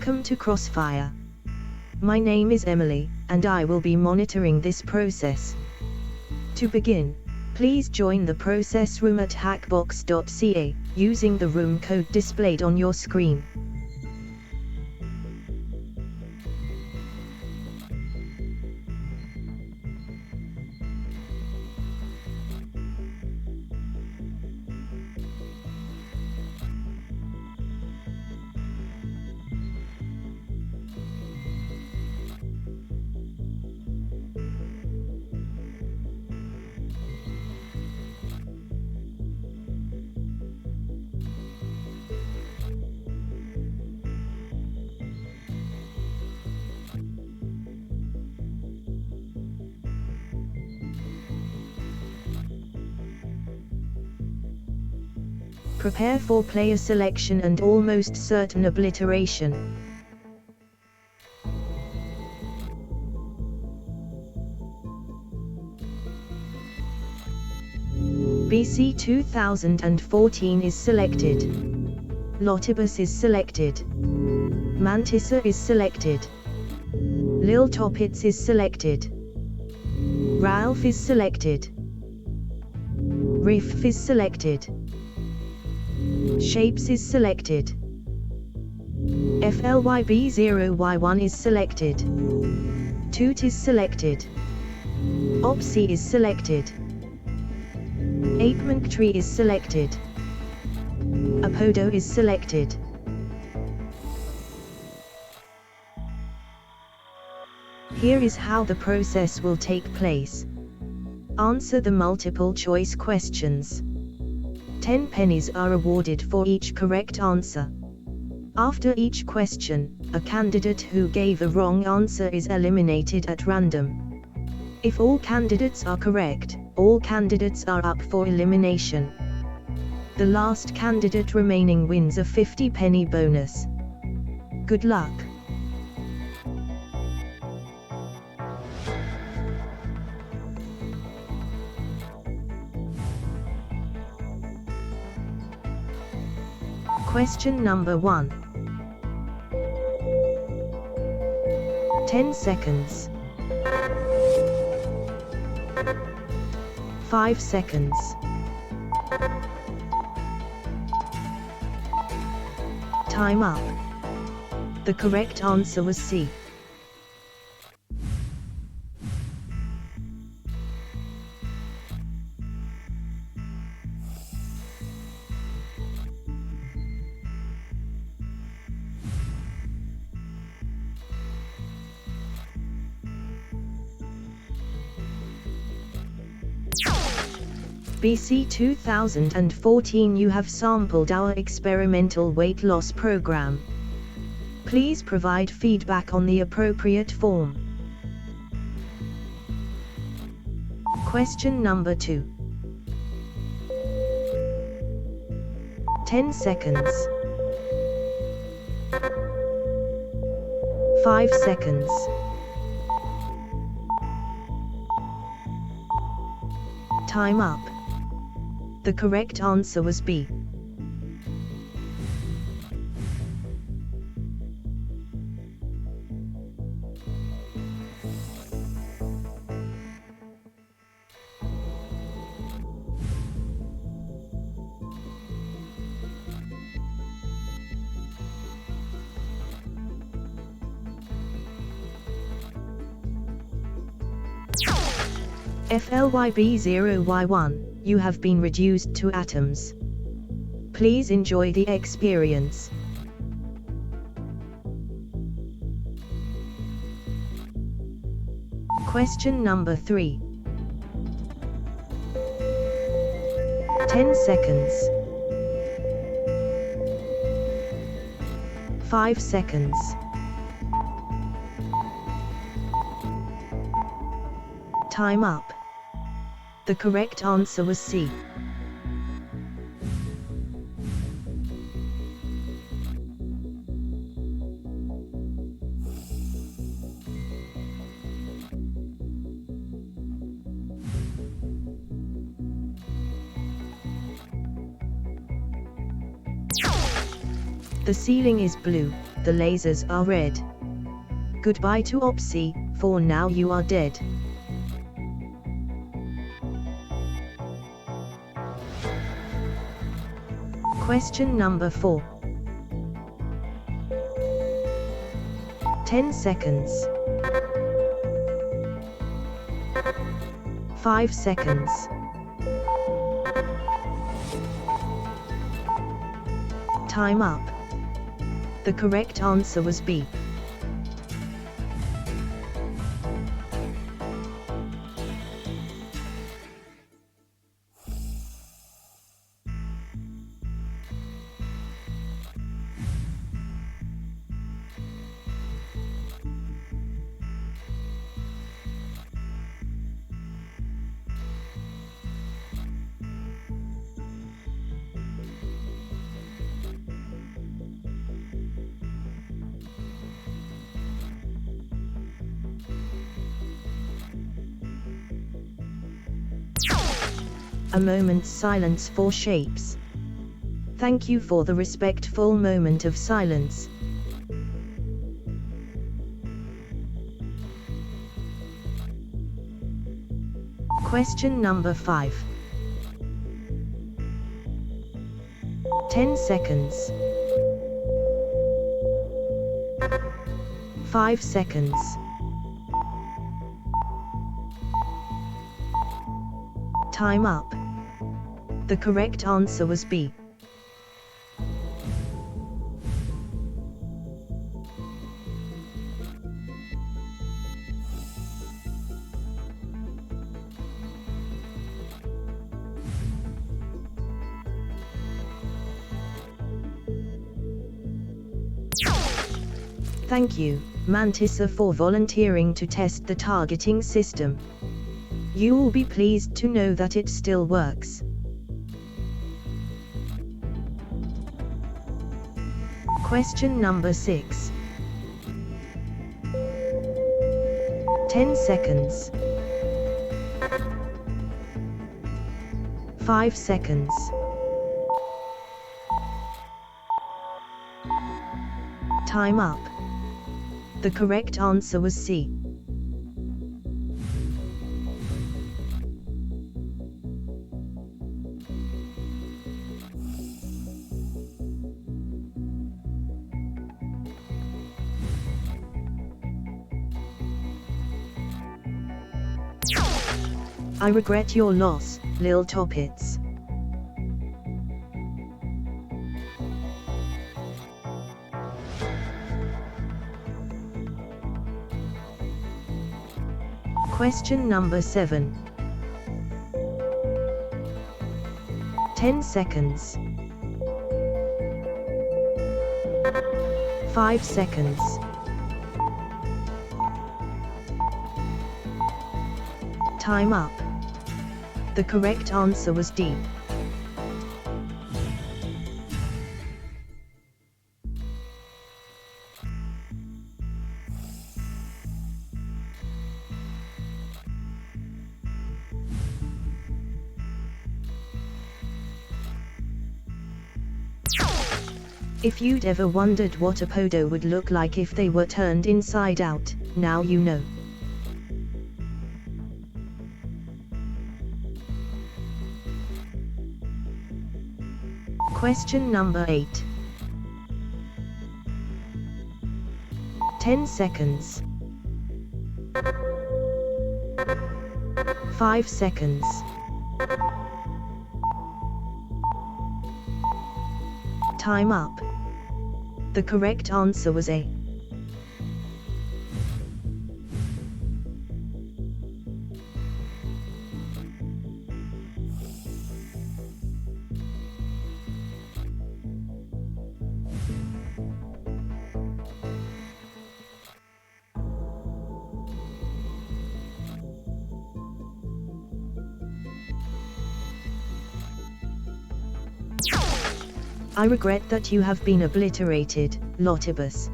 Welcome to Crossfire. My name is Emily, and I will be monitoring this process. To begin, please join the process room at hackbox.ca, using the room code displayed on your screen. Prepare for player selection and almost certain obliteration. BC 2014 is selected. Lotibus is selected. Mantissa is selected. Lil Toppitz is selected. Ralph is selected. Riff is selected. Shapes is selected. FLYB0Y1 is selected. Toot is selected. Opsy is selected. Apemunk Tree is selected. Apodo is selected. Here is how the process will take place. Answer the multiple choice questions. 10 pennies are awarded for each correct answer. After each question, a candidate who gave a wrong answer is eliminated at random. If all candidates are correct, all candidates are up for elimination. The last candidate remaining wins a 50-penny bonus. Good luck! Question number 1. 10 seconds. 5 seconds. Time up. The correct answer was C. BC 2014 You have sampled our experimental weight loss program. Please provide feedback on the appropriate form. Question number 2. 10 seconds. 5 seconds. Time up. The correct answer was B. FLYB0Y1, you have been reduced to atoms. Please enjoy the experience. Question number 3. 10 seconds. 5 seconds. Time up. The correct answer was C. The ceiling is blue. The lasers are red. Goodbye to Opsy, for now you are dead. Question number 4. 10 seconds. 5 seconds. Time up. The correct answer was B. A moment's silence for shapes. Thank you for the respectful moment of silence. Question number 5. 10 seconds. 5 seconds. Time up. The correct answer was B. Thank you, Mantissa, for volunteering to test the targeting system. You will be pleased to know that it still works. Question number 6. 10 seconds. 5 seconds. Time up. The correct answer was C. I regret your loss, Lil Toppets. Question number 7. 10 seconds. 5 seconds. Time up. The correct answer was D. If you'd ever wondered what a podo would look like if they were turned inside out, now you know. Question number 8. 10 seconds. 5 seconds. Time up. The correct answer was A. I regret that you have been obliterated, Lotibus.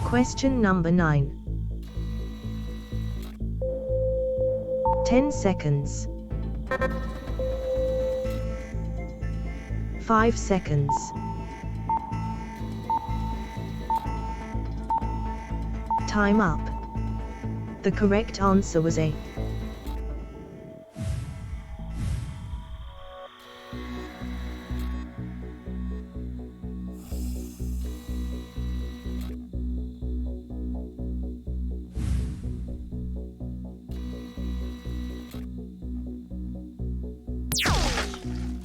Question number 9. 10 seconds. 5 seconds. Time up. The correct answer was A.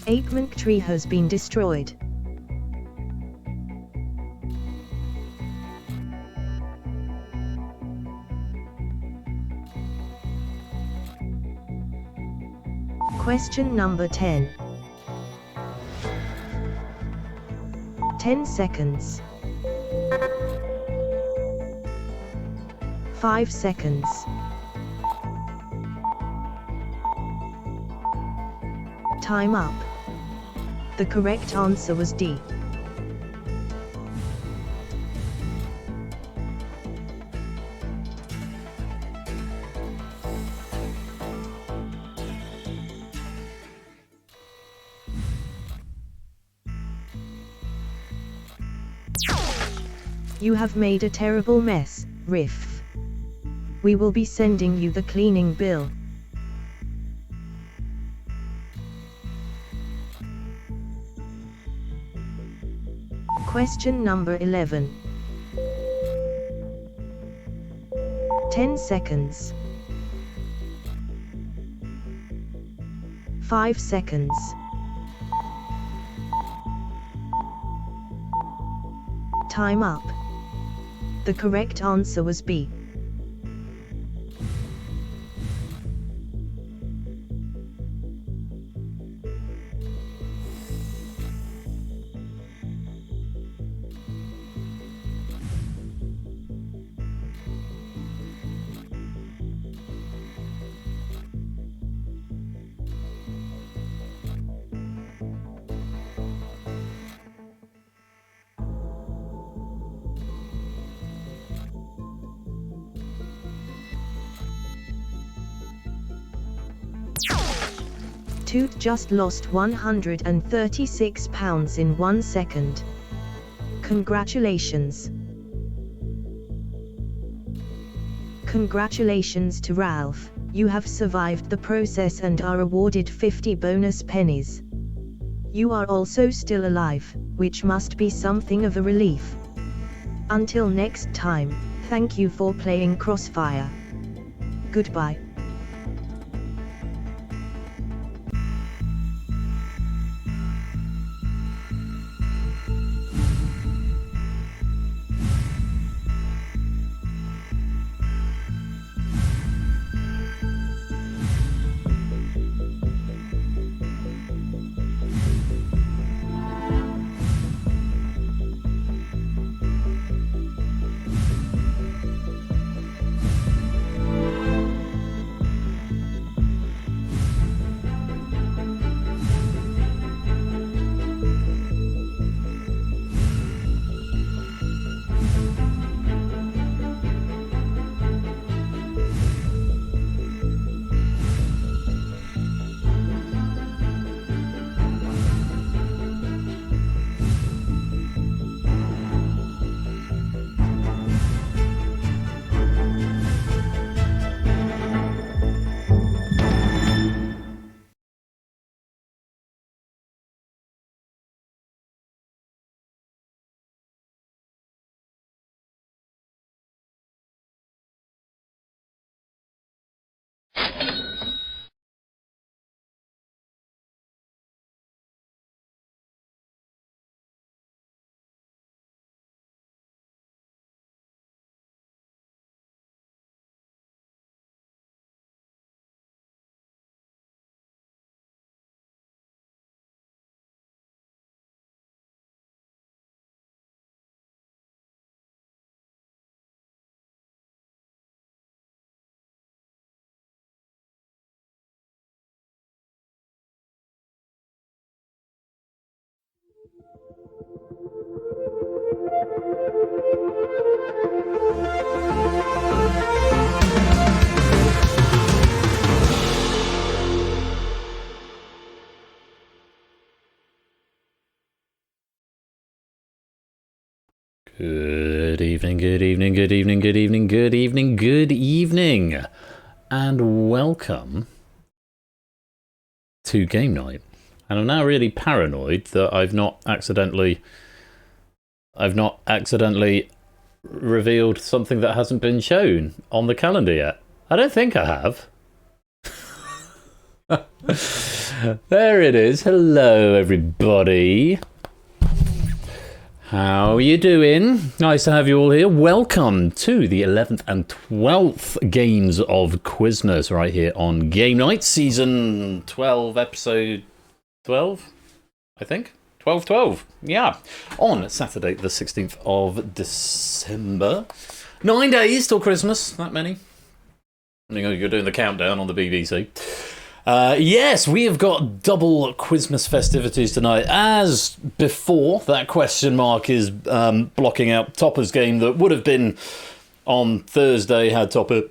Apemank tree has been destroyed. Question number 10. 10 seconds. 5 seconds. Time up. The correct answer was D. You have made a terrible mess, Riff. We will be sending you the cleaning bill. Question number 11. 10 seconds. 5 seconds. Time up. The correct answer was B. Toot just lost 136 pounds in 1 second. Congratulations. Congratulations to Ralph, you have survived the process and are awarded 50 bonus pennies. You are also still alive, which must be something of a relief. Until next time, thank you for playing Crossfire. Goodbye. Good evening, good evening, good evening, good evening, good evening, good evening, and welcome to game night. And I'm now really paranoid that I've not accidentally revealed something that hasn't been shown on the calendar yet. I don't think I have. There it is. Hello, everybody. How are you doing? Nice to have you all here. Welcome to the 11th and 12th games of Quizmas right here on Game Night, Season 12, Episode 12, I think? 12, yeah. On Saturday, the 16th of December. 9 days till Christmas, that many. You're doing the countdown on the BBC. Yes, we have got double Quizmas festivities tonight. As before, that question mark is blocking out Topper's game that would have been on Thursday had Topper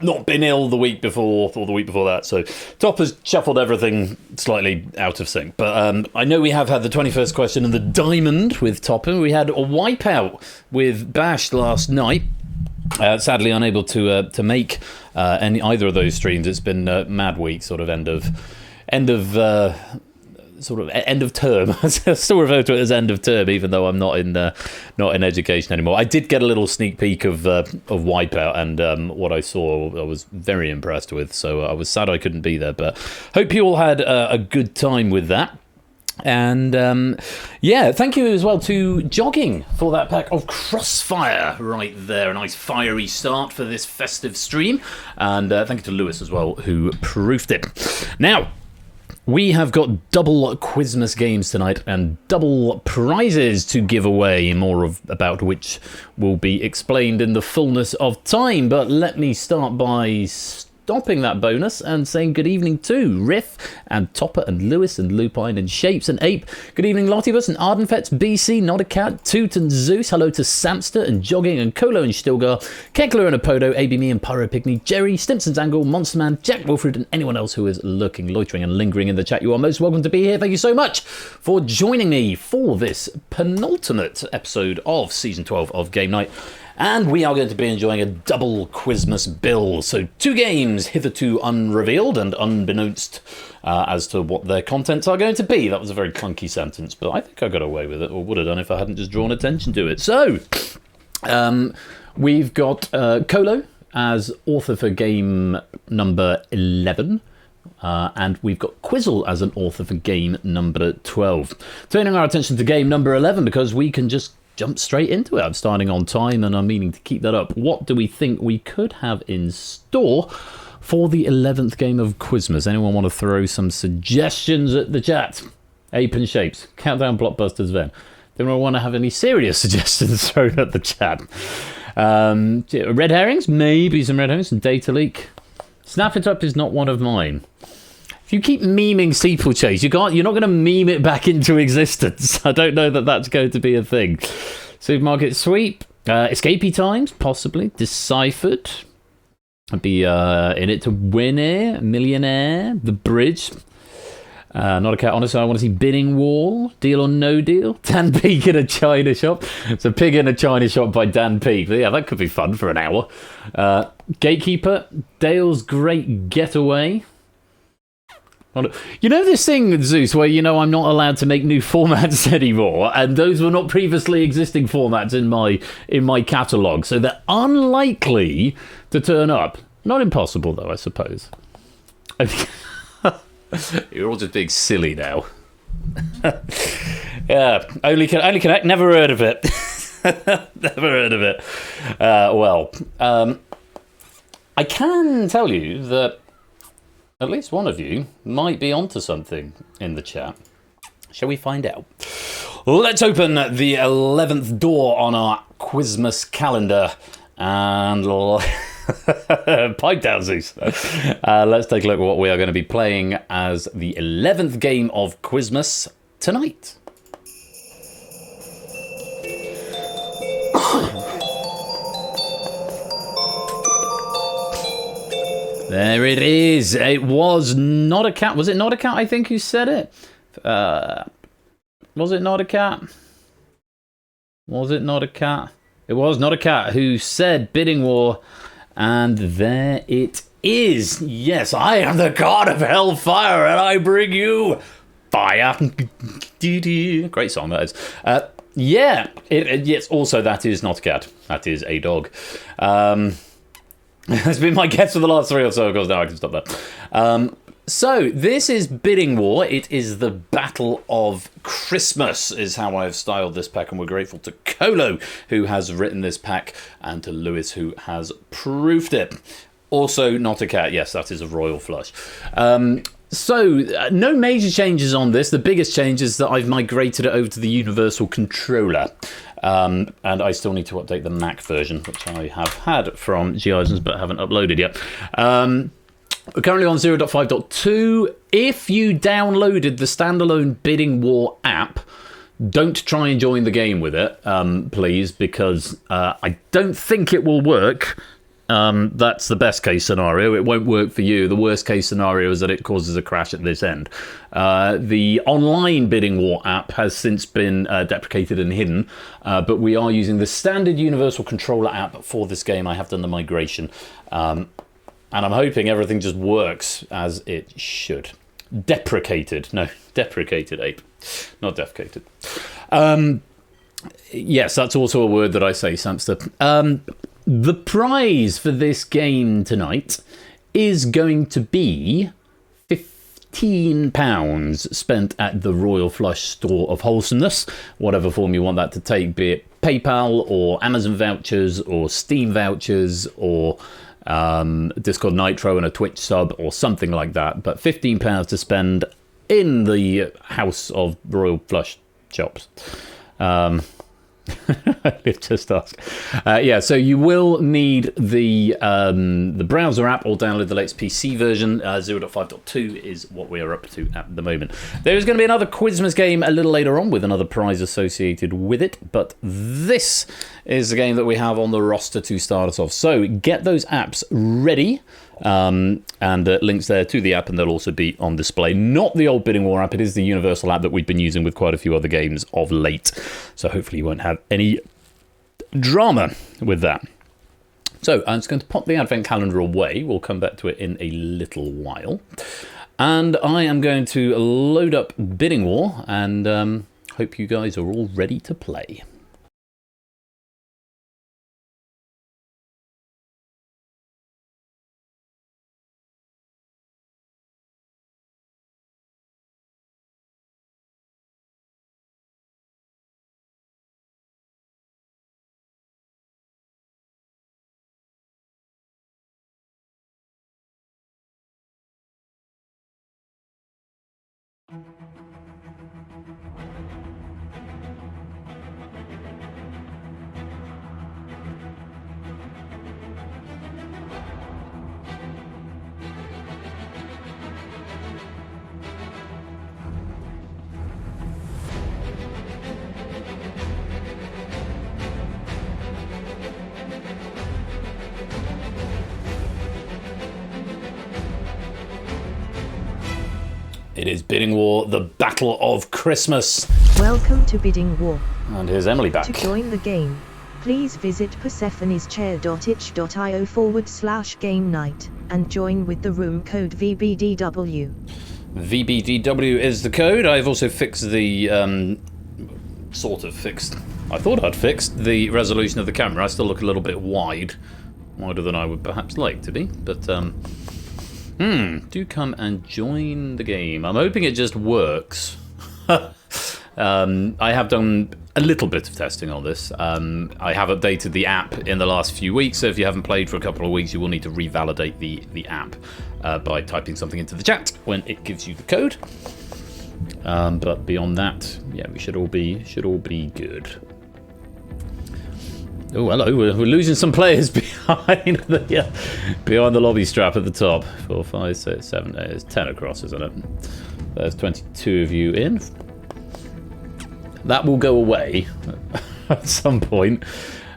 not been ill the week before or the week before that. So Topper's shuffled everything slightly out of sync. But I know we have had the 21st question and the diamond with Topper. We had a wipeout with Bash last night. Sadly unable to make either of those streams. It's been a mad week, sort of end of term. I still refer to it as end of term, even though I'm not in education anymore. I did get a little sneak peek of Wipeout, and what I saw I was very impressed with. So I was sad I couldn't be there, but hope you all had a good time with that. And yeah, thank you as well to Jogging for that pack of Crossfire right there. A nice fiery start for this festive stream. And thank you to Lewis as well, who proofed it. Now, we have got double Quizmas games tonight and double prizes to give away, more about which will be explained in the fullness of time. But let me start by stopping that bonus and saying good evening to Riff and Topper and Lewis and Lupine and Shapes and Ape. Good evening, Lottibus and Ardenfets, BC, Not a Cat, Toot and Zeus. Hello to Samster and Jogging and Colo and Stilgar, Kekler and Apodo, ABMe and Pyropygmy, Jerry, Stimpson's Angle, Monsterman, Jack Wilfred, and anyone else who is lurking, loitering, and lingering in the chat. You are most welcome to be here. Thank you so much for joining me for this penultimate episode of Season 12 of Game Night. And we are going to be enjoying a double Quizmas bill. So 2 games hitherto unrevealed and unbeknownst as to what their contents are going to be. That was a very clunky sentence, but I think I got away with it, or would have done if I hadn't just drawn attention to it. So, we've got Colo as author for game number 11. And we've got Quizzle as an author for game number 12. Turning our attention to game number 11 because we can just jump straight into it. I'm starting on time and I'm meaning to keep that up. What do we think we could have in store for the 11th game of Quizmas? Anyone want to throw some suggestions at the chat? Ape and Shapes, Countdown Blockbusters then. Anyone want to have any serious suggestions thrown at the chat? Red herrings? Maybe some red herrings. Some data leak. Snap It Up is not one of mine. If you keep memeing Steeplechase, you're not going to meme it back into existence. I don't know that that's going to be a thing. Supermarket Sweep. Escapee Times, possibly. Deciphered. I'd be in it to win it. Millionaire. The Bridge. Not a Cat. Honestly, I want to see Bidding Wall. Deal or No Deal. Dan Peak in a China Shop. It's a Pig in a China Shop by Dan Peak. Yeah, that could be fun for an hour. Gatekeeper. Dale's Great Getaway. You know this thing, Zeus, where I'm not allowed to make new formats anymore, and those were not previously existing formats in my catalogue, so they're unlikely to turn up. Not impossible, though, I suppose. You're all just being silly now. Yeah, only connect. Never heard of it. Never heard of it. I can tell you that at least one of you might be onto something in the chat. Shall we find out? Let's open the 11th door on our Quizmas calendar and pipe down, Zeus. Let's take a look at what we are going to be playing as the 11th game of Quizmas tonight. There it is. It was Not a Cat. Was it Not a Cat, I think, who said it? Was it Not a Cat? Was it not a cat? It was not a cat who said bidding war, and there it is. Yes, I am the god of hellfire, and I bring you fire. Great song, that is. Yeah, yes, also that is not a cat. That is a dog. That's been my guess for the last 3 or so, of course, now I can stop that. So, this is Bidding War. It is the Battle of Christmas, is how I've styled this pack, and we're grateful to Colo, who has written this pack, and to Lewis, who has proofed it. Also, not a cat. Yes, that is a royal flush. No major changes on this. The biggest change is that I've migrated it over to the Universal Controller. And I still need to update the Mac version, which I have had from G-Items, but haven't uploaded yet. We're currently on 0.5.2. If you downloaded the standalone Bidding War app, don't try and join the game with it, please, because I don't think it will work. That's the best case scenario. It won't work for you. The worst case scenario is that it causes a crash at this end. The online Bidding War app has since been deprecated and hidden, but we are using the standard Universal Controller app for this game. I have done the migration, and I'm hoping everything just works as it should. Deprecated. No, deprecated ape. Not defecated. Yes, that's also a word that I say, Samster. The prize for this game tonight is going to be £15 spent at the Royal Flush Store of Wholesomeness, whatever form you want that to take, be it PayPal or Amazon vouchers or Steam vouchers or Discord Nitro and a Twitch sub or something like that. But £15 to spend in the House of Royal Flush shops. Just ask. Yeah, so you will need the browser app or download the latest PC version. 0.5.2 is what we are up to at the moment. There is going to be another Quizmas game a little later on with another prize associated with it, but this is the game that we have on the roster to start us off. So get those apps ready. And links there to the app, and they'll also be on display. Not the old Bidding War app, it is the Universal app that we've been using with quite a few other games of late. So hopefully you won't have any drama with that. So I'm just going to pop the advent calendar away. We'll come back to it in a little while. And I am going to load up Bidding War, and hope you guys are all ready to play. It is Bidding War, the Battle of Christmas. Welcome to Bidding War. And here's Emily back. To join the game, please visit persephoneschair.itch.io/game night and join with the room code VBDW. VBDW is the code. I've also fixed the, I thought I'd fixed the resolution of the camera. I still look a little bit wider than I would perhaps like to be, but do come and join the game. I'm hoping it just works. I have done a little bit of testing on this. I have updated the app in the last few weeks, so if you haven't played for a couple of weeks, you will need to revalidate the app by typing something into the chat when it gives you the code. But beyond that, yeah, we should all be good. Oh, hello. We're losing some players behind the lobby strap at the top. 4, 5, 6, 7, 8. It's 10 across, isn't it? There's 22 of you in. That will go away at some point.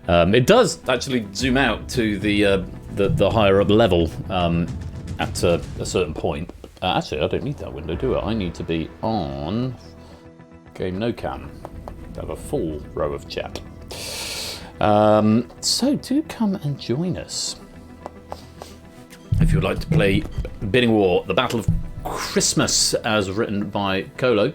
It does actually zoom out to the higher up level at a certain point. Actually, I don't need that window, do I? I need to be on game no cam. Have a full row of chat. So do come and join us. If you would like to play Bidding War, the Battle of Christmas, as written by Colo.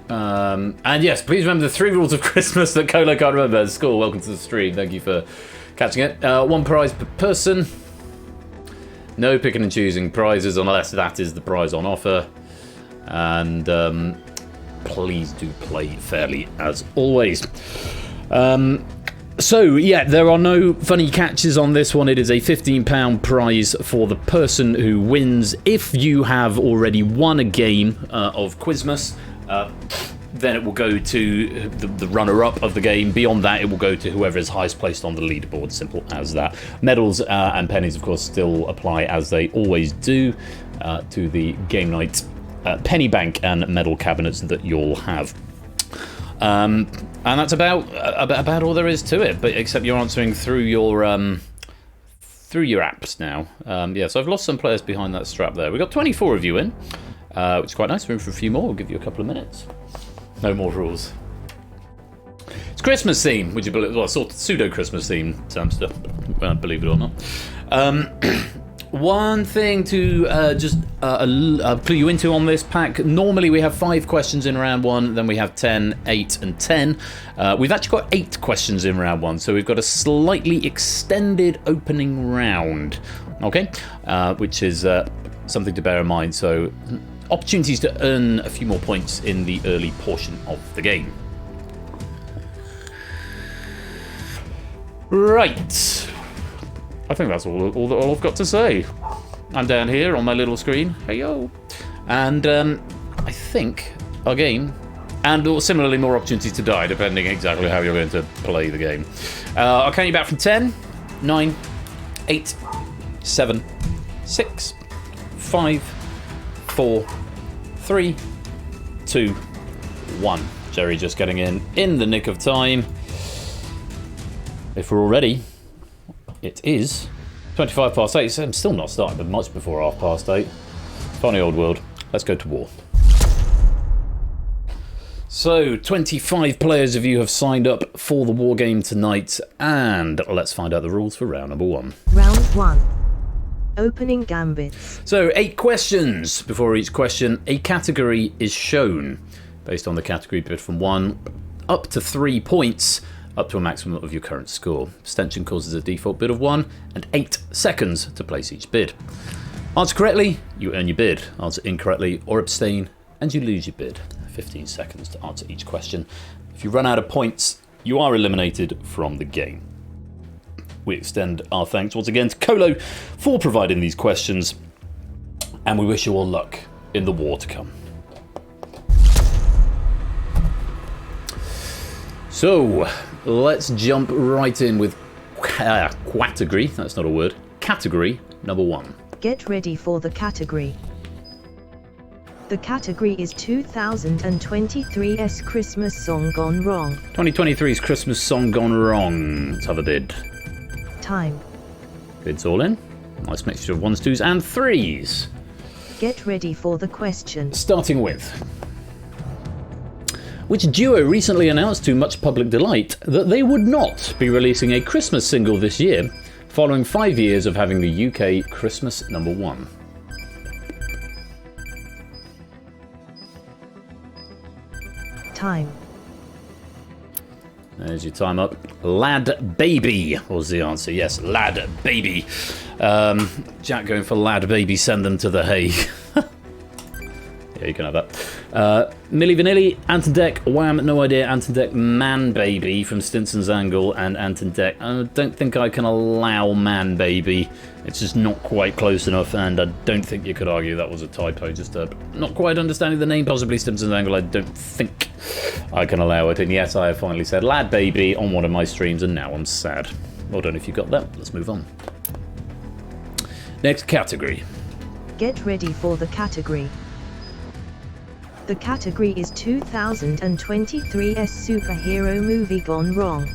And yes, please remember the 3 rules of Christmas that Colo can't remember at school. Welcome to the stream. Thank you for catching it. 1 prize per person. No picking and choosing prizes unless that is the prize on offer. And please do play fairly as always. So, yeah, there are no funny catches on this one. It is a £15 prize for the person who wins. If you have already won a game of Quizmas, then it will go to the runner-up of the game. Beyond that, it will go to whoever is highest placed on the leaderboard. Simple as that. Medals and pennies, of course, still apply as they always do to the game night penny bank and medal cabinets that you'll have. And that's about all there is to it. But except you're answering through your apps now. Yeah, so I've lost some players behind that strap there. We've got 24 of you in, which is quite nice. Room for a few more. We'll give you a couple of minutes. No more rules. It's Christmas theme, would you believe? Well, sort of pseudo-Christmas theme, Samster, believe it or not. One thing to just clue you into on this pack. Normally we have 5 questions in round 1, then we have 10, 8 and 10. We've actually got 8 questions in round 1, so we've got a slightly extended opening round, okay? Which is something to bear in mind. So opportunities to earn a few more points in the early portion of the game. Right. I think that's all I've got to say. I'm down here on my little screen. Hey yo. And I think our game, and similarly more opportunities to die, depending exactly how you're going to play the game. I'll count you back from 10, 9, 8, 7, 6, 5, 4, 3, 2, 1. Jerry just getting in the nick of time. If we're all ready. It is 25 past 8. I'm still not starting, but much before 8:30. Funny old world. Let's go to war. So, 25 players of you have signed up for the war game tonight, and let's find out the rules for round number 1. Round 1. Opening gambits. So, 8 questions. Before each question, a category is shown. Based on the category bid from 1 up to 3 points, up to a maximum of your current score. Abstention causes a default bid of 1 and 8 seconds to place each bid. Answer correctly, you earn your bid. Answer incorrectly or abstain, and you lose your bid. 15 seconds to answer each question. If you run out of points, you are eliminated from the game. We extend our thanks once again to Colo for providing these questions, and we wish you all luck in the war to come. So, let's jump right in with category, that's not a word, category number 1. Get ready for the category. The category is 2023's Christmas song gone wrong. 2023's Christmas song gone wrong. Let's have a bid. Time. Bids all in. Nice mixture of 1s, 2s and 3s. Get ready for the question. Starting with... which duo recently announced to much public delight that they would not be releasing a Christmas single this year, following 5 years of having the UK Christmas number 1? Time. There's your time up. Lad Baby was the answer. Yes, Lad Baby. Jack going for Lad Baby, send them to the hay. Yeah, you can have that. Milli Vanilli, Anton Deck, Wham, no idea, Anton Deck, Man Baby from Stinson's Angle, and Anton Deck. I don't think I can allow Man Baby. It's just not quite close enough, and I don't think you could argue that was a typo. Just not quite understanding the name, possibly Stinson's Angle. I don't think I can allow it. And yes, I have finally said Lad Baby on one of my streams, and now I'm sad. Well done if you got that. Let's move on. Next category. Get ready for the category. The category is 2023's superhero movie gone wrong.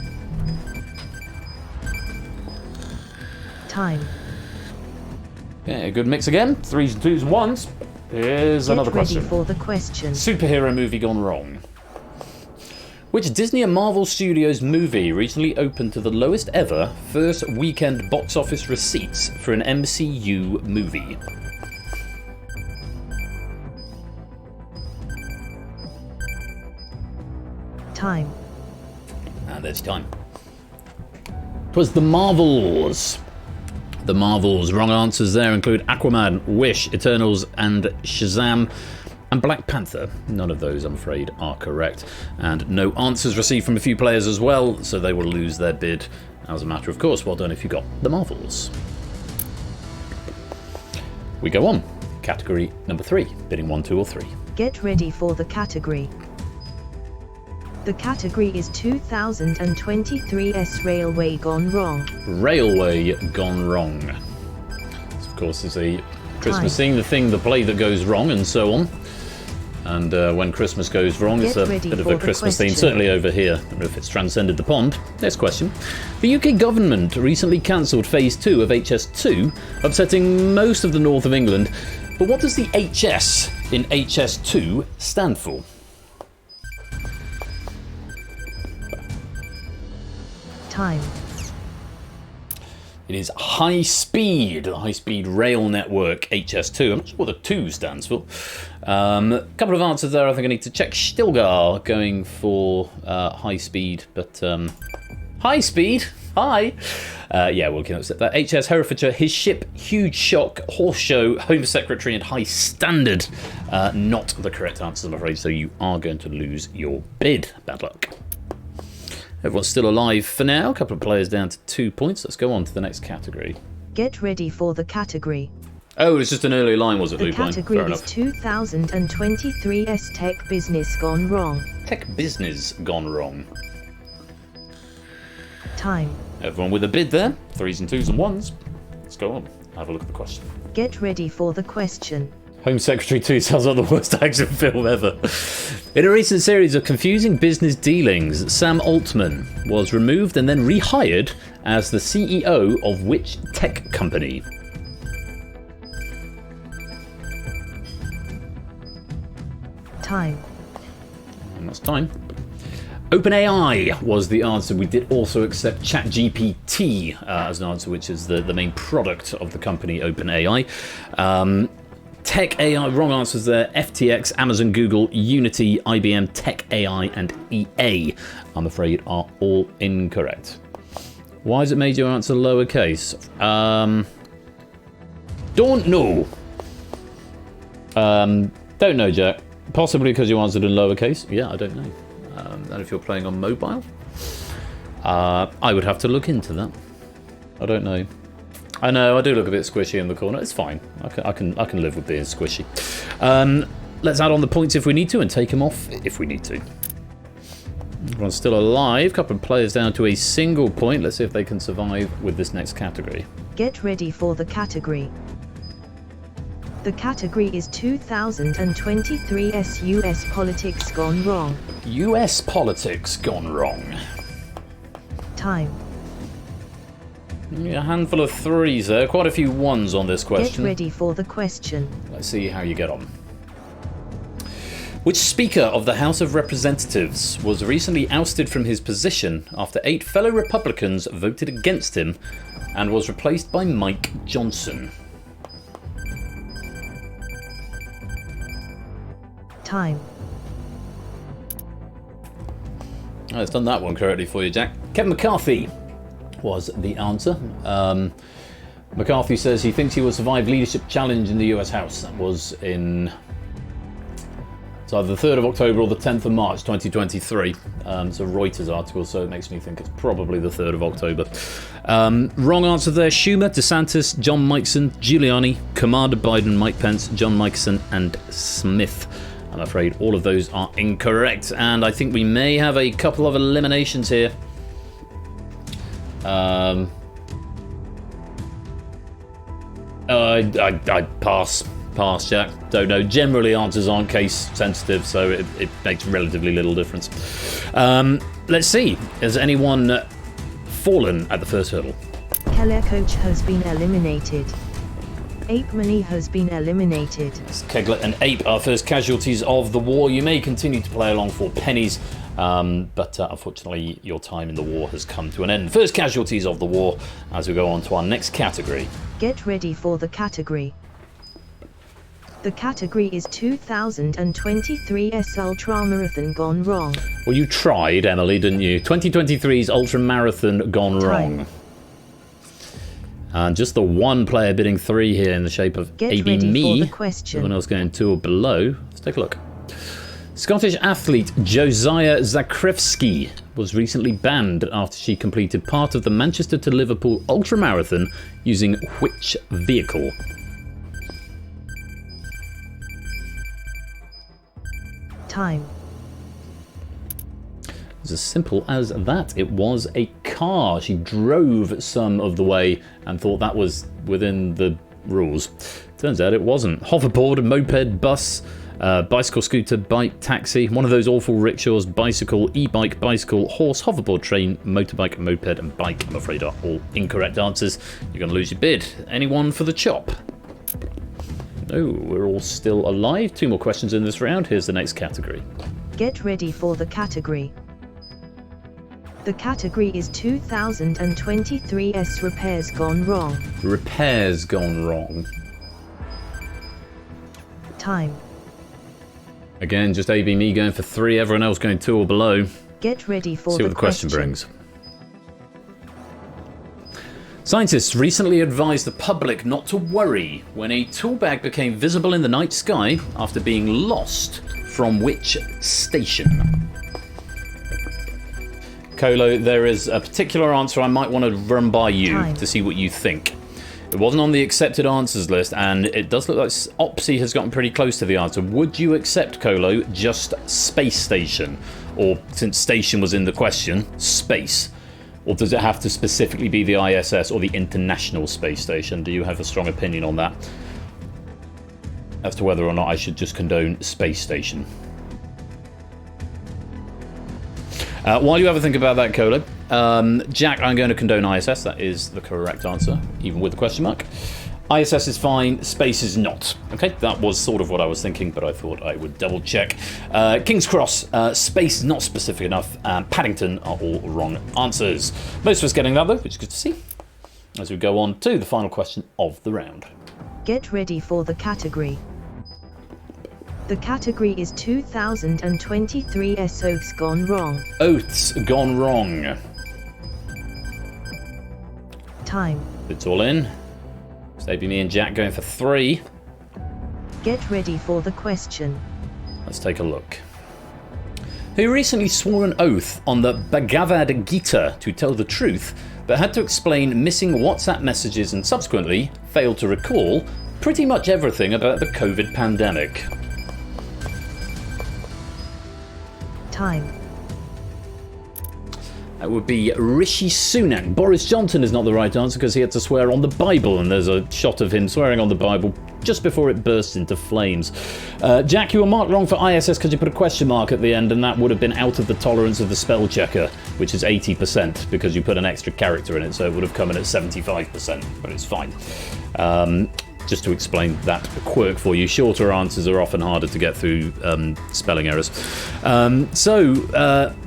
Time. Yeah, good mix again. 3s and 2s and 1s. Here's another question. Get ready for the question. Superhero movie gone wrong. Which Disney and Marvel Studios movie recently opened to the lowest ever first weekend box office receipts for an MCU movie? Time. And there's time. It was The Marvels. The Marvels. Wrong answers there include Aquaman, Wish, Eternals, and Shazam. And Black Panther. None of those, I'm afraid, are correct. And no answers received from a few players as well, so they will lose their bid. As a matter of course, well done if you got The Marvels. We go on. Category number 3. Bidding 1, 2, or 3. Get ready for the category. The category is 2023's Railway Gone Wrong. Railway Gone Wrong. This, of course, is a Christmas thing, the play that goes wrong, and so on. And when Christmas goes wrong, it's a bit of a Christmas theme, certainly over here. I don't know if it's transcended the pond. Next question. The UK government recently cancelled Phase 2 of HS2, upsetting most of the north of England. But what does the HS in HS2 stand for? Time. It is high speed rail network, HS2. I'm not sure what the 2 stands for. A couple of answers there I think I need to check. Stilgar going for high speed, but high speed? Hi! Yeah, we can accept that. HS Herefordshire, his ship, huge shock, horse show, Home Secretary, and high standard. Not the correct answers, I'm afraid, so you are going to lose your bid. Bad luck. Everyone's still alive for now. A couple of players down to 2 points. Let's go on to the next category. Get ready for the category. Oh, it's just an early line, was it, The Lupine? category is 2023's Tech Business Gone Wrong. Tech Business Gone Wrong. Time. Everyone with a bid there. 3s and 2s and 1s. Let's go on. Have a look at the question. Get ready for the question. Home Secretary 2 sounds like the worst action film ever. In a recent series of confusing business dealings, Sam Altman was removed and then rehired as the CEO of which tech company? Time. And that's time. OpenAI was the answer. We did also accept ChatGPT as an answer, which is the main product of the company OpenAI. Tech AI, wrong answers there. FTX, Amazon, Google, Unity, IBM, Tech AI, and EA, I'm afraid, are all incorrect. Why has it made your answer lowercase? Don't know. Don't know, Jack. Possibly because you answered in lowercase. Yeah, I don't know. And if you're playing on mobile, I would have to look into that. I don't know. I know, I do look a bit squishy in the corner. It's fine. I can live with being squishy. Let's add on the points if we need to and take them off if we need to. Everyone's still alive. Couple of players down to a single point. Let's see if they can survive with this next category. Get ready for the category. The category is 2023's US Politics Gone Wrong. US Politics Gone Wrong. Time. A handful of 3s there. Quite a few 1s on this question. Get ready for the question. Let's see how you get on. Which Speaker of the House of Representatives was recently ousted from his position after 8 fellow Republicans voted against him and was replaced by Mike Johnson? Time. Oh, it's done that one correctly for you, Jack. Kevin McCarthy was the answer. McCarthy says he thinks he will survive leadership challenge in the US House. That was in... It's either the 3rd of October or the 10th of March 2023. It's a Reuters article, so it makes me think it's probably the 3rd of October. Wrong answer there. Schumer, DeSantis, John Mikeson, Giuliani, Kamala Biden, Mike Pence, John Mikeson, and Smith. I'm afraid all of those are incorrect. And I think we may have a couple of eliminations here. I pass, Jack. Don't know. Generally, answers aren't case sensitive, so it makes relatively little difference. Let's see. Has anyone fallen at the first hurdle? Keller Coach has been eliminated. Ape Money has been eliminated. Keglet and Ape are first casualties of the war. You may continue to play along for pennies, but unfortunately your time in the war has come to an end. First casualties of the war as we go on to our next category. Get ready for the category. The category is 2023's Ultra Marathon Gone Wrong. Well, you tried, Emily, didn't you? 2023's Ultra Marathon Gone Wrong. And just the one player bidding 3 here in the shape of AB Me. Everyone else going 2 or below. Let's take a look. Scottish athlete Josiah Zakrevsky was recently banned after she completed part of the Manchester to Liverpool ultramarathon using which vehicle? Time. It's as simple as that. It was a car. She drove some of the way and thought that was within the rules. Turns out it wasn't. Hoverboard, moped, bus, bicycle, scooter, bike, taxi, one of those awful rickshaws, bicycle, e-bike, bicycle, horse, hoverboard, train, motorbike, moped and bike, I'm afraid are all incorrect answers. You're going to lose your bid. Anyone for the chop? No, we're all still alive. 2 more questions in this round. Here's the next category. Get ready for the category. The category is 2023's Repairs Gone Wrong. Repairs Gone Wrong. Time. Again, just AB Me going for 3, everyone else going 2 or below. Get ready for See what the question brings. Scientists recently advised the public not to worry when a tool bag became visible in the night sky after being lost from which station? Colo, there is a particular answer I might want to run by you to see what you think. It wasn't on the accepted answers list, and it does look like Opsy has gotten pretty close to the answer. Would you accept, Colo, just space station? Or, since station was in the question, space? Or does it have to specifically be the ISS or the International Space Station? Do you have a strong opinion on that? As to whether or not I should just condone space station. While you have a think about that, Cola, Jack, I'm going to condone ISS. That is the correct answer, even with the question mark. ISS is fine, space is not. Okay, that was sort of what I was thinking, but I thought I would double check. King's Cross, space not specific enough, and Paddington are all wrong answers. Most of us getting that though, which is good to see. As we go on to the final question of the round. Get ready for the category. The category is 2023's Oaths Gone Wrong. Oaths Gone Wrong. Time. It's all in. Maybe me and Jack going for 3. Get ready for the question. Let's take a look. Who recently swore an oath on the Bhagavad Gita to tell the truth, but had to explain missing WhatsApp messages and subsequently failed to recall pretty much everything about the COVID pandemic? Time. That would be Rishi Sunak. Boris Johnson is not the right answer because he had to swear on the Bible, and there's a shot of him swearing on the Bible just before it bursts into flames. Jack, you were marked wrong for ISS because you put a question mark at the end, and that would have been out of the tolerance of the spell checker, which is 80% because you put an extra character in it, so it would have come in at 75%, but it's fine. Just to explain that quirk for you, shorter answers are often harder to get through spelling errors.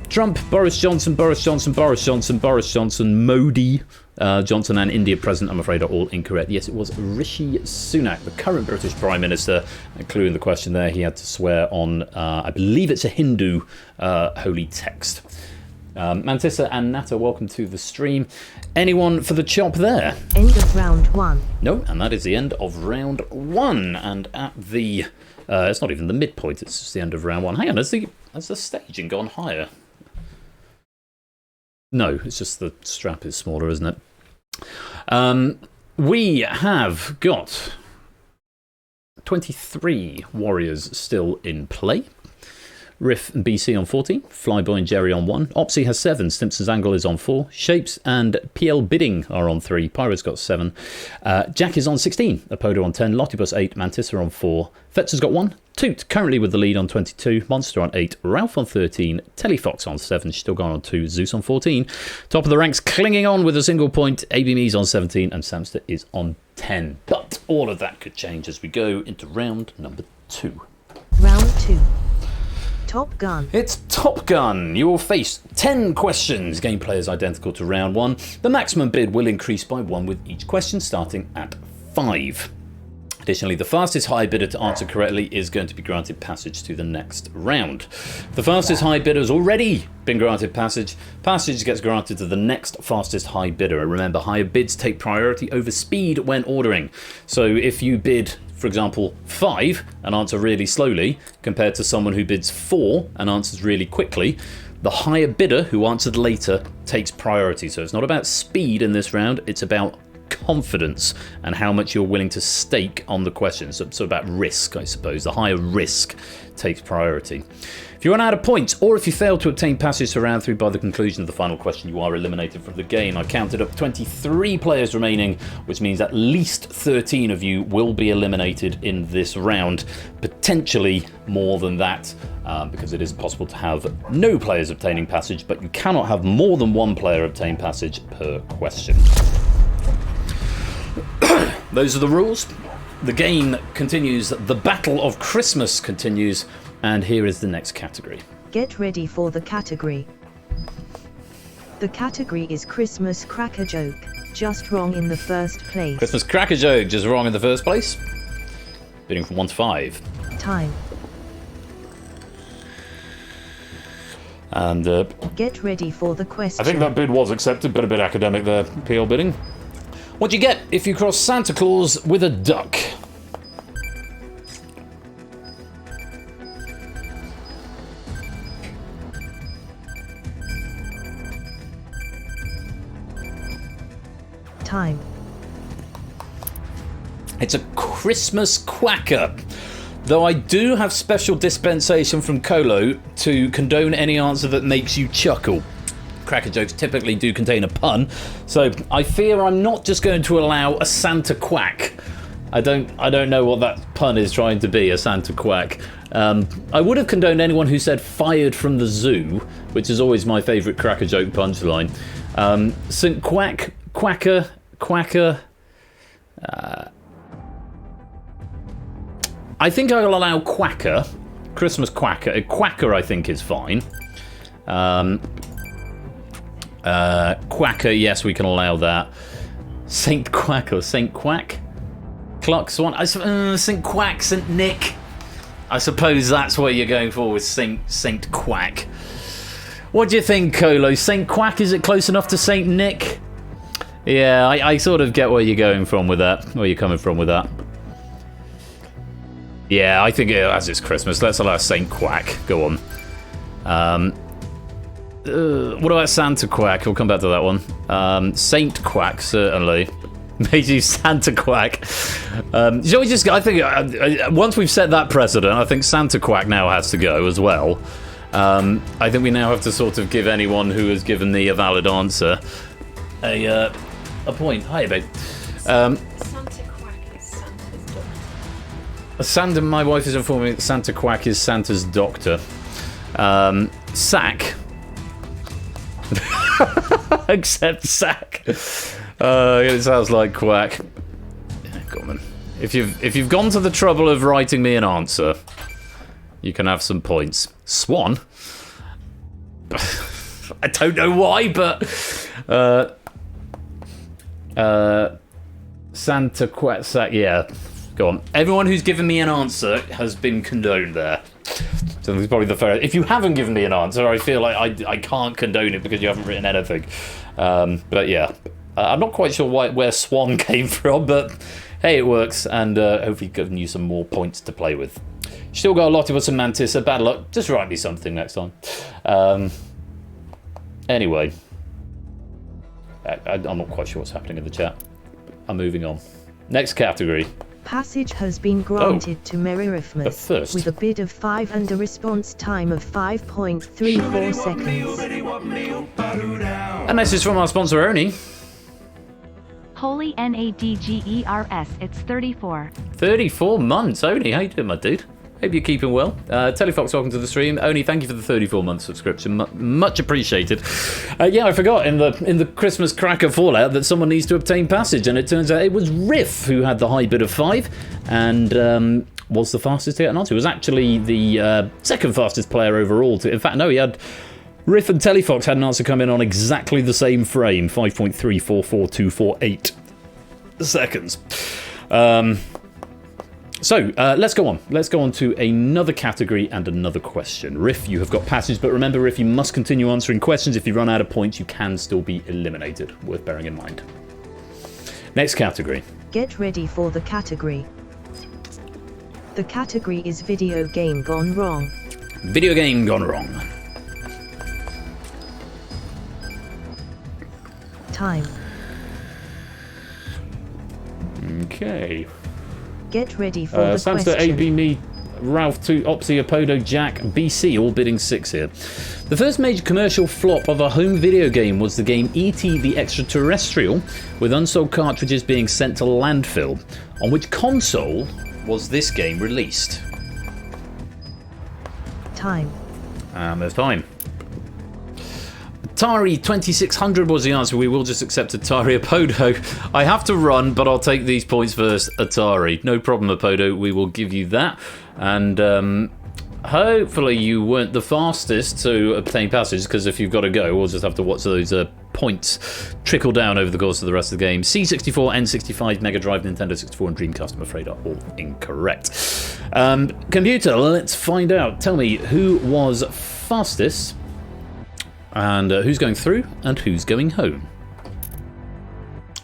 Trump, Boris Johnson, Boris Johnson, Boris Johnson, Boris Johnson, Modi, Johnson and India President, I'm afraid, are all incorrect. Yes, it was Rishi Sunak, the current British Prime Minister. Including the question there, he had to swear on, I believe it's a Hindu holy text. Mantissa and Nata, welcome to the stream. Anyone for the chop there? End of round 1. No, and that is the end of round 1. And at the, it's not even the midpoint, it's just the end of round 1. Hang on, has the staging gone higher? No, it's just the strap is smaller, isn't it? We have got 23 warriors still in play. Riff and BC on 14, Flyboy and Jerry on 1, Opsy has 7, Stimpson's Angle is on 4, Shapes and PL Bidding are on 3, Pyro's got 7, Jack is on 16, Apodo on 10, Lottibus 8, Mantis are on 4, Fetz has got 1, Toot currently with the lead on 22, Monster on 8, Ralph on 13, Telefox on 7, she's still gone on 2, Zeus on 14, top of the ranks clinging on with a single point, ABMe's on 17 and Samster is on 10. But all of that could change as we go into round number 2. Round 2. Top Gun. It's Top Gun. You will face 10 questions. Gameplay is identical to round 1. The maximum bid will increase by 1 with each question, starting at 5. Additionally, the fastest high bidder to answer correctly is going to be granted passage to the next round. The fastest high bidder has already been granted passage. Passage gets granted to the next fastest high bidder. And remember, higher bids take priority over speed when ordering. So if you bid, for example, 5 and answer really slowly, compared to someone who bids 4 and answers really quickly, the higher bidder who answered later takes priority. So it's not about speed in this round, it's about confidence and how much you're willing to stake on the question. So it's about risk, I suppose. The higher risk takes priority. If you run out of points, or if you fail to obtain passage to round 3 by the conclusion of the final question, you are eliminated from the game. I counted up 23 players remaining, which means at least 13 of you will be eliminated in this round. Potentially more than that, because it is possible to have no players obtaining passage, but you cannot have more than one player obtain passage per question. Those are the rules. The game continues. The Battle of Christmas continues. And here is the next category. Get ready for the category. The category is Christmas cracker joke. Just wrong in the first place. Christmas cracker joke. Just wrong in the first place. Bidding from 1 to 5. Time. And get ready for the question. I think that bid was accepted, but a bit academic there. PL bidding. What do you get if you cross Santa Claus with a duck? Time. It's a Christmas quacker. Though I do have special dispensation from Colo to condone any answer that makes you chuckle. Cracker jokes typically do contain a pun, so I fear I'm not just going to allow a Santa quack. I don't know what that pun is trying to be, a Santa quack. I would have condoned anyone who said fired from the zoo, which is always my favourite cracker joke punchline. St. Quack, quacker, quacker. I think I'll allow quacker. Christmas quacker. Quacker I think is fine. Quacker, yes, we can allow that. Saint Quack or Saint Quack? Clock Swan? Saint Quack, Saint Nick. I suppose that's what you're going for with Saint Quack. What do you think, Colo? Saint Quack, is it close enough to Saint Nick? Yeah, I sort of get where you're going from with that. Where you're coming from with that. Yeah, I think as it's Christmas, let's allow Saint Quack. Go on. What about Santa Quack? We'll come back to that one. Saint Quack, certainly. Maybe Santa Quack. Shall we just? I think once we've set that precedent, I think Santa Quack now has to go as well. I think we now have to sort of give anyone who has given me a valid answer a point. Hi, babe. Santa Quack is Santa's doctor. My wife is informing me that Santa Quack is Santa's doctor. Sack. Except sack. It sounds like quack. Go on, then. If you've gone to the trouble of writing me an answer, you can have some points. Swan. I don't know why, but Santa Quack sack. Yeah, go on. Everyone who's given me an answer has been condoned there. So it's probably the fair. If you haven't given me an answer, I feel like I can't condone it because you haven't written anything. But yeah, I'm not quite sure where Swan came from, but hey, it works, and hopefully given you some more points to play with. Still got a lot of us and Mantis, so bad luck. Just write me something next time. Anyway, I'm not quite sure what's happening in the chat. I'm moving on. Next category. Passage has been granted to a Meririffmas first. with a bid of 5 and a response time of 5.34 seconds. A message from our sponsor, Ernie. Holy NADGERS, it's 34. 34 months, Oni. How you doing, my dude? Hope you're keeping well. Telefox, welcome to the stream. Oni, thank you for the 34-month subscription. Much appreciated. Yeah, I forgot in the Christmas cracker fallout that someone needs to obtain passage, and it turns out it was Riff who had the high bid of 5, and was the fastest to get an answer. He was actually the second fastest player overall. In fact, no, he had... Riff and Telefox had an answer come in on exactly the same frame, 5.344248 seconds. So, let's go on. Let's go on to another category and another question. Riff, you have got passage, but remember, Riff, you must continue answering questions. If you run out of points, you can still be eliminated. Worth bearing in mind. Next category. Get ready for the category. The category is video game gone wrong. Video game gone wrong. Time. Okay. Get ready for the Samster, question. AB, me, Ralph, 2, Opsy, Apodo, Jack, BC, all bidding 6 here. The first major commercial flop of a home video game was the game E.T. the Extraterrestrial, with unsold cartridges being sent to landfill. On which console was this game released? Time. There's time. Atari 2600 was the answer. We will just accept Atari. Apodo, I have to run, but I'll take these points first. Atari. No problem, Apodo. We will give you that. And hopefully you weren't the fastest to obtain passage, because if you've got to go, we'll just have to watch those points trickle down over the course of the rest of the game. C64, N65, Mega Drive, Nintendo 64, and Dreamcast, I'm afraid, are all incorrect. Computer, let's find out. Tell me, who was fastest? And who's going through and who's going home?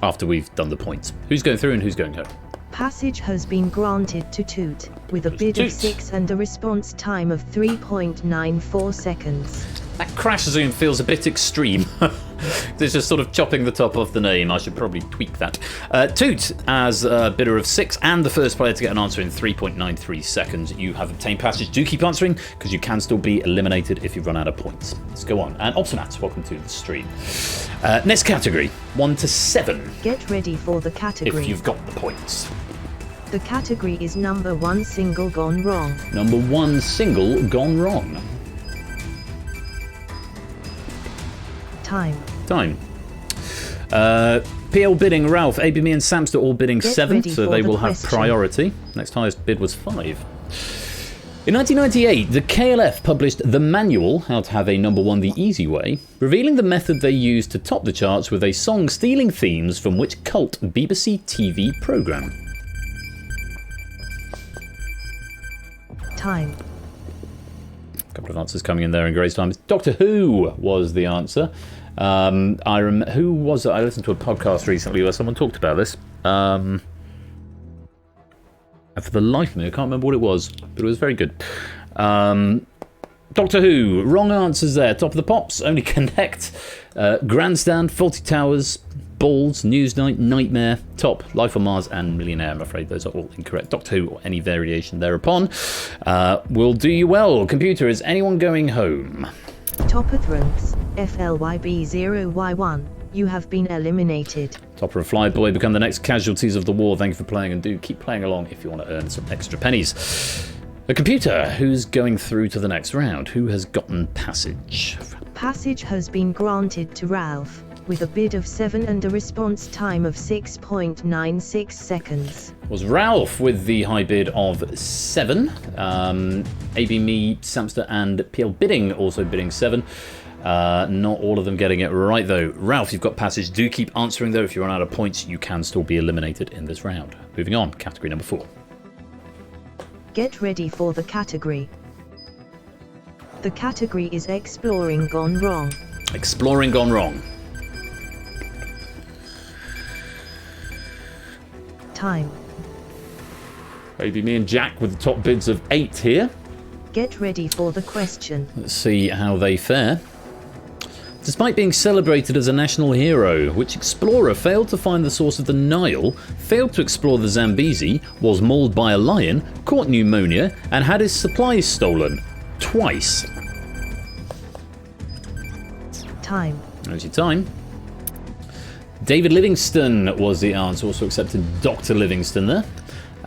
After we've done the points. Who's going through and who's going home? Passage has been granted to Toot, with a bid of 6 and a response time of 3.94 seconds. That crash zoom feels a bit extreme. It's just sort of chopping the top off the name. I should probably tweak that. Toot, as a bidder of 6 and the first player to get an answer in 3.93 seconds. You have obtained passage. Do keep answering, because you can still be eliminated if you run out of points. Let's go on. And Optimat, welcome to the stream. Next category, 1 to 7. Get ready for the category. If you've got the points. The category is number 1 single gone wrong. Number 1 single gone wrong. Time. PL bidding, Ralph, AB, me and Samster all bidding Get 7, ready so for they the will have question. priority. Next highest bid was 5. In 1998, the KLF published The Manual, How to Have a Number 1 the Easy Way, revealing the method they used to top the charts with a song stealing themes from which cult BBC TV programme? Time. A couple of answers coming in there in Gray's time. Doctor Who was the answer. Who was it? I listened to a podcast recently where someone talked about this. And for the life of me, I can't remember what it was, but it was very good. Doctor Who, wrong answers there. Top of the Pops, Only Connect, Grandstand, Faulty Towers, Balls, Newsnight, Nightmare, Top, Life on Mars, and Millionaire. I'm afraid those are all incorrect. Doctor Who, or any variation thereupon, will do you well. Computer, is anyone going home? Topper Throats, FLYB0Y1, you have been eliminated. Topper and Flyboy become the next casualties of the war. Thank you for playing, and do keep playing along if you want to earn some extra pennies. The computer, who's going through to the next round? Who has gotten passage? Passage has been granted to Ralph, with a bid of 7 and a response time of 6.96 seconds. Was Ralph with the high bid of 7. AB, me, Samster, and PL bidding also bidding 7. Not all of them getting it right though. Ralph, you've got passage. Do keep answering though. If you run out of points, you can still be eliminated in this round. Moving on, category number 4. Get ready for the category. The category is Exploring Gone Wrong. Exploring gone wrong. Time. Maybe me and Jack with the top bids of 8 here. Get ready for the question. Let's see how they fare. Despite being celebrated as a national hero, which explorer failed to find the source of the Nile, failed to explore the Zambezi, was mauled by a lion, caught pneumonia, and had his supplies stolen? Twice. Time. There's your time. David Livingstone was the answer. Also accepted Dr. Livingstone there.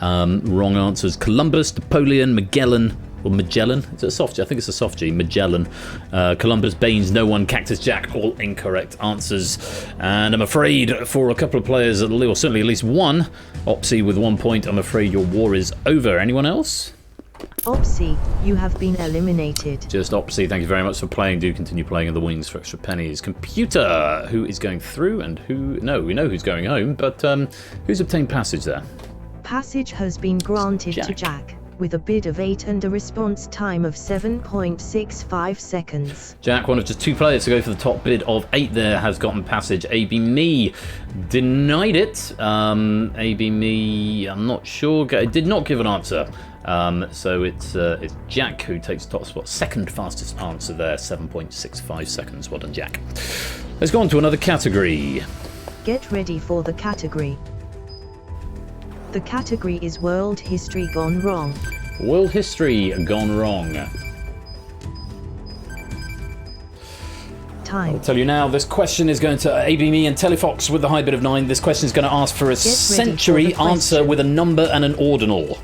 Wrong answers: Columbus, Napoleon, Magellan, or Magellan. Is it a soft G? I think it's a soft G. Magellan. Columbus, Baines, no one, Cactus Jack. All incorrect answers. And I'm afraid for a couple of players, or certainly at least one, Opsy with 1 point, I'm afraid your war is over. Anyone else? Opsy, you have been eliminated. Just Opsy, thank you very much for playing. Do continue playing in the wings for extra pennies. Computer, who is going through and who... No, we know who's going home, but who's obtained passage there? Passage has been granted to Jack, with a bid of 8 and a response time of 7.65 seconds. Jack, one of just 2 players to go for the top bid of 8 there, has gotten passage. AB Me denied it. AB Me, I'm not sure, did not give an answer. So it's Jack who takes the top spot. Second fastest answer there, 7.65 seconds. Well done, Jack. Let's go on to another category. Get ready for the category. The category is World History Gone Wrong. World History Gone Wrong. Time. I'll tell you now, this question is going to AB Me and Telefox with the high bid of 9. This question is going to ask for a century answer with a number and an ordinal.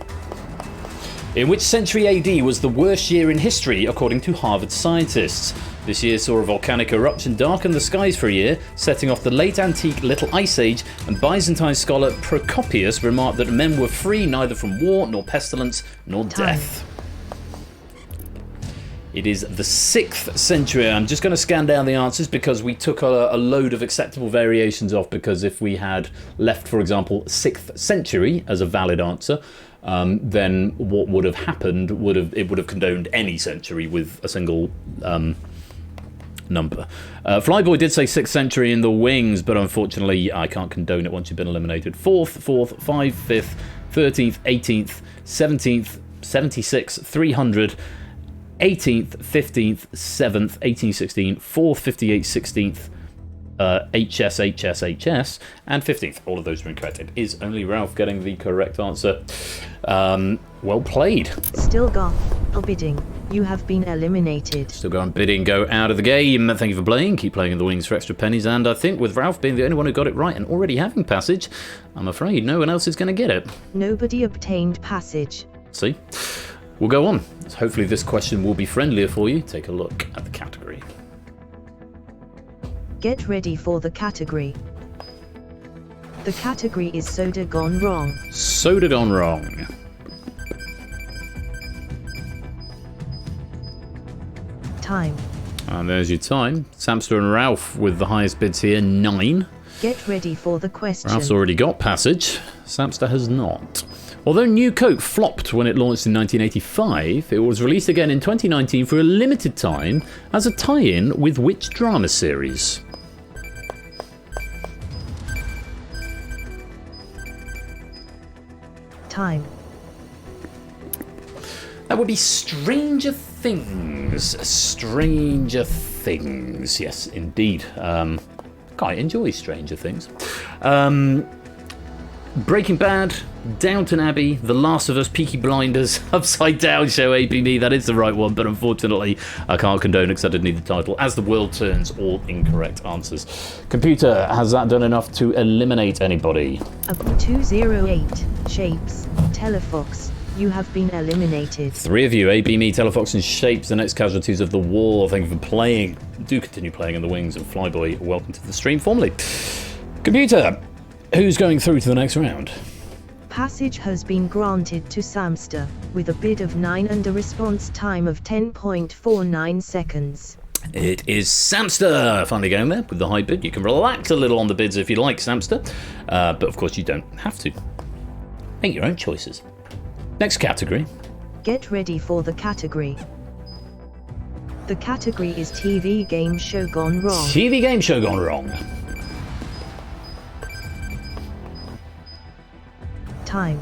In which century AD was the worst year in history, according to Harvard scientists? This year saw a volcanic eruption darken the skies for a year, setting off the late antique Little Ice Age, and Byzantine scholar Procopius remarked that men were free neither from war, nor pestilence, nor death. It is the 6th century. I'm just going to scan down the answers because we took a load of acceptable variations off, because if we had left, for example, 6th century as a valid answer, then what would have happened would have condoned any century with a single number. Flyboy did say 6th century in the wings, but unfortunately I can't condone it once you've been eliminated. 4th, 5th, 5th, 13th, 18th, 17th, 76, 300, 18th, 15th, 7th, 1816, 4th, 58, 16th, HS, and 15th. All of those are incorrect. It is only Ralph getting the correct answer. Well played. Still got a bidding. You have been eliminated. Still going bidding, go out of the game. Thank you for playing. Keep playing in the wings for extra pennies. And I think with Ralph being the only one who got it right and already having passage, I'm afraid no one else is going to get it. Nobody obtained passage. See? We'll go on. Hopefully this question will be friendlier for you. Take a look at the category. Get ready for the category. The category is Soda Gone Wrong. Soda Gone Wrong. Time. And there's your time. Samster and Ralph with the highest bids here, 9. Get ready for the question. Ralph's already got passage. Samster has not. Although New Coke flopped when it launched in 1985, it was released again in 2019 for a limited time as a tie-in with which drama series? Time. That would be Stranger Things. Stranger Things. Yes, indeed. Quite enjoy Stranger Things. Breaking Bad, Downton Abbey, The Last of Us, Peaky Blinders, Upside Down Show, APB, that is the right one, but unfortunately I can't condone accepted neither title. As the World Turns, all incorrect answers. Computer, has that done enough to eliminate anybody? Up 208, Shapes, Telefox, you have been eliminated. 3 of you, AB, Me, Telefox and Shapes, the next casualties of the war. Thank you for playing. Do continue playing in the wings, and Flyboy, welcome to the stream formally. Computer, who's going through to the next round? Passage has been granted to Samster, with a bid of 9 and a response time of 10.49 seconds. It is Samster finally going there with the high bid. You can relax a little on the bids if you like, Samster, but of course you don't have to. Make your own choices. Next category. Get ready for the category. The category is TV Game Show Gone Wrong. TV Game Show Gone Wrong. Time.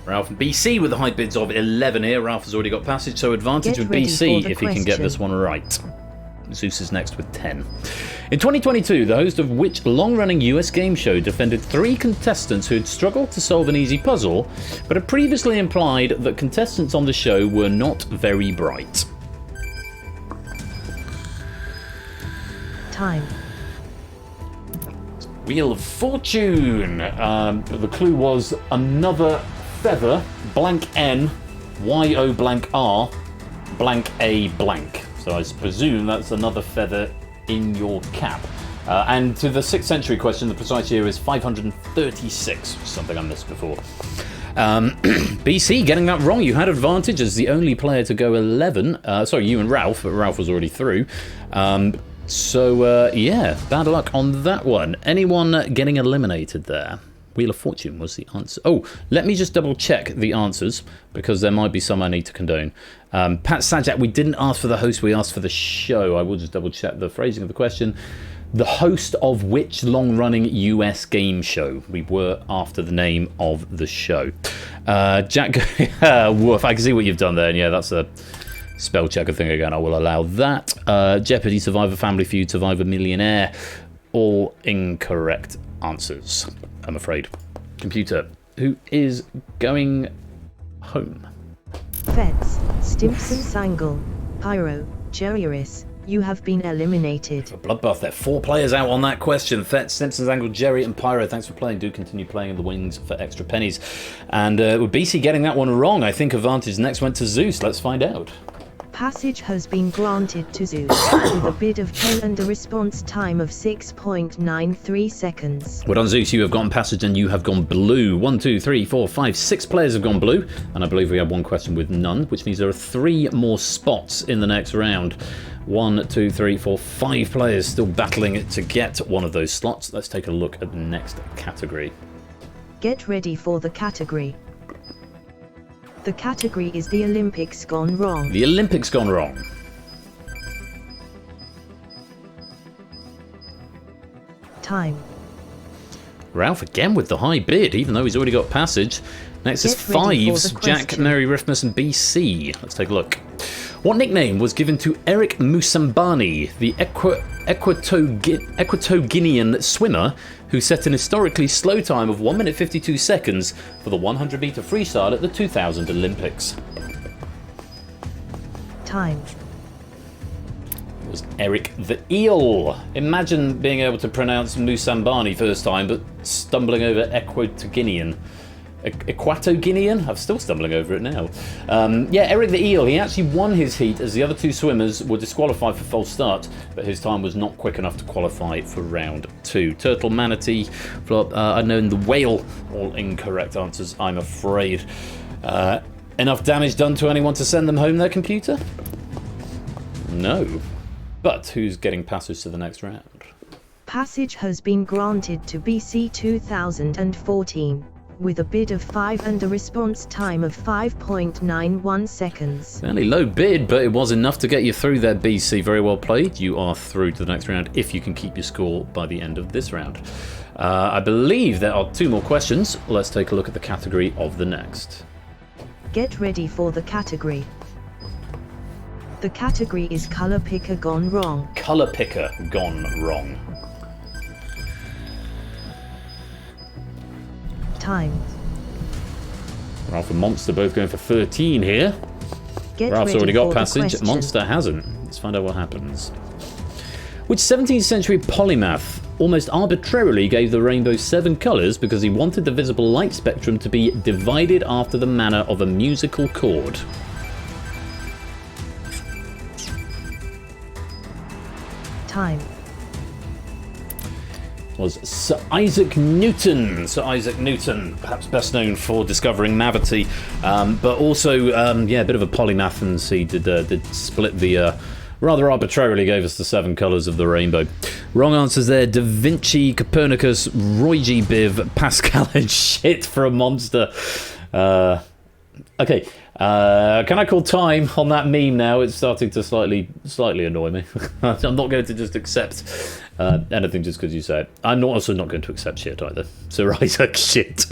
Ralph and BC with the high bids of 11 here. Ralph has already got passage, so advantage Get with ready BC for the if he can get question. this one right. Zeus is next with 10. In 2022, the host of which long-running US game show defended 3 contestants who had struggled to solve an easy puzzle, but had previously implied that contestants on the show were not very bright? Time. Wheel of Fortune. The clue was another feather, blank N, Y-O blank R, blank A blank. So I presume that's another feather in your cap. And to the 6th century question, the precise year is 536, something I missed before. BC getting that wrong. You had advantage as the only player to go 11. Sorry, you and Ralph, but Ralph was already through. Yeah, bad luck on that one. Anyone getting eliminated there? Wheel of Fortune was the answer. Oh, let me just double check the answers, because there might be some I need to condone. Pat Sajak, we didn't ask for the host, we asked for the show. I will just double check the phrasing of the question. The host of which long-running US game show? We were after the name of the show. Jack, woof, I can see what you've done there, and yeah, that's a spell checker thing again. I will allow that. Jeopardy, Survivor, Family Feud, Survivor, Millionaire. All incorrect answers, I'm afraid. Computer, who is going home? Fets, Stimpson Sangle, Pyro, Jerryris, you have been eliminated. A bloodbath there. 4 players out on that question. Fetz, Simpsons, Angle, Jerry, and Pyro. Thanks for playing. Do continue playing in the wings for extra pennies. And with BC getting that one wrong, I think advantage next went to Zeus. Let's find out. Passage has been granted to Zeus, with a bid of 10 and a response time of 6.93 seconds. Well done, Zeus. You have gone passage and you have gone blue. 1, 2, 3, 4, 5, 6 players have gone blue. And I believe we have one question with none, which means there are 3 more spots in the next round. 1, 2, 3, 4, 5 players still battling it to get one of those slots. Let's take a look at the next category. Get ready for the category. The category is the Olympics gone wrong. The Olympics gone wrong. Time. Ralph again with the high bid, even though he's already got passage. Next is Get ready for fives, the Jack, question. Mary, Riffmas, and BC. Let's take a look. What nickname was given to Eric Musambani, the Equatoguinean swimmer who set an historically slow time of 1 minute 52 seconds for the 100-meter freestyle at the 2000 Olympics? Time. It was Eric the Eel. Imagine being able to pronounce Musambani first time, but stumbling over Equatoguinean. Equatoguinean? I'm still stumbling over it now. Yeah, Eric the Eel, he actually won his heat as the other 2 swimmers were disqualified for false start, but his time was not quick enough to qualify for round 2. Turtle, manatee, flop, unknown, the whale, all incorrect answers, I'm afraid. Enough damage done to anyone to send them home, their computer? No. But who's getting passage to the next round? Passage has been granted to BC 2014. With a bid of 5 and a response time of 5.91 seconds. Fairly low bid, but it was enough to get you through there, BC. Very well played. You are through to the next round if you can keep your score by the end of this round. I believe there are 2 more questions. Let's take a look at the category of the next. Get ready for the category. The category is Colour Picker Gone Wrong. Colour Picker gone wrong. Time. Ralph and Monster both going for 13 here. Get Ralph's ready already got for the passage. question. Monster hasn't. Let's find out what happens. Which 17th century polymath almost arbitrarily gave the rainbow 7 colours because he wanted the visible light spectrum to be divided after the manner of a musical chord? Time. Was Sir Isaac Newton. Sir Isaac Newton, perhaps best known for discovering gravity, but also, yeah, a bit of a polymath, and he did split the, rather arbitrarily gave us the 7 colours of the rainbow. Wrong answers there: Da Vinci, Copernicus, Roy G. Biv, Pascal, and shit for a monster. Okay, can I call time on that meme now? It's starting to slightly annoy me. I'm not going to just accept anything just because you say it. I'm also not going to accept shit either. Sir Isaac shit.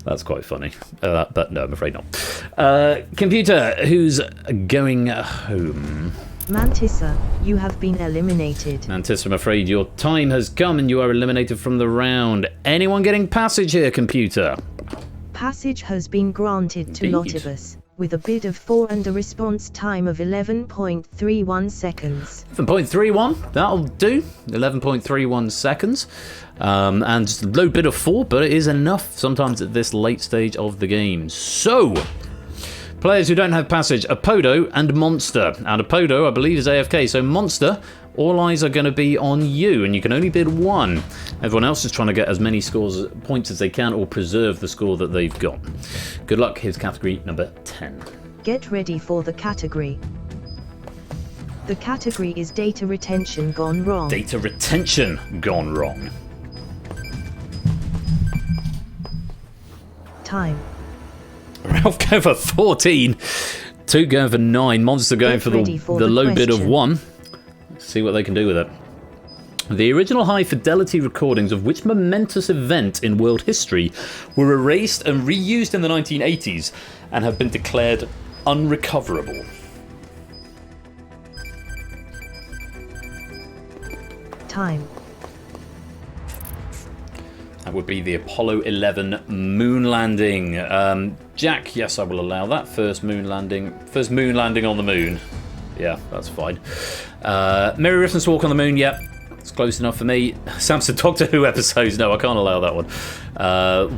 That's quite funny. But no, I'm afraid not. Computer, who's going home? Mantissa, you have been eliminated. Mantis, I'm afraid your time has come and you are eliminated from the round. Anyone getting passage here, computer? Passage has been granted to Indeed. Lotivus, with a bid of 4 and a response time of 11.31 seconds. 11.31, that'll do. 11.31 seconds. And just a low bid of 4, but it is enough sometimes at this late stage of the game. So, players who don't have passage, Apodo and Monster. And Apodo, I believe, is AFK. So Monster, all eyes are going to be on you, and you can only bid 1. Everyone else is trying to get as many points as they can, or preserve the score that they've got. Good luck. Here's category number 10. Get ready for the category. The category is data retention gone wrong. Data retention gone wrong. Time. Ralph going for 14. 2 going for 9. Monster going Get for ready for the the low bid of question. 1. Let's see what they can do with it. The original high-fidelity recordings of which momentous event in world history were erased and reused in the 1980s and have been declared unrecoverable? Time. That would be the Apollo 11 moon landing. Jack, yes, I will allow that. First moon landing on the moon. Yeah, that's fine. Mary Riffin's Walk on the Moon, yep. It's close enough for me. Samson Doctor Who episodes, no, I can't allow that one.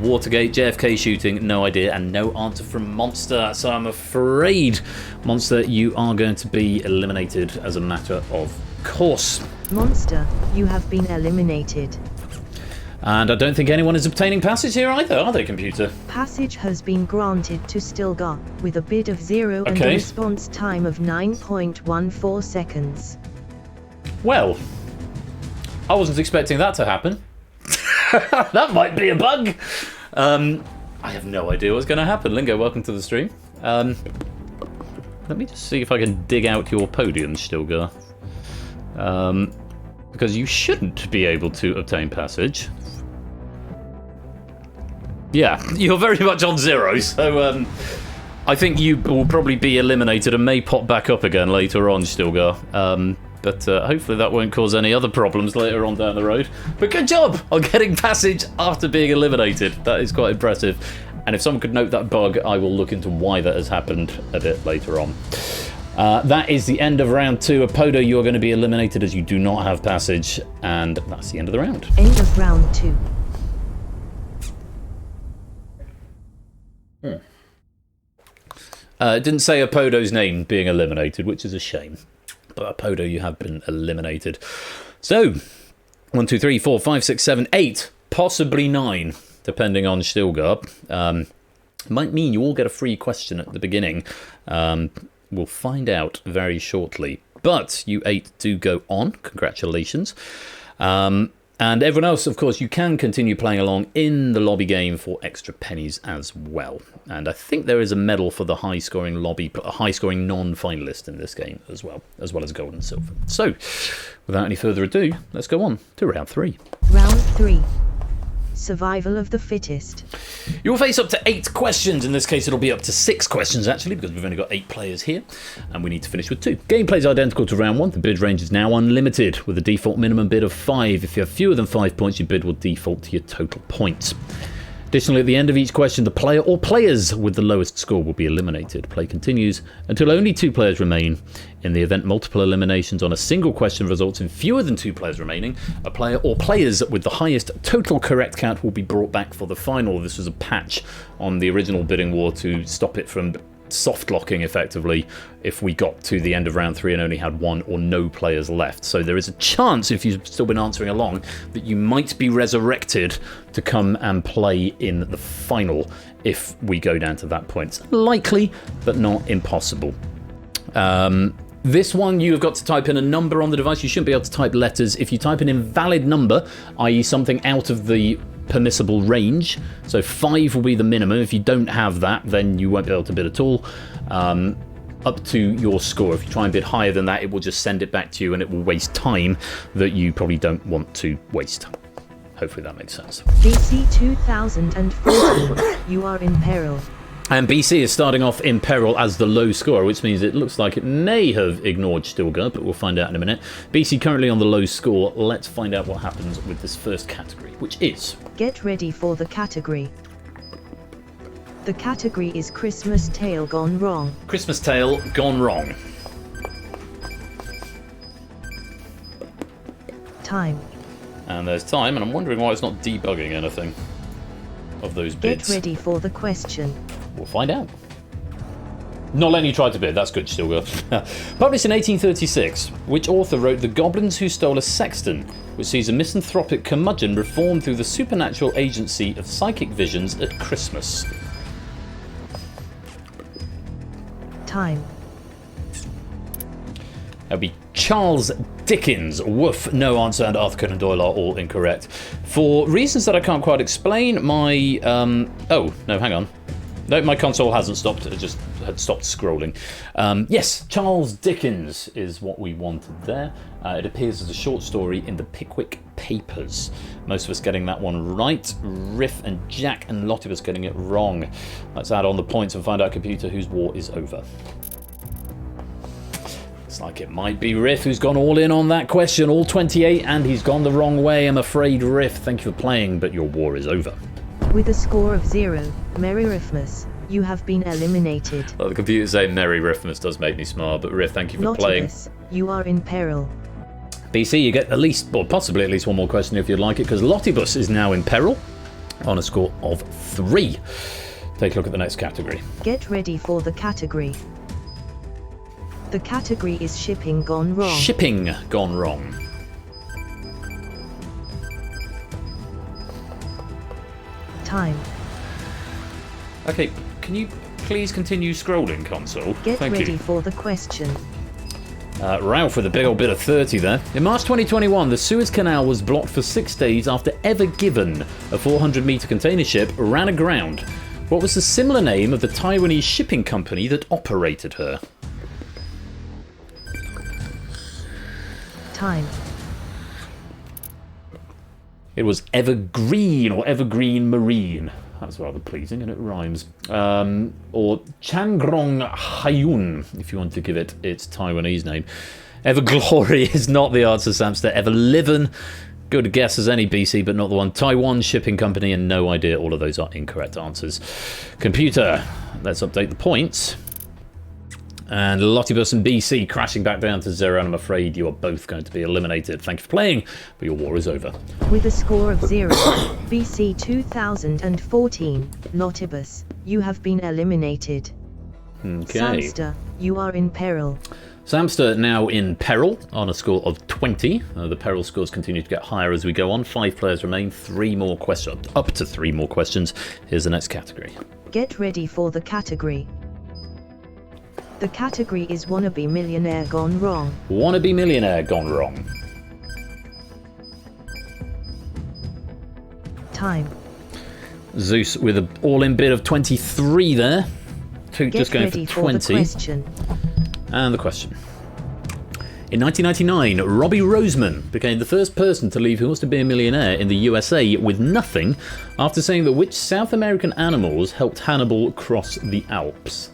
Watergate, JFK shooting, no idea, and no answer from Monster. So I'm afraid, Monster, you are going to be eliminated as a matter of course. Monster, you have been eliminated. And I don't think anyone is obtaining passage here either, are they, computer? Passage has been granted to Stilgar, with a bid of 0 and Okay. a response time of 9.14 seconds. Well, I wasn't expecting that to happen. That might be a bug. I have no idea what's going to happen. Lingo, welcome to the stream. Let me just see if I can dig out your podium, Stilgar. Because you shouldn't be able to obtain passage. Yeah, you're very much on 0, so I think you will probably be eliminated and may pop back up again later on, Stilgar. But hopefully that won't cause any other problems later on down the road. But good job on getting passage after being eliminated. That is quite impressive. And if someone could note that bug, I will look into why that has happened a bit later on. That is the end of round 2. Apodo, you are going to be eliminated as you do not have passage. And that's the end of the round. End of round 2. It didn't say Apodo's name being eliminated, which is a shame. But Apodo, you have been eliminated. So, 1, 2, 3, 4, 5, 6, 7, 8, possibly 9, depending on Stilgar. Might mean you all get a free question at the beginning. We'll find out very shortly. But you 8 do go on. Congratulations. And everyone else, of course, you can continue playing along in the lobby game for extra pennies as well. And I think there is a medal for the high-scoring non-finalist in this game as well as gold and silver. So, without any further ado, let's go on to round 3. Round 3. Survival of the fittest. You'll face up to 8 questions. In this case, it'll be up to 6 questions, actually, because we've only got 8 players here, and we need to finish with 2. Gameplay is identical to round 1. The bid range is now unlimited, with a default minimum bid of 5. If you have fewer than 5 points, your bid will default to your total points. Additionally, at the end of each question, the player or players with the lowest score will be eliminated. Play continues until only 2 players remain. In the event multiple eliminations on a single question results in fewer than 2 players remaining, a player or players with the highest total correct count will be brought back for the final. This was a patch on the original bidding war to stop it from soft locking effectively if we got to the end of round 3 and only had 1 or no players left. So there is a chance, if you've still been answering along, that you might be resurrected to come and play in the final if we go down to that point. It's likely, but not impossible. This one, you have got to type in a number on the device. You shouldn't be able to type letters. If you type an invalid number, i.e. something out of the permissible range, so 5 will be the minimum. If you don't have that, then you won't be able to bid at all. Up to your score. If you try and bid higher than that, it will just send it back to you and it will waste time that you probably don't want to waste. Hopefully that makes sense. DC 2014. You are in peril. And BC is starting off in peril as the low scorer, which means it looks like it may have ignored Stilgar, but we'll find out in a minute. BC currently on the low score. Let's find out what happens with this first category, which is... Get ready for the category. The category is Christmas Tale Gone Wrong. Christmas Tale Gone Wrong. Time. And there's time, and I'm wondering why it's not debugging anything of those bids. Get ready for the question. We'll find out. Not letting you try to bid, that's good, Stilgar. Published in 1836, which author wrote The Goblins Who Stole a Sexton, which sees a misanthropic curmudgeon reformed through the supernatural agency of psychic visions at Christmas? Time. That'll be Charles Dickens. Woof, no answer, and Arthur Conan Doyle are all incorrect. For reasons that I can't quite explain, my... oh, no, hang on. No, my console hasn't stopped. It just had stopped scrolling. Yes, Charles Dickens is what we wanted there. It appears as a short story in the Pickwick Papers. Most of us getting that one right. Riff and Jack and Lottie of us getting it wrong. Let's add on the points and find out, computer, whose war is over. Looks like it might be Riff who's gone all in on that question, all 28, and he's gone the wrong way. I'm afraid, Riff. Thank you for playing, but your war is over. With a score of 0, Merry Riffmas, you have been eliminated. Well, the computer saying Merry Riffmas does make me smile, but Riff, thank you for playing. Nautilus, you are in peril. BC, you get at least, or possibly at least one more question if you'd like it, because Lottibus is now in peril on a score of 3. Take a look at the next category. Get ready for the category. The category is Shipping Gone Wrong. Shipping Gone Wrong. Time. Okay, can you please continue scrolling, console? Get Thank ready you. for the question. Ralph with a big old bit of 30 there. In March 2021, the Suez Canal was blocked for 6 days after Ever Given, a 400-metre container ship, ran aground. What was the similar name of the Taiwanese shipping company that operated her? Time. It was Evergreen or Evergreen Marine. That's rather pleasing, and it rhymes. Or Changrong Hayun, if you want to give it its Taiwanese name. Everglory is not the answer, Samster. Everliven, good guess as any, BC, but not the one. Taiwan Shipping Company, and no idea. All of those are incorrect answers. Computer, let's update the points. And Lottibus and BC crashing back down to 0, and I'm afraid you are both going to be eliminated. Thank you for playing, but your war is over. With a score of 0, BC 2014, Lottibus, you have been eliminated. Okay. Samster, you are in peril. Samster now in peril on a score of 20. The peril scores continue to get higher as we go on. 5 players remain, 3 more questions, up to 3 more questions. Here's the next category. Get ready for the category. The category is Wannabe Millionaire Gone Wrong. Wannabe Millionaire Gone Wrong. Time. Zeus with an all-in bid of 23 there. Two Get just going ready for 20. the question. And the question. In 1999, Robbie Roseman became the first person to leave Who Wants to Be a Millionaire in the USA with nothing after saying that which South American animals helped Hannibal cross the Alps?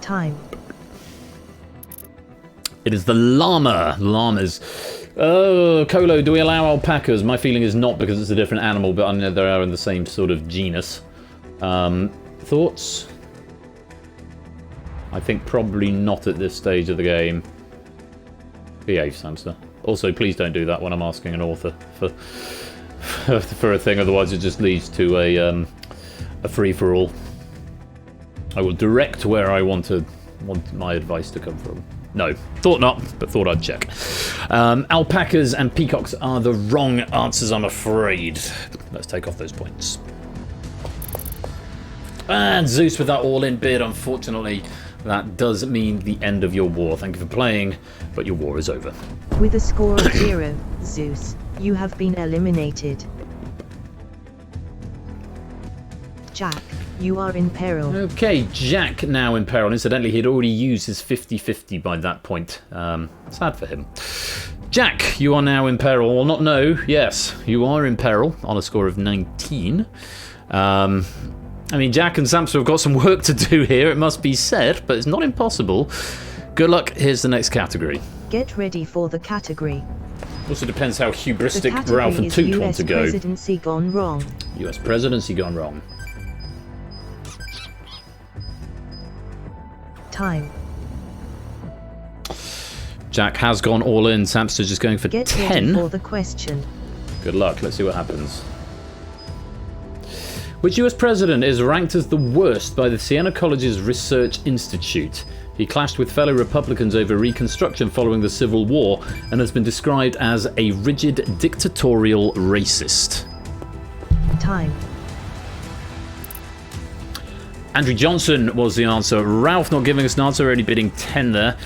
Time. It is the llama. Llamas. Oh, Colo, do we allow alpacas? My feeling is not, because it's a different animal, but I know they are in the same sort of genus. Thoughts? I think probably not at this stage of the game. Behave, Samster. Also, please don't do that when I'm asking an author for a thing, otherwise it just leads to a free-for-all. I will direct where I want my advice to come from. No, thought not, but thought I'd check. Alpacas and peacocks are the wrong answers, I'm afraid. Let's take off those points. And Zeus with that all-in bid, unfortunately. That does mean the end of your war. Thank you for playing, but your war is over. With a score of 0, Zeus, you have been eliminated. Jack, you are in peril. Okay, Jack now in peril. Incidentally, he'd already used his 50-50 by that point. Sad for him. Jack, you are now in peril. Well, not no. Yes, you are in peril on a score of 19. I mean, Jack and Samson have got some work to do here, it must be said, but it's not impossible. Good luck. Here's the next category. Get ready for the category. Also depends how The hubristic category Ralph and is Toot want US to go. presidency gone wrong. US presidency gone wrong. Time. Jack has gone all in. Samster's just going for Get 10. ready for the question. Good luck. Let's see what happens. Which US president is ranked as the worst by the Siena College's Research Institute? He clashed with fellow Republicans over Reconstruction following the Civil War and has been described as a rigid dictatorial racist. Time. Andrew Johnson was the answer. Ralph not giving us an answer, only bidding 10 there.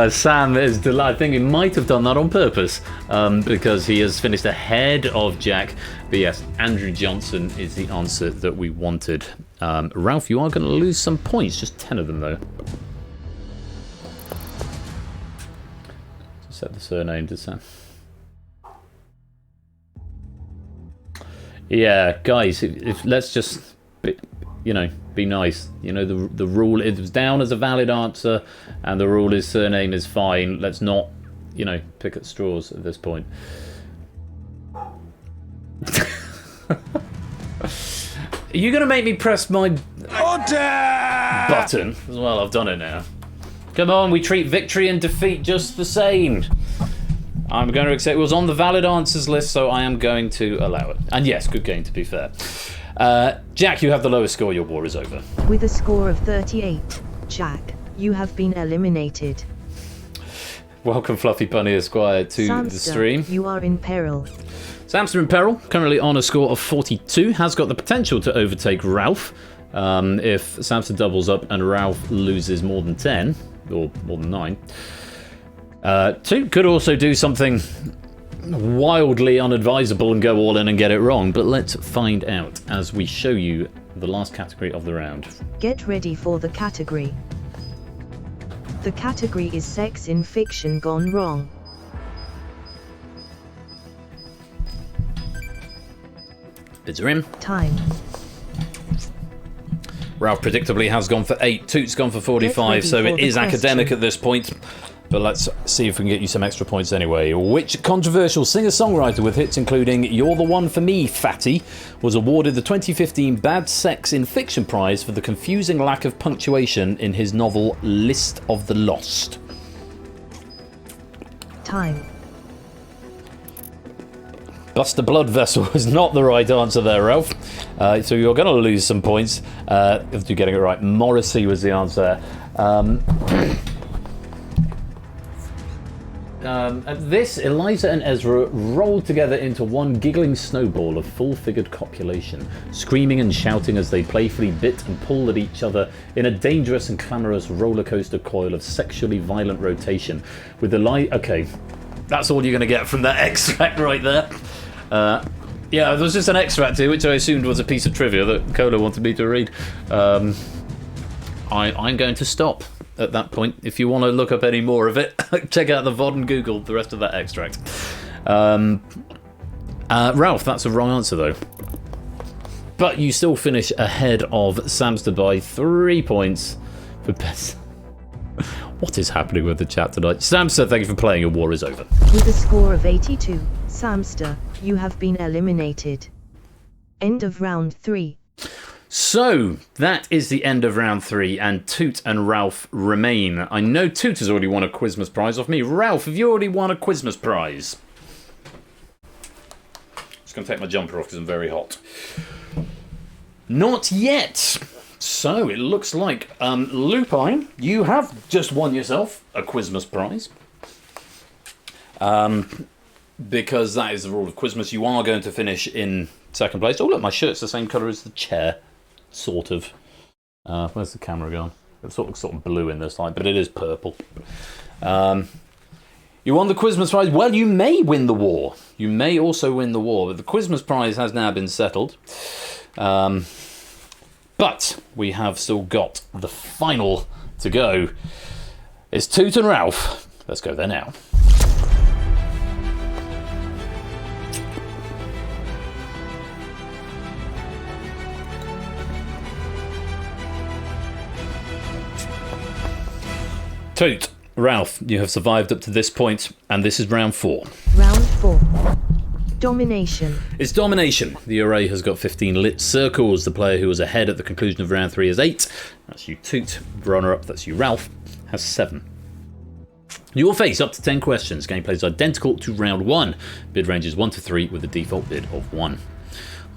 Sam is delighted. I think he might have done that on purpose because he has finished ahead of Jack. But yes, Andrew Johnson is the answer that we wanted. Ralph, you are going to lose some points, just 10 of them though. Set the surname to Sam. Yeah, guys, if let's just be nice. You know, the rule, it was down as a valid answer, and the rule is surname is fine. Let's not, pick at straws at this point. Are you going to make me press my button as well? I've done it now. Come on, we treat victory and defeat just the same. I'm going to accept it was on the valid answers list, so I am going to allow it. And yes, good game to be fair. Jack, you have the lowest score. Your war is over. With a score of 38, Jack, you have been eliminated. Welcome, Fluffy Bunny Esquire, to Samster, the stream. You are in peril. Samster in peril, currently on a score of 42, has got the potential to overtake Ralph if Samster doubles up and Ralph loses more than 10, or more than 9. Toot could also do something wildly unadvisable and go all in and get it wrong, but let's find out as we show you the last category of the round. Get ready for the category. The category is sex in fiction gone wrong. Bids are in. Time. Ralph predictably has gone for 8, Toot's gone for 45, so it is academic at this point. But let's see if we can get you some extra points anyway. Which controversial singer-songwriter with hits including You're the One for Me, Fatty, was awarded the 2015 Bad Sex in Fiction Prize for the confusing lack of punctuation in his novel List of the Lost? Time. Buster Blood Vessel is not the right answer there, Ralph. So you're going to lose some points if you're getting it right. Morrissey was the answer. At this, Eliza and Ezra rolled together into one giggling snowball of full-figured copulation, screaming and shouting as they playfully bit and pulled at each other in a dangerous and clamorous roller coaster coil of sexually violent rotation. With okay, that's all you're going to get from that extract right there. Yeah, there was just an extract here, which I assumed was a piece of trivia that Cola wanted me to read. I'm going to stop at that point. If you want to look up any more of it, check out the VOD and Google the rest of that extract. Ralph, that's a wrong answer though. But you still finish ahead of Samster by 3 points for best. What is happening with the chat tonight? Samster, thank you for playing. Your war is over. With a score of 82, Samster, you have been eliminated. End of round 3. So, that is the end of round 3, and Toot and Ralph remain. I know Toot has already won a Quizmas prize off me. Ralph, have you already won a Quizmas prize? Just going to take my jumper off because I'm very hot. Not yet. So, it looks like, Lupine, you have just won yourself a Quizmas prize. Because that is the rule of Quizmas. You are going to finish in second place. Oh, look, my shirt's the same colour as the chair. Sort of. Where's the camera gone? It looks sort of blue in this light, but it is purple. You won the Quizmas prize. Well, you may win the war. You may also win the war, but the Quizmas prize has now been settled. But we have still got the final to go. It's Toot and Ralph. Let's go there now. Toot, Ralph, you have survived up to this point, and this is round 4. Round 4. Domination. It's domination. The array has got 15 lit circles. The player who was ahead at the conclusion of round 3 is 8. That's you, Toot. Runner-up, that's you, Ralph, has 7. You will face up to 10 questions. Gameplay is identical to round 1. Bid range is 1 to 3 with a default bid of 1.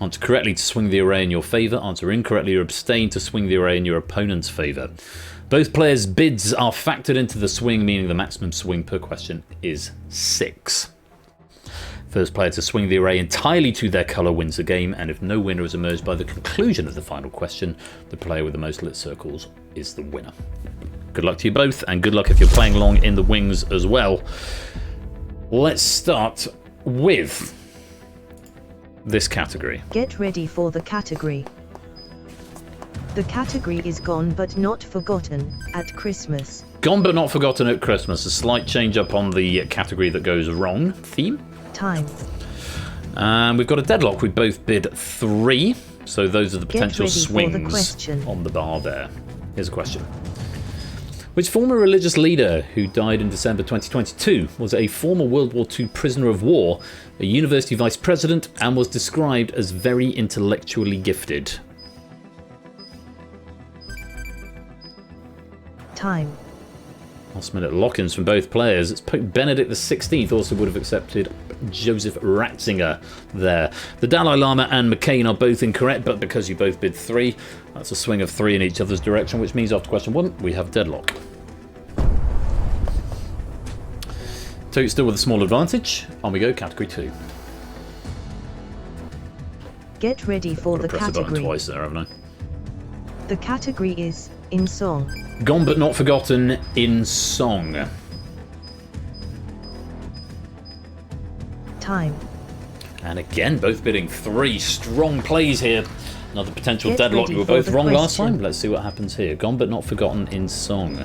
Answer correctly to swing the array in your favour. Answer incorrectly or abstain to swing the array in your opponent's favour. Both players' bids are factored into the swing, meaning the maximum swing per question is 6. First player to swing the array entirely to their colour wins the game, and if no winner is emerged by the conclusion of the final question, the player with the most lit circles is the winner. Good luck to you both, and good luck if you're playing along in the wings as well. Let's start with this category. Get ready for the category. The category is Gone But Not Forgotten at Christmas. Gone But Not Forgotten at Christmas. A slight change up on the category that goes wrong theme. Time. We've got a deadlock. We both bid 3. So those are the potential swings on the bar there. Here's a question. Which former religious leader who died in December 2022 was a former World War II prisoner of war, a university vice president, and was described as very intellectually gifted? Time. Last minute lock-ins from both players. It's Pope Benedict XVI also would have accepted Joseph Ratzinger there. The Dalai Lama and McCain are both incorrect, but because you both bid 3, that's a swing of 3 in each other's direction, which means after question 1, we have deadlock. Toot still with a small advantage. On we go, category 2. Get ready for the Press the button category. twice there, haven't I? The category is In Song. Gone But Not Forgotten in song. Time. And again, both bidding 3. Strong plays here. Another potential Get deadlock. ready You were for both the wrong last question. time. Let's see what happens here. Gone But Not Forgotten in song.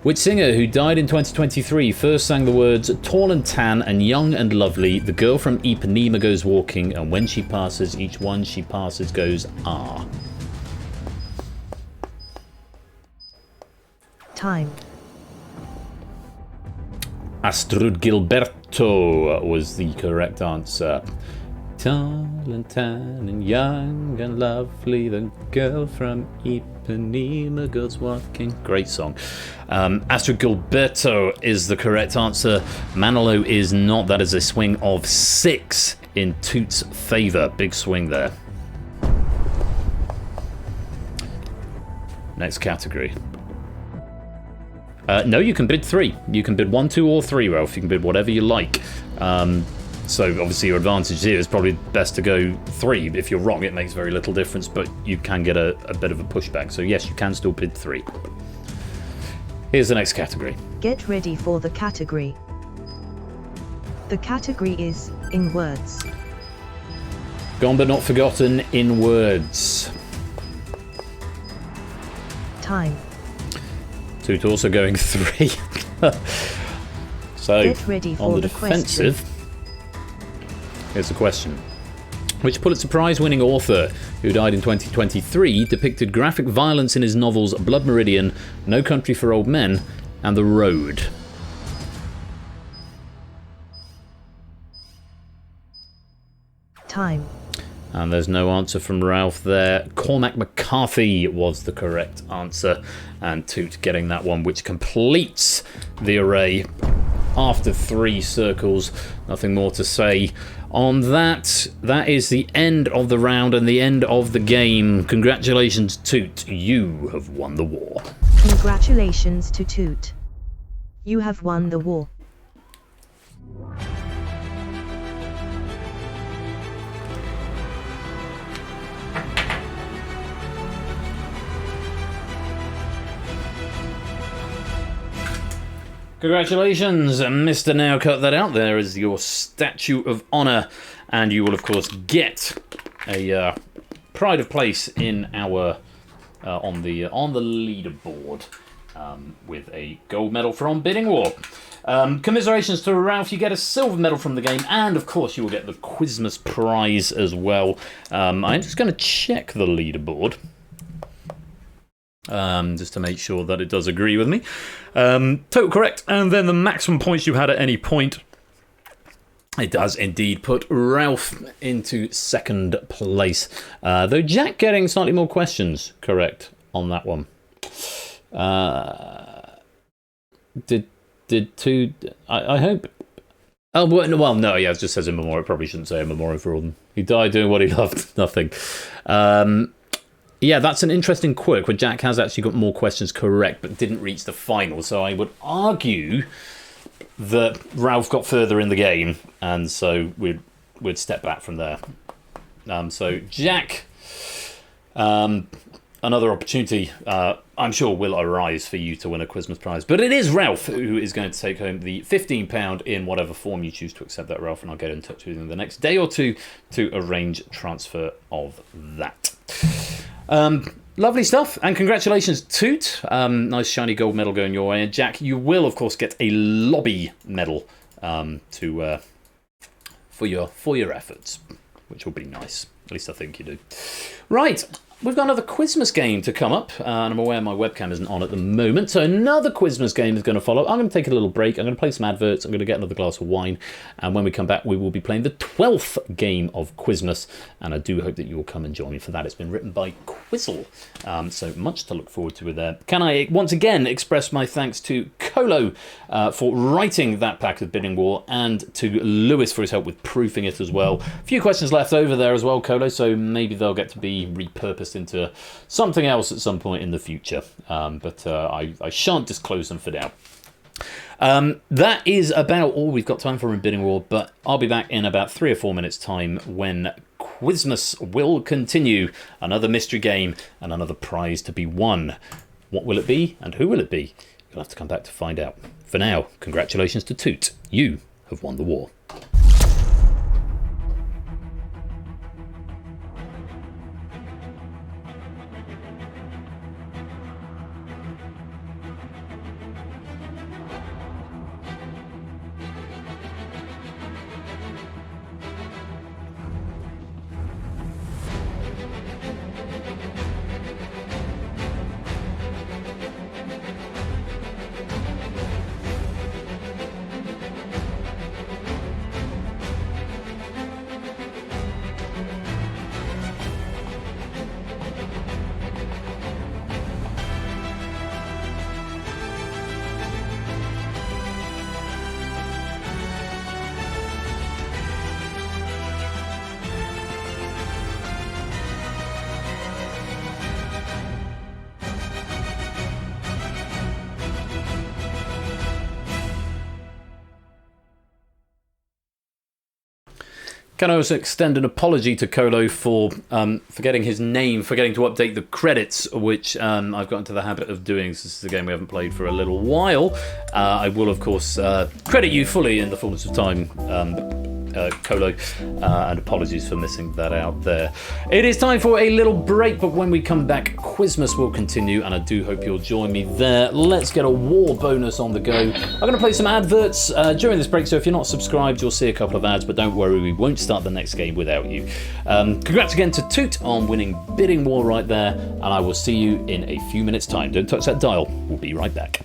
Which singer who died in 2023 first sang the words "Tall and tan and young and lovely, the girl from Ipanema goes walking, and when she passes, each one she passes goes ah"? Time. Astrud Gilberto was the correct answer. Tall and tan and young and lovely, the girl from Ipanema goes walking. Great song. Astrud Gilberto is the correct answer. Manolo is not. That is a swing of 6 in Toot's favour. Big swing there. Next category. No, you can bid 3. You can bid 1, 2, or 3, Ralph. You can bid whatever you like. So obviously your advantage here is probably best to go 3. If you're wrong, it makes very little difference, but you can get a bit of a pushback. So yes, you can still bid 3. Here's the next category. Get ready for the category. The category is In Words. Gone But Not Forgotten in words. Time. Toot also going 3. So, Get ready for on the the defensive, here's the question. Which Pulitzer Prize-winning author, who died in 2023, depicted graphic violence in his novels Blood Meridian, No Country for Old Men, and The Road? Time. And there's no answer from Ralph there. Cormac McCarthy was the correct answer. And Toot getting that one, which completes the array after 3 circles. Nothing more to say on that. That is the end of the round and the end of the game. Congratulations, Toot. You have won the war. Congratulations to Toot. You have won the war. Congratulations, Mr. Now Cut That Out. There is your statue of honour, and you will of course get a pride of place in our on the leaderboard. with a gold medal from Bidding War. Commiserations to Ralph, you get a silver medal from the game, and of course you will get the Quizmas prize as well. I'm just going to check the leaderboard, just to make sure that it does agree with me. Total correct, and then the maximum points you had at any point. It does indeed put Ralph into second place, though Jack getting slightly more questions correct on that one. Did two? I hope. Oh well, no. Yeah, it just says in memoriam. It probably shouldn't say in memoriam for Alden. He died doing what he loved. Nothing. Yeah, that's an interesting quirk where Jack has actually got more questions correct, but didn't reach the final. So I would argue that Ralph got further in the game, and so we'd step back from there. So Jack. Another opportunity, I'm sure, will arise for you to win a Quizmas prize. But it is Ralph who is going to take home the £15 in whatever form you choose to accept that, Ralph, and I'll get in touch with you in the next day or two to arrange transfer of that. Lovely stuff, and congratulations, Toot. Nice shiny gold medal going your way. And Jack, you will, of course, get a lobby medal for your efforts, which will be nice. At least I think you do. Right. We've got another Quizmas game to come up, and I'm aware my webcam isn't on at the moment, so another Quizmas game is going to follow. I'm going to take a little break, I'm going to play some adverts, I'm going to get another glass of wine, and when we come back we will be playing the 12th game of Quizmas, and I do hope that you will come and join me for that. It's been written by Quizzle, so much to look forward to with there. Can I once again express my thanks to Colo for writing that pack of Bidding War, and to Lewis for his help with proofing it as well. A few questions left over there as well, Colo, so maybe they'll get to be repurposed into something else at some point in the future, but I shan't disclose them for now. That is about all we've got time for in Bidding War, but I'll be back in about 3 or 4 minutes time when Quizmas will continue. Another mystery game and another prize to be won. What will it be and who will it be? You'll have to come back to find out. For now, congratulations to Toot. You have won the war. Can I also extend an apology to Colo for forgetting his name, forgetting to update the credits, which I've got into the habit of doing. This is a game we haven't played for a little while. I will, of course, credit you fully in the fullness of time, Colo, and apologies for missing that out there. It is time for a little break, but when we come back, Quizmas will continue, and I do hope you'll join me there. Let's get a war bonus on the go. I'm going to play some adverts during this break, so if you're not subscribed, you'll see a couple of ads, but don't worry, we won't start the next game without you. Congrats again to Toot on winning Bidding War right there, and I will see you in a few minutes' time. Don't touch that dial. We'll be right back.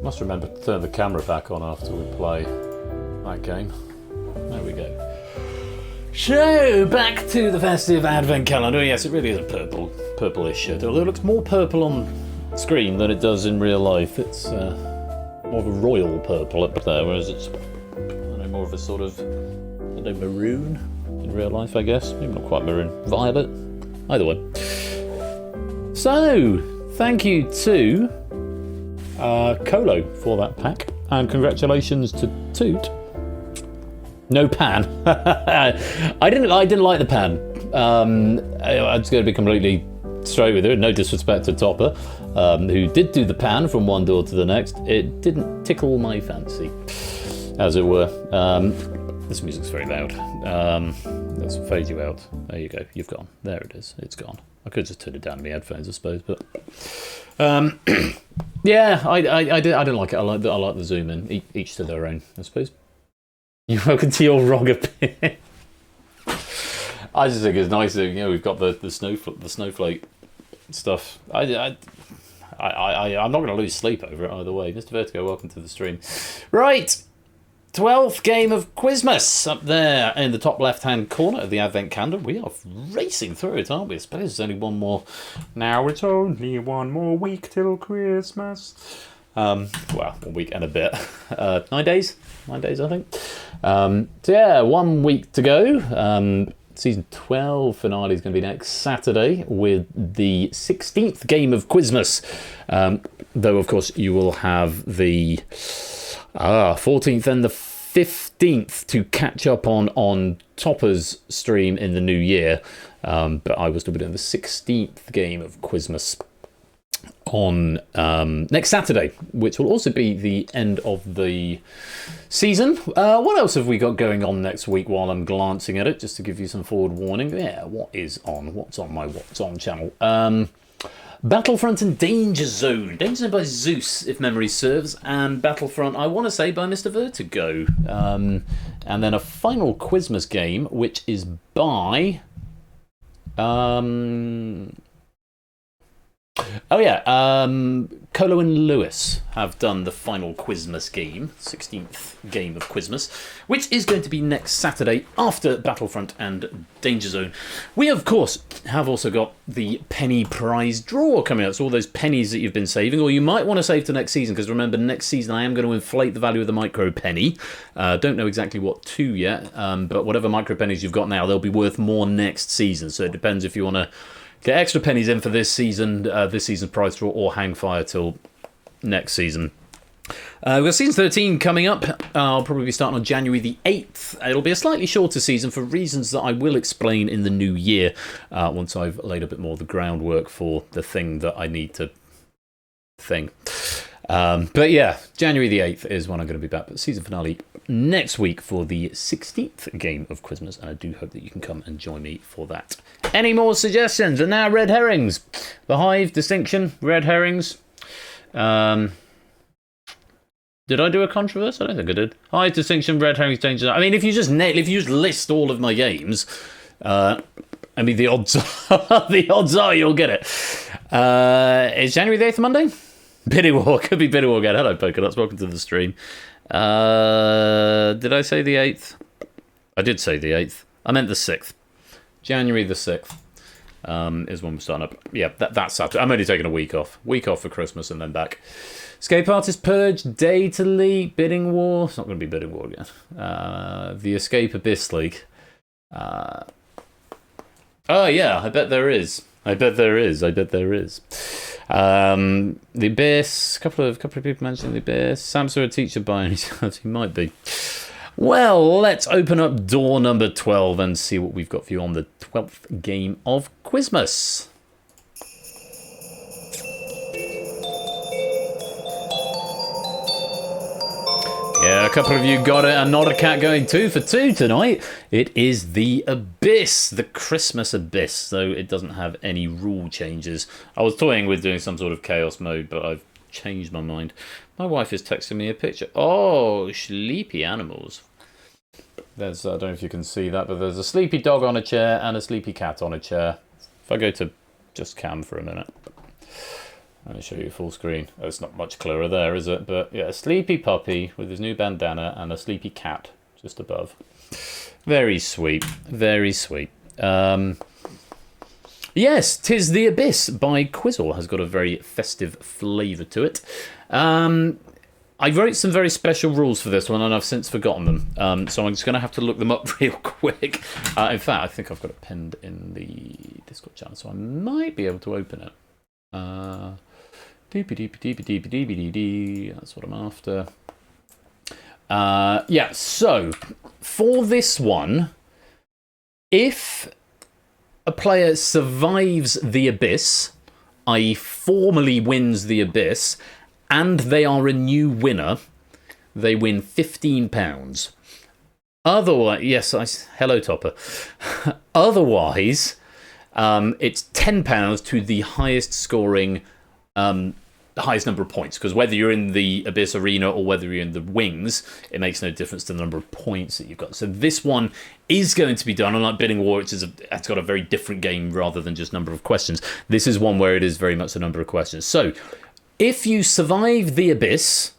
Must remember to turn the camera back on after we play that game. There we go. So, back to the festive advent calendar. Yes, it really is a purplish shirt. Although it looks more purple on screen than it does in real life. It's more of a royal purple up there, whereas it's, I don't know, more of a sort of, I don't know, maroon in real life, I guess. Maybe not quite maroon. Violet. Either way. So, thank you to Colo for that pack. And congratulations to Toot. No pan. I didn't like the pan. I'm just going to be completely straight with you. No disrespect to Topper, who did do the pan from one door to the next. It didn't tickle my fancy, as it were. This music's very loud. Let's fade you out. There you go. You've gone. There it is. It's gone. I could just turn it down to my headphones, I suppose. But yeah, I didn't like it. I like the zoom in. Each to their own, I suppose. You're welcome to your wrong opinion. I just think it's nice that, you know, we've got the snowflake stuff. I'm not going to lose sleep over it either way. Mr. Vertigo, welcome to the stream. Right, 12th game of Quizmas up there in the top left-hand corner of the Advent calendar. We are racing through it, aren't we? I suppose there's only one more. Now it's only one more week till Christmas. Well, 1 week and a bit. 9 days? 9 days, I think. So yeah, 1 week to go. Season 12 finale is going to be next Saturday with the 16th game of Quizmas. Though, of course, you will have the 14th and the 15th to catch up on Topper's stream in the new year. But I will still be doing the 16th game of Quizmas on next Saturday, which will also be the end of the season. What else have we got going on next week while I'm glancing at it, just to give you some forward warning? Yeah, what's on my What's On channel? Battlefront and Danger Zone. Danger Zone by Zeus, if memory serves, and Battlefront, I want to say, by Mr. Vertigo. And then a final Quizmas game, which is by... Oh yeah, Colo and Lewis have done the final Quizmas game, 16th game of Quizmas, which is going to be next Saturday after Battlefront and Danger Zone. We, of course, have also got the penny prize draw coming up. So all those pennies that you've been saving, or you might want to save to next season, because remember, next season I am going to inflate the value of the micro penny. Don't know exactly what to yet, but whatever micro pennies you've got now, they'll be worth more next season. So it depends if you want to get extra pennies in for this season's prize draw, or hang fire till next season. We've got season 13 coming up. I'll probably be starting on January the 8th. It'll be a slightly shorter season for reasons that I will explain in the new year, once I've laid a bit more of the groundwork for the thing that I need to thing. But yeah, January the 8th is when I'm going to be back. But season finale next week for the 16th game of Quizmas, and I do hope that you can come and join me for that. Any more suggestions? And now red herrings. The Hive, Distinction, red herrings. Did I do a controversy? I don't think I did. Hive, Distinction, red herrings, danger. I mean, if you just list all of my games, I mean, the odds are you'll get it. Is January the 8th Monday? Biddy War, could be Biddy War again. Hello, Pokenuts, welcome to the stream. Did I say the 8th? I did say the 8th. I meant the 6th. January the 6th is when we're starting up. Yeah, that's Saturday. I'm only taking a week off. Week off for Christmas and then back. Escape Artist Purge, Data League, Bidding War. It's not going to be Bidding War again. The Escape Abyss League. Oh, yeah, I bet there is. The Abyss, a couple of people mentioned the Abyss. Sam's a teacher by any chance? He might be. Well, let's open up door number 12 and see what we've got for you on the 12th game of Quizmas. Yeah, a couple of you got it, and not a cat going 2 for 2 tonight. It is the Abyss, the Christmas Abyss, though it doesn't have any rule changes. I was toying with doing some sort of chaos mode, but I've changed my mind. My wife is texting me a picture. Oh, sleepy animals. There's, I don't know if you can see that, but there's a sleepy dog on a chair and a sleepy cat on a chair. If I go to just cam for a minute. Let me show you full screen. Oh, it's not much clearer there, is it? But yeah, a sleepy puppy with his new bandana and a sleepy cat just above. Very sweet. Very sweet. Yes, 'Tis the Abyss by Quizzle has got a very festive flavour to it. I wrote some very special rules for this one, and I've since forgotten them. So I'm just going to have to look them up real quick. In fact, I think I've got it pinned in the Discord channel, so I might be able to open it. That's what I'm after. Yeah, so for this one, if a player survives the Abyss, i.e. formally wins the Abyss, and they are a new winner, they win £15. Otherwise, yes, hello Topper. Otherwise, it's £10 to the highest scoring, the highest number of points. Because whether you're in the Abyss Arena or whether you're in the Wings, it makes no difference to the number of points that you've got. So this one is going to be done, unlike Bidding War, it's got a very different game rather than just number of questions. This is one where it is very much a number of questions. So, if you survive the Abyss,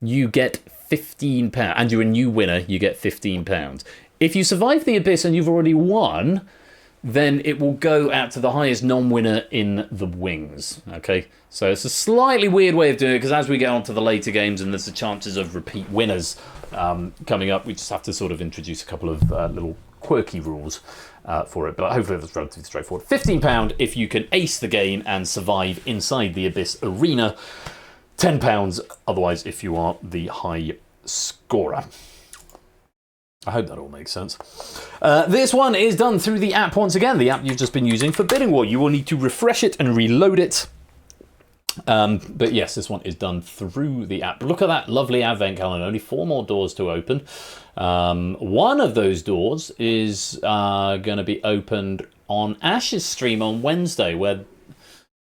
you get £15, and you're a new winner, you get £15. If you survive the Abyss and you've already won, then it will go out to the highest non-winner in the Wings. Okay, so it's a slightly weird way of doing it, because as we get on to the later games and there's the chances of repeat winners coming up, we just have to sort of introduce a couple of little quirky rules for it, but hopefully that's relatively straightforward. £15 if you can ace the game and survive inside the Abyss Arena. £10 otherwise if you are the high scorer. I hope that all makes sense. This one is done through the app once again, the app you've just been using for Bidding War. You will need to refresh it and reload it. But yes, this one is done through the app. Look at that lovely advent calendar. Only 4 more doors to open. One of those doors is going to be opened on Ash's stream on Wednesday, where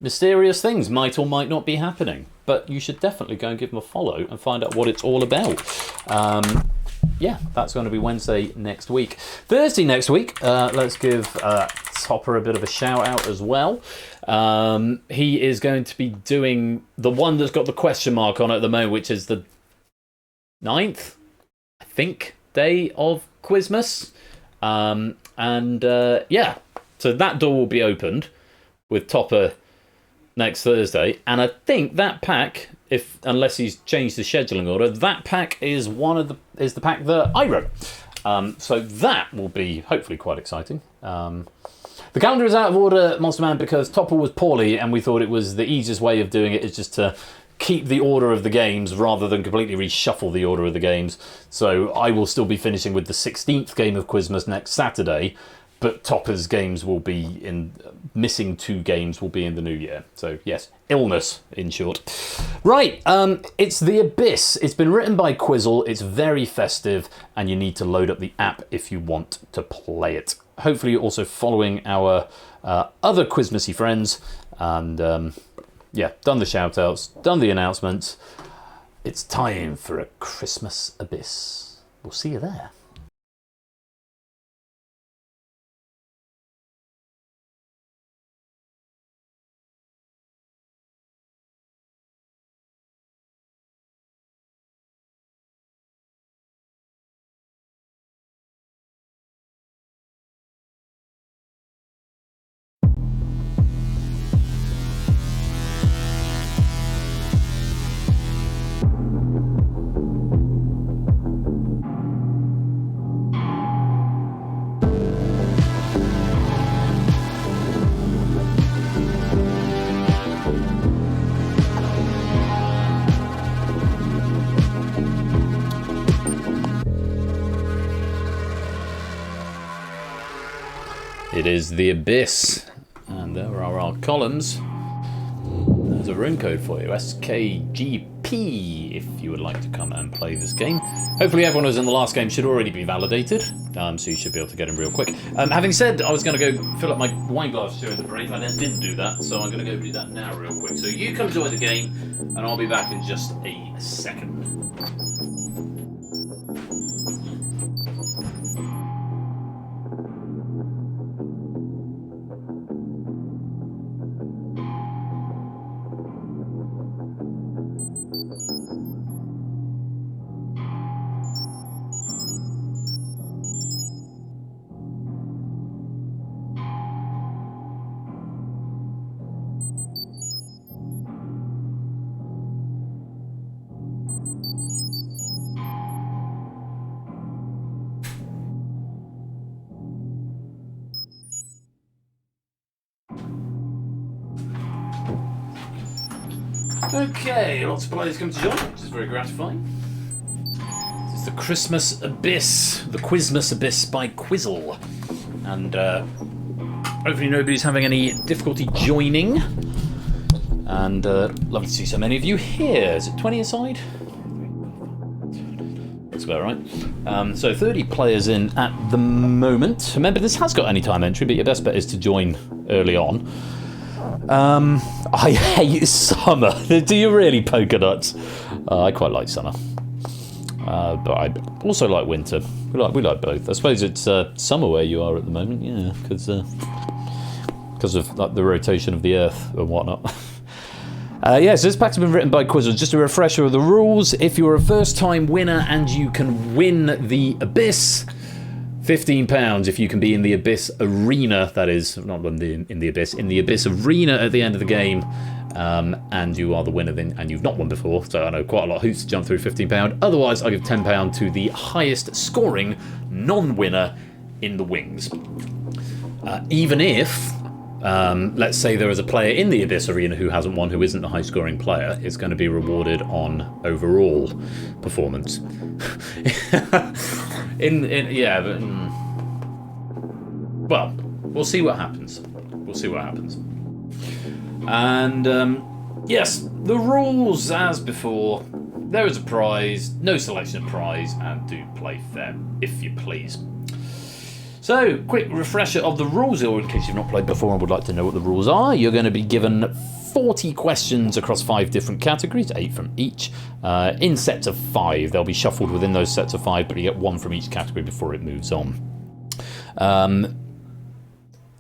mysterious things might or might not be happening. But you should definitely go and give him a follow and find out what it's all about. Yeah, that's going to be Wednesday next week. Thursday next week, let's give Topper a bit of a shout out as well. He is going to be doing the one that's got the question mark on it at the moment, which is the 9th, I think, day of Quizmas. Yeah, so that door will be opened with Topper next Thursday, and I think that pack, unless he's changed the scheduling order, that pack is the pack that I wrote. So that will be hopefully quite exciting. The calendar is out of order, Monster Man, because Topper was poorly, and we thought it was the easiest way of doing it is just to keep the order of the games rather than completely reshuffle the order of the games. So I will still be finishing with the 16th game of Quizmas next Saturday, but Topper's games will be missing 2 games will be in the new year. So yes, illness in short. Right, it's The Abyss. It's been written by Quizzle. It's very festive, and you need to load up the app if you want to play it. Hopefully you're also following our other Quizmassy friends, and yeah, done the shout outs, done the announcements. It's time for a Christmas Abyss. We'll see you there. It is The Abyss, and there are our columns. There's a room code for you, SKGP, if you would like to come and play this game. Hopefully everyone who's in the last game should already be validated, so you should be able to get in real quick. Having said, I was going to go fill up my wine glass during the break, I then didn't do that, so I'm going to go do that now real quick. So you come join the game, and I'll be back in just a second. Okay, lots of players come to join, which is very gratifying. This is the Christmas Abyss, the Quizmas Abyss by Quizzle. And hopefully nobody's having any difficulty joining. And lovely to see so many of you here. Is it 20 aside? That's about right. So 30 players in at the moment. Remember, this has got any time entry, but your best bet is to join early on. I hate summer. Do you really, Polka Nuts? I quite like summer. But I also like winter. We like both. I suppose it's summer where you are at the moment, yeah, because of like, the rotation of the Earth and whatnot. So this pack's been written by Quizzle. Just a refresher of the rules. If you're a first-time winner and you can win the Abyss, £15 if you can be in the Abyss Arena, that is, not in the Abyss Arena at the end of the game, and you are the winner then, and you've not won before, so I know quite a lot of hoops to jump through £15. Otherwise, I give £10 to the highest scoring non-winner in the wings. Even if, let's say there is a player in the Abyss Arena who hasn't won, who isn't the high scoring player, it's going to be rewarded on overall performance. Well, we'll see what happens. And yes, the rules as before. There is a prize, no selection of prize, and do play fair, if you please. So, quick refresher of the rules, or in case you've not played before and would like to know what the rules are. You're going to be given 40 questions across 5 different categories, 8 from each, in sets of 5. They'll be shuffled within those sets of 5, but you get 1 from each category before it moves on.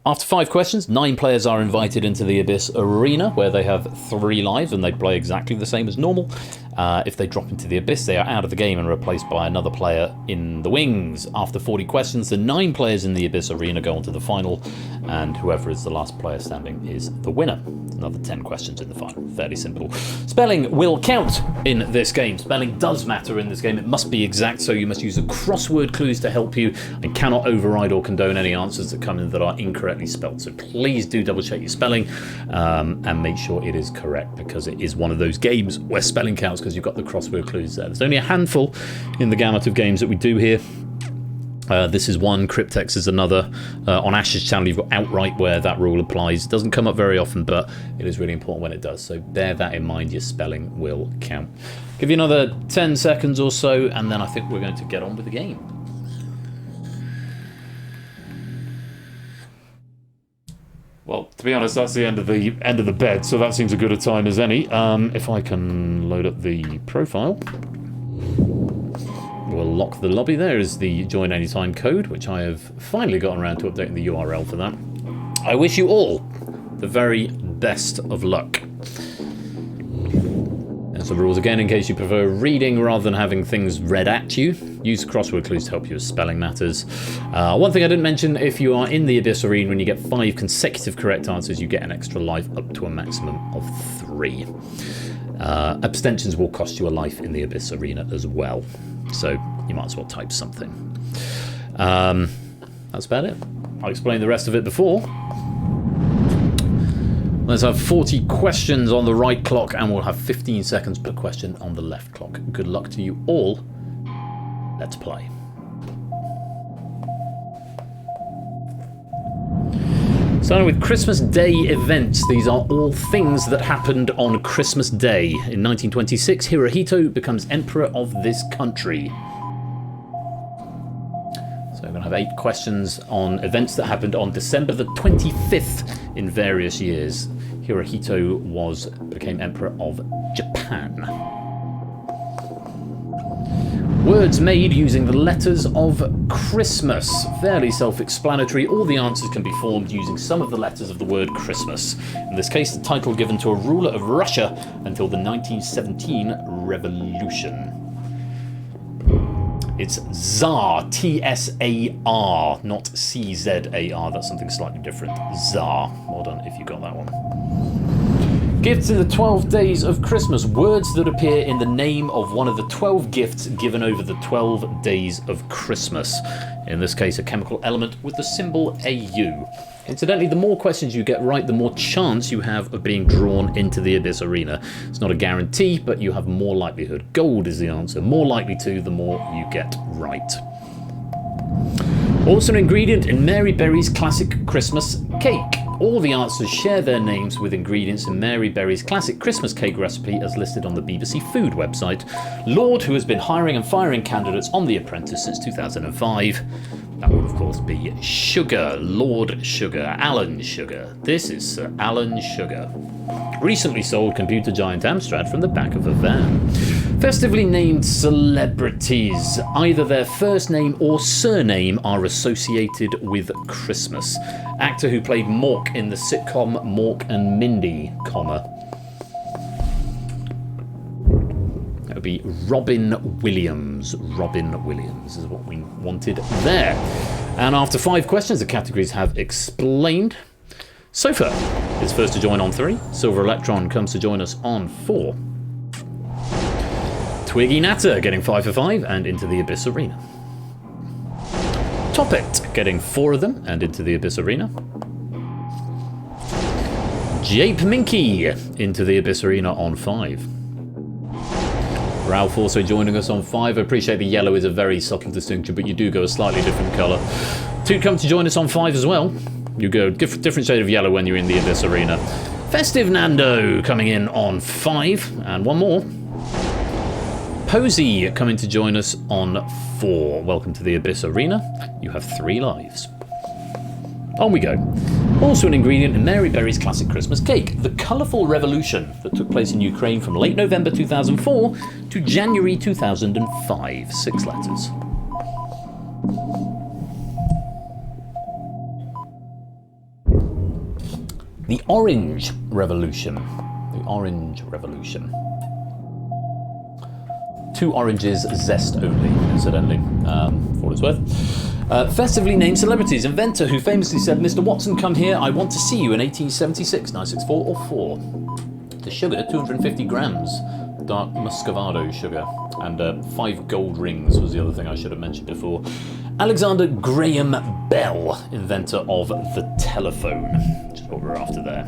After 5 questions, 9 players are invited into the Abyss Arena, where they have 3 lives and they play exactly the same as normal. If they drop into the Abyss, they are out of the game and replaced by another player in the wings. After 40 questions, the 9 players in the Abyss Arena go on to the final, and whoever is the last player standing is the winner. Another 10 questions in the final. Fairly simple. Spelling will count in this game. Spelling does matter in this game. It must be exact, so you must use the crossword clues to help you, and cannot override or condone any answers that come in that are incorrectly spelled. So please do double check your spelling and make sure it is correct, because it is one of those games where spelling counts because you've got the crossword clues there. There's only a handful in the gamut of games that we do here. This is one, Cryptex is another. On Ash's channel you've got Outright, where that rule applies. It doesn't come up very often, but it is really important when it does, so bear that in mind. Your spelling will count. Give you another 10 seconds or so, and then I think we're going to get on with the game. Well, to be honest, that's the end of the bed, so that seems as good a time as any. If I can load up the profile, we'll lock the lobby. There is the join anytime code, which I have finally gotten around to updating the URL for that. I wish you all the very best of luck. There's the rules again, in case you prefer reading rather than having things read at you. Use crossword clues to help you with spelling matters. One thing I didn't mention, if you are in the Abyss Arena and you get 5 consecutive correct answers, you get an extra life up to a maximum of 3. Abstentions will cost you a life in the Abyss Arena as well, so you might as well type something. That's about it. I explained the rest of it before. Let's have 40 questions on the right clock, and we'll have 15 seconds per question on the left clock. Good luck to you all. Let's play. Starting with Christmas Day events. These are all things that happened on Christmas Day. In 1926, Hirohito becomes emperor of this country. So we're going to have 8 questions on events that happened on December the 25th in various years. Hirohito became emperor of Japan. Words made using the letters of Christmas. Fairly self-explanatory. All the answers can be formed using some of the letters of the word Christmas. In this case, the title given to a ruler of Russia until the 1917 revolution. It's Tsar, T-S-A-R, not C-Z-A-R. That's something slightly different. Tsar. Well done if you got that one. Gifts in the 12 days of Christmas. Words that appear in the name of one of the 12 gifts given over the 12 days of Christmas. In this case, a chemical element with the symbol AU. Incidentally, the more questions you get right, the more chance you have of being drawn into the Abyss Arena. It's not a guarantee, but you have more likelihood. Gold is the answer. More likely to, the more you get right. Also an ingredient in Mary Berry's classic Christmas cake. All the answers share their names with ingredients in Mary Berry's classic Christmas cake recipe as listed on the BBC Food website. Lord, who has been hiring and firing candidates on The Apprentice since 2005. That would, of course, be Sugar, Lord Sugar, Alan Sugar. This is Sir Alan Sugar. Recently sold computer giant Amstrad from the back of a van. Festively named celebrities. Either their first name or surname are associated with Christmas. Actor who played Mork in the sitcom Mork and Mindy, That would be Robin Williams. Robin Williams is what we wanted there. And after 5 questions, the categories have explained. Sofa is first to join on 3. Silver Electron comes to join us on 4. Twiggy Natter getting 5 for 5 and into the Abyss Arena. Toppet getting 4 of them and into the Abyss Arena. Jape Minky into the Abyss Arena on 5. Ralph also joining us on 5. I appreciate the yellow is a very subtle distinction, but you do go a slightly different colour. 2 come to join us on 5 as well. You go different shade of yellow when you're in the Abyss Arena. Festive Nando coming in on 5. And 1 more. Posey coming to join us on 4. Welcome to the Abyss Arena. You have 3 lives. On we go. Also an ingredient in Mary Berry's classic Christmas cake, the colourful revolution that took place in Ukraine from late November 2004 to January 2005. 6 letters. The Orange Revolution. The Orange Revolution. 2 oranges, zest only, incidentally, for what it's worth. Festively named celebrities. Inventor who famously said, Mr. Watson, come here, I want to see you in 1876, 964 or 4. The sugar, 250 grams. Dark Muscovado sugar. And 5 gold rings was the other thing I should have mentioned before. Alexander Graham Bell, inventor of the telephone, which is what we're after there.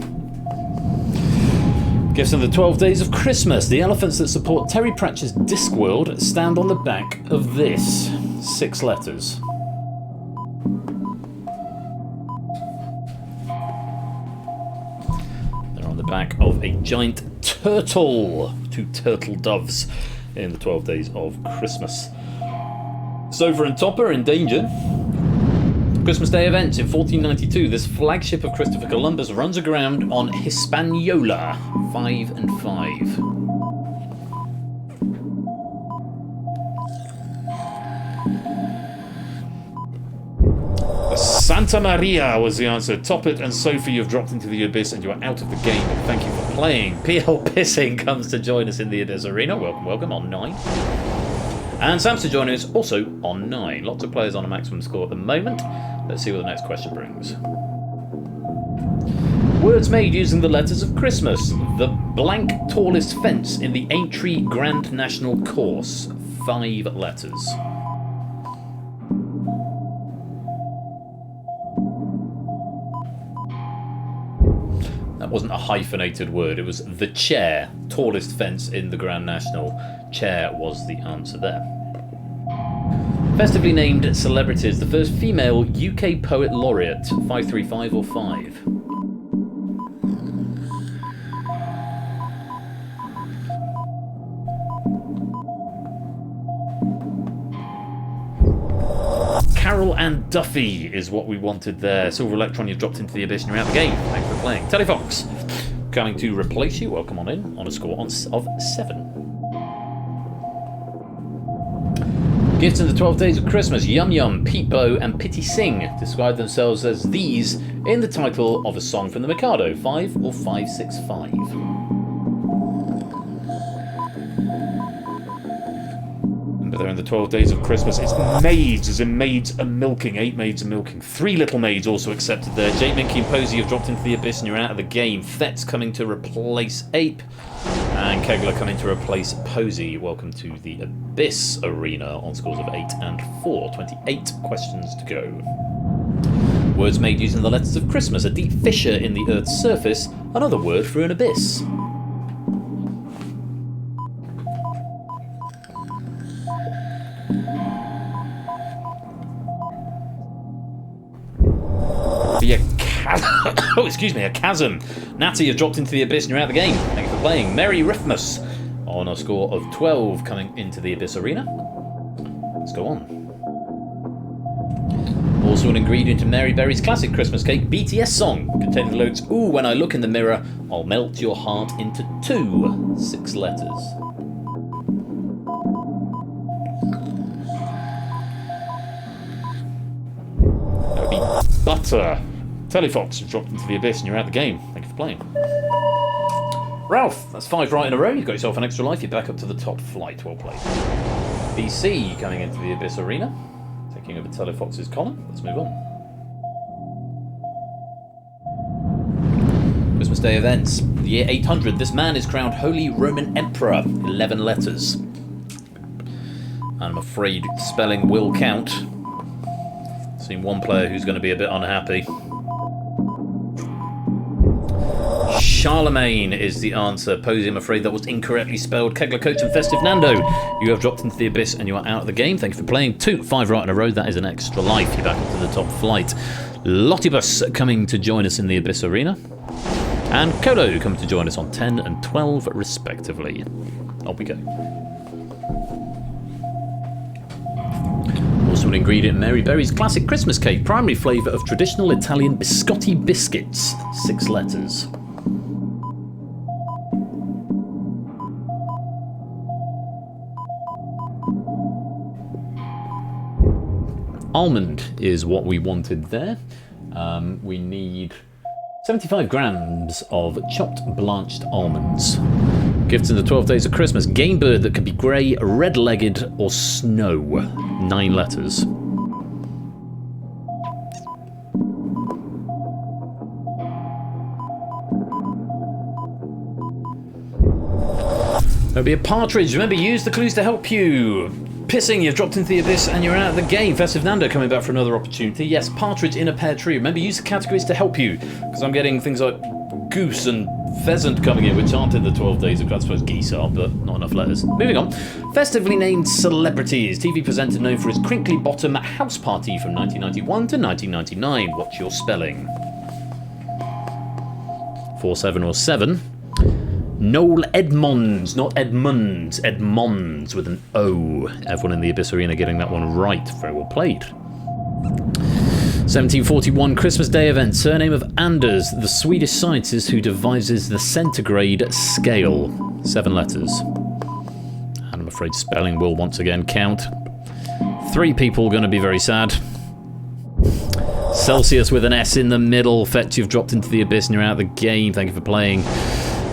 Gifts in the 12 days of Christmas. The elephants that support Terry Pratchett's Discworld stand on the back of this. 6 letters. They're on the back of a giant turtle. 2 turtle doves in the 12 days of Christmas. Sofa and Topper in danger. Christmas Day events in 1492. This flagship of Christopher Columbus runs aground on Hispaniola. 5 and 5. Santa Maria was the answer. Toppet and Sophie, you've dropped into the Abyss and you are out of the game. Thank you for playing. PL Pissing comes to join us in the Abyss Arena. Welcome, welcome on 9. And Sam's to join us also on 9. Lots of players on a maximum score at the moment. Let's see what the next question brings. Words made using the letters of Christmas. The blank tallest fence in the Aintree Grand National Course. 5 letters. That wasn't a hyphenated word, it was the chair. Tallest fence in the Grand National. Chair was the answer there. Festively named celebrities. The first female UK Poet Laureate. 535 or 5. Carol Ann Duffy is what we wanted there. Silver Electron, you've dropped into the Abyss and you're out of the game. Thanks for playing. Telefox coming to replace you. Welcome on in on a score of 7. Gifts in the 12 days of Christmas. Yum Yum, Peepo and Pitty Sing describe themselves as these in the title of a song from the Mikado. 5 or 565. Number Remember, they're in the 12 days of Christmas. It's maids, as in maids are milking. 8 maids are milking. 3 little maids also accepted there. Jake, Minky, and Posey have dropped into the abyss and you're out of the game. Fet's coming to replace Ape. And Kegler coming to replace Posey. Welcome to the Abyss Arena on scores of 8 and 4. 28 questions to go. Words made using the letters of Christmas. A deep fissure in the Earth's surface. Another word for an abyss. Be a chasm. Oh, excuse me, a chasm. Natty, you've dropped into the abyss and you're out of the game. Thank you for playing. Merry Rithmus on a score of 12 coming into the abyss arena. Let's go on. Also an ingredient in Mary Berry's classic Christmas cake, BTS song, containing the lyrics, "Ooh, when I look in the mirror, I'll melt your heart into 2." 6 letters. That would be butter. Telefox, you've dropped into the abyss and you're out of the game. Thank you for playing. Ralph, that's 5 right in a row. You've got yourself an extra life. You're back up to the top flight. Well played. BC coming into the abyss arena. Taking over Telefox's column. Let's move on. Christmas Day events. The year 800. This man is crowned Holy Roman Emperor. 11 letters. And I'm afraid spelling will count. Seen one player who's going to be a bit unhappy. Charlemagne is the answer. Posey, I'm afraid that was incorrectly spelled. Kegler, Coach, and Festive Nando, you have dropped into the abyss and you are out of the game. Thank you for playing. 5 right in a row. That is an extra life. You're back up to the top flight. Lottibus coming to join us in the abyss arena. And Kolo coming to join us on 10 and 12 respectively. On we go. Also an ingredient in Mary Berry's classic Christmas cake. Primary flavour of traditional Italian biscotti biscuits. 6 letters. Almond is what we wanted there. We need 75 grams of chopped blanched almonds. Gifts in the 12 days of Christmas. Game bird that could be grey, red-legged, or snow. 9 letters. There'll be a partridge. Remember, use the clues to help you. Pissing, you've dropped into the abyss and you're out of the game. Festive Nando coming back for another opportunity. Yes, partridge in a pear tree. Remember, use the categories to help you, because I'm getting things like goose and pheasant coming in, which aren't in the 12 days of, I suppose geese are, but not enough letters. Moving on. Festively named celebrities. TV presenter known for his crinkly bottom house party from 1991 to 1999. What's your spelling? 4, 7 or 7. Noel Edmonds, not Edmunds, Edmonds with an O. Everyone in the Abyss Arena getting that one right. Very well played. 1741 Christmas Day event. Surname of Anders, the Swedish scientist who devises the centigrade scale. 7 letters. And I'm afraid spelling will once again count. 3 people going to be very sad. Celsius with an S in the middle. Fetch, you've dropped into the abyss and you're out of the game. Thank you for playing.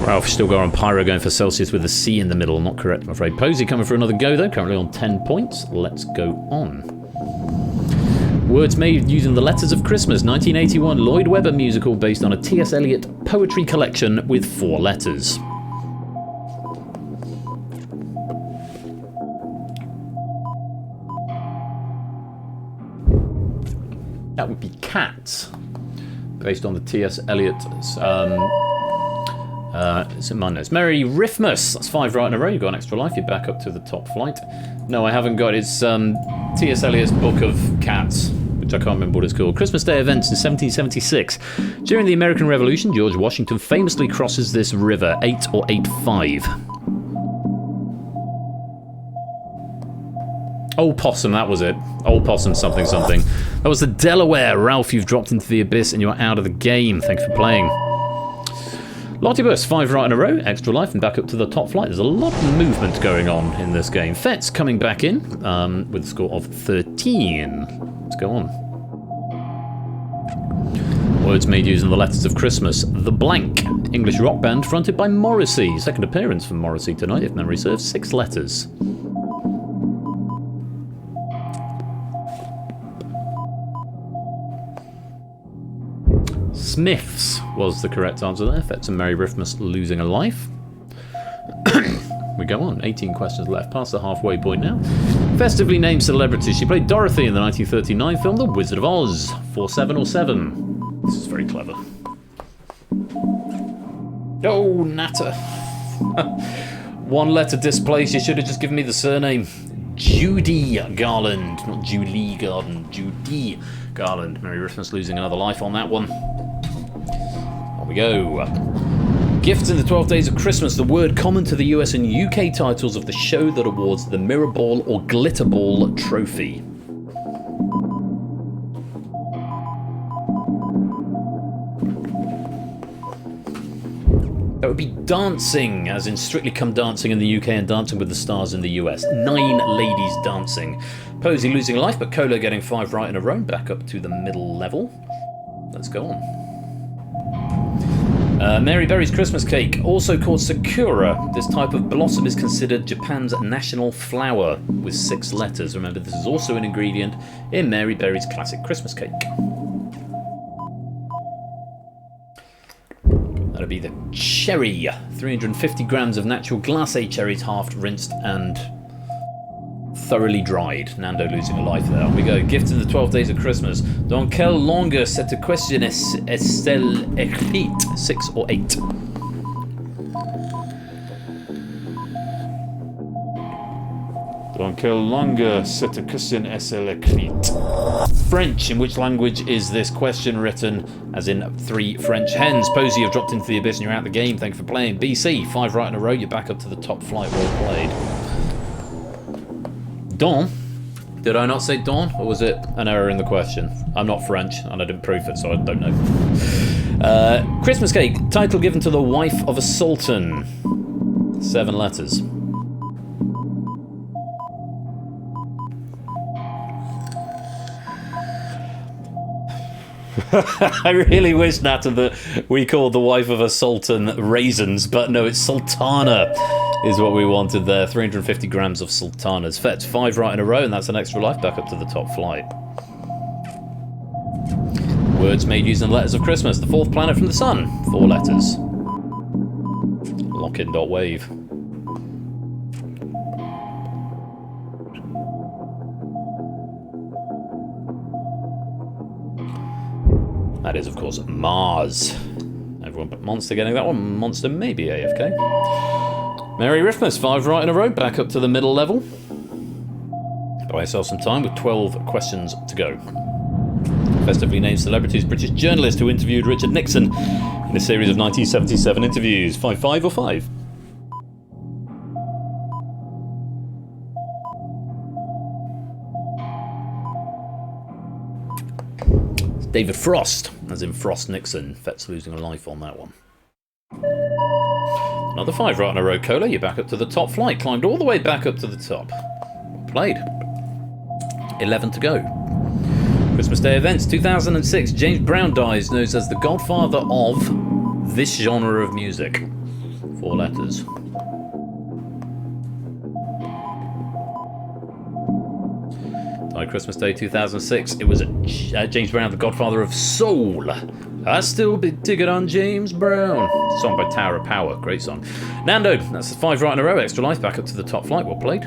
Ralph Stilgar and Pyro going for Celsius with a C in the middle. Not correct, I'm afraid. Posey coming for another go, though. Currently on 10 points. Let's go on. Words made using the letters of Christmas. 1981 Lloyd Webber musical based on a T.S. Eliot poetry collection with 4 letters. That would be Cats, based on the T.S. Eliot. It's in my notes. Merry Rithmus. That's 5 right in a row. You've got an extra life. You're back up to the top flight. No, I haven't got it. It's T.S. Eliot's book of cats, which I can't remember what it's called. Christmas Day events in 1776. During the American Revolution, George Washington famously crosses this river. 8 or 8-5. Old Possum, that was it. Old Possum something something. That was the Delaware. Ralph, you've dropped into the abyss and you're out of the game. Thanks for playing. Lottibus, 5 right in a row, extra life and back up to the top flight. There's a lot of movement going on in this game. Fet's coming back in with a score of 13. Let's go on. Words made using the letters of Christmas. The Blank, English rock band fronted by Morrissey. Second appearance from Morrissey tonight, if memory serves. 6 letters. Smiths was the correct answer there. Fetz and Merry Christmas losing a life. We go on. 18 questions left, past the halfway point now. Festively named celebrity. She played Dorothy in the 1939 film The Wizard of Oz. 4, 7 or 7. This is very clever. Oh, Natter. One letter displaced. You should have just given me the surname. Judy Garland. Not Julie Garland. Judy Garland. Merry Christmas losing another life on that one. On we go. Gifts in the 12 Days of Christmas, the word common to the US and UK titles of the show that awards the Mirror Ball or Glitter Ball trophy. That would be Dancing, as in Strictly Come Dancing in the UK and Dancing with the Stars in the US. 9 ladies dancing. Posey losing a life, but Cola getting 5 right in a row, back up to the middle level. Let's go on. Mary Berry's Christmas cake, also called Sakura. This type of blossom is considered Japan's national flower, with 6 letters. Remember, this is also an ingredient in Mary Berry's classic Christmas cake. That'll be the cherry. 350 grams of natural glacé cherries, halved, rinsed, and thoroughly dried. Nando losing a life there. On we go. Gift in the 12 Days of Christmas. Dans quelle langue cette question est-elle écrite? 6 or 8? Dans quelle langue cette question est-elle écrite? French. In which language is this question written? As in 3 French hens. Posey, you've dropped into the abyss and you're out the game. Thank you for playing. BC, 5 right in a row. You're back up to the top flight. Well played. Dawn? Did I not say dawn, or was it an error in the question? I'm not French, and I didn't proof it, so I don't know. Christmas cake, title given to the wife of a sultan. 7 letters. I really wish, Nata, that we called the wife of a sultan raisins, but no, it's sultana is what we wanted there. 350 grams of sultanas. Fetch 5 right in a row, and that's an extra life back up to the top flight. Words made using the letters of Christmas. The 4th planet from the sun. 4 letters. Lock-in.wave. That is, of course, Mars. Everyone but Monster getting that one. Monster maybe AFK. Merry Christmas, 5 right in a row, back up to the middle level. Buy yourself some time with 12 questions to go. Festively named celebrities, British journalist who interviewed Richard Nixon in a series of 1977 interviews. 5-5 or 5? David Frost, as in Frost Nixon. Fetz losing a life on that one. Another 5 right in a row, Cola. You're back up to the top flight. Climbed all the way back up to the top. Played. 11 to go. Christmas Day events, 2006. James Brown dies, known as the godfather of this genre of music. 4 letters. Died Christmas Day 2006. It was James Brown, the godfather of soul. I still be digging on James Brown. Song by Tower of Power. Great song. Nando, that's 5 right in a row. Extra life back up to the top flight. Well played.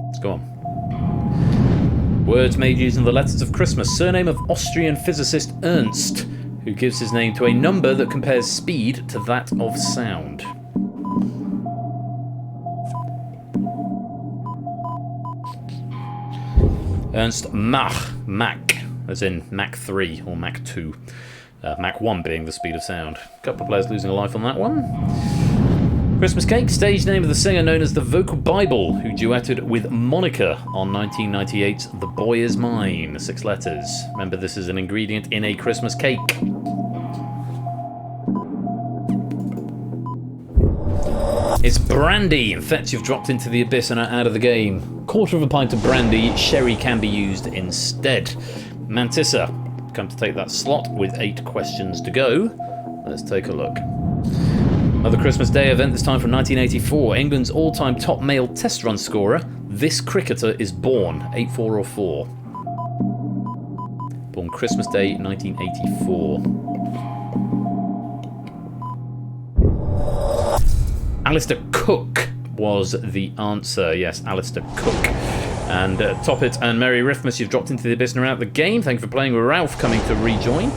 Let's go on. Words made using the letters of Christmas. Surname of Austrian physicist Ernst, who gives his name to a number that compares speed to that of sound. Ernst Mach, as in Mach 3 or Mach 2. Mach 1 being the speed of sound. A couple of players losing a life on that one. Christmas Cake, stage name of the singer known as the Vocal Bible, who duetted with Monica on 1998's The Boy Is Mine. 6 letters. Remember, this is an ingredient in a Christmas cake. It's brandy. In fact, you've dropped into the abyss and are out of the game. 1/4 of a pint of brandy. Sherry can be used instead. Mantissa, come to take that slot with 8 questions to go. Let's take a look. Another Christmas Day event, this time from 1984. England's all-time top male test run scorer. This cricketer is born. 8, 4 or 4. Born Christmas Day, 1984. Alistair Cook was the answer. Yes, Alistair Cook. And Toppet and Merry Riffmas, you've dropped into the abyss and are out of the game. Thank you for playing with Ralph, coming to rejoin.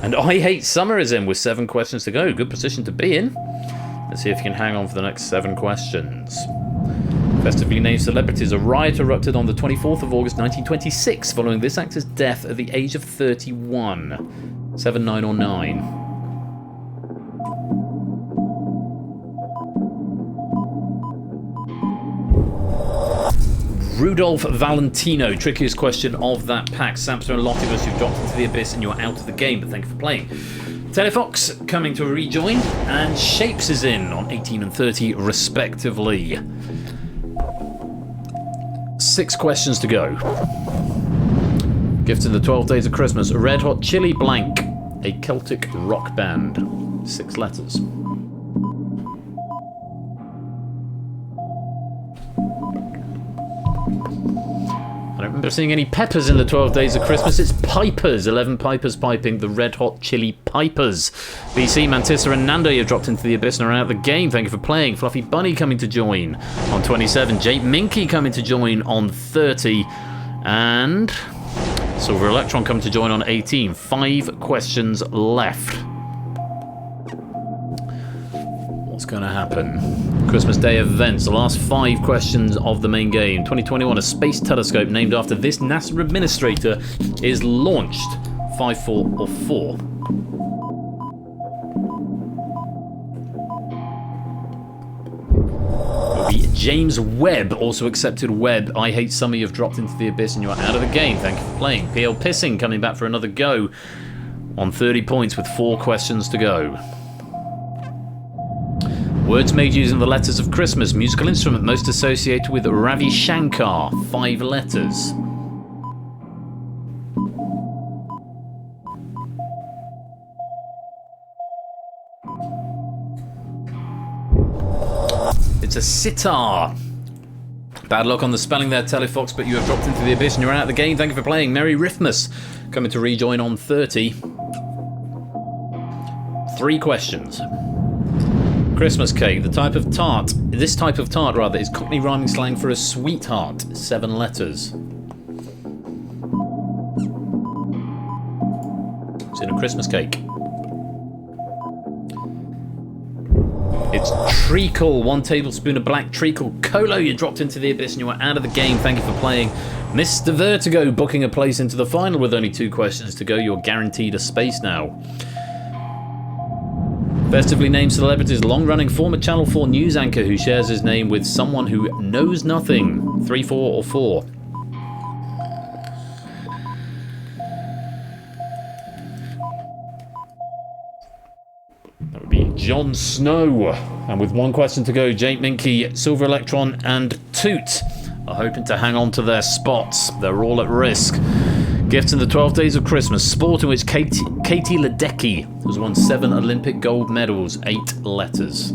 And I Hate Summer is in with 7 questions to go. Good position to be in. Let's see if you can hang on for the next 7 questions. Festively named celebrities. A riot erupted on the 24th of August 1926 following this actor's death at the age of 31. 7, 9 or 9. Rudolph Valentino, trickiest question of that pack. Samson and Lottivus, you've dropped into the abyss and you're out of the game, but thank you for playing. Telefox coming to rejoin, and Shapes is in on 18 and 30 respectively. 6 questions to go. Gifts in the 12 Days of Christmas. Red Hot Chili Blank, a Celtic rock band. 6 letters. I don't remember seeing any peppers in the 12 Days of Christmas. It's pipers. 11 pipers piping the Red Hot Chili Pipers. BC, Mantissa and Nando, you've dropped into the abyss and are out of the game. Thank you for playing. Fluffy Bunny coming to join on 27. Jake Minky coming to join on 30. And Silver Electron coming to join on 18. 5 questions left. What's going to happen? Christmas Day events, the last 5 questions of the main game. 2021, a space telescope named after this NASA administrator is launched. 5, 4 or 4. It'll be James Webb, also accepted Webb. I Hate Summer, you've dropped into the abyss and you're out of the game. Thank you for playing. PL Pissing coming back for another go on 30 points with 4 questions to go. Words made using the letters of Christmas. Musical instrument most associated with Ravi Shankar. 5 letters. It's a sitar. Bad luck on the spelling there, Telefox, but you have dropped into the abyss and you're out of the game. Thank you for playing. Merry Riffmas coming to rejoin on 30. 3 questions. Christmas cake, the type of tart. This type of tart, rather, is Cockney rhyming slang for a sweetheart. 7 letters. It's in a Christmas cake. It's treacle. 1 tablespoon of black treacle. Colo, you dropped into the abyss and you are out of the game. Thank you for playing. Mr. Vertigo booking a place into the final with only 2 questions to go. You're guaranteed a space now. Festively named celebrities, long-running former Channel 4 news anchor who shares his name with someone who knows nothing. 3, 4 or 4. That would be Jon Snow. And with 1 question to go, Jake Minky, Silver Electron and Toot are hoping to hang on to their spots. They're all at risk. Gifts in the 12 Days of Christmas. Sport in which Katie Ledecky has won 7 Olympic gold medals. 8 letters.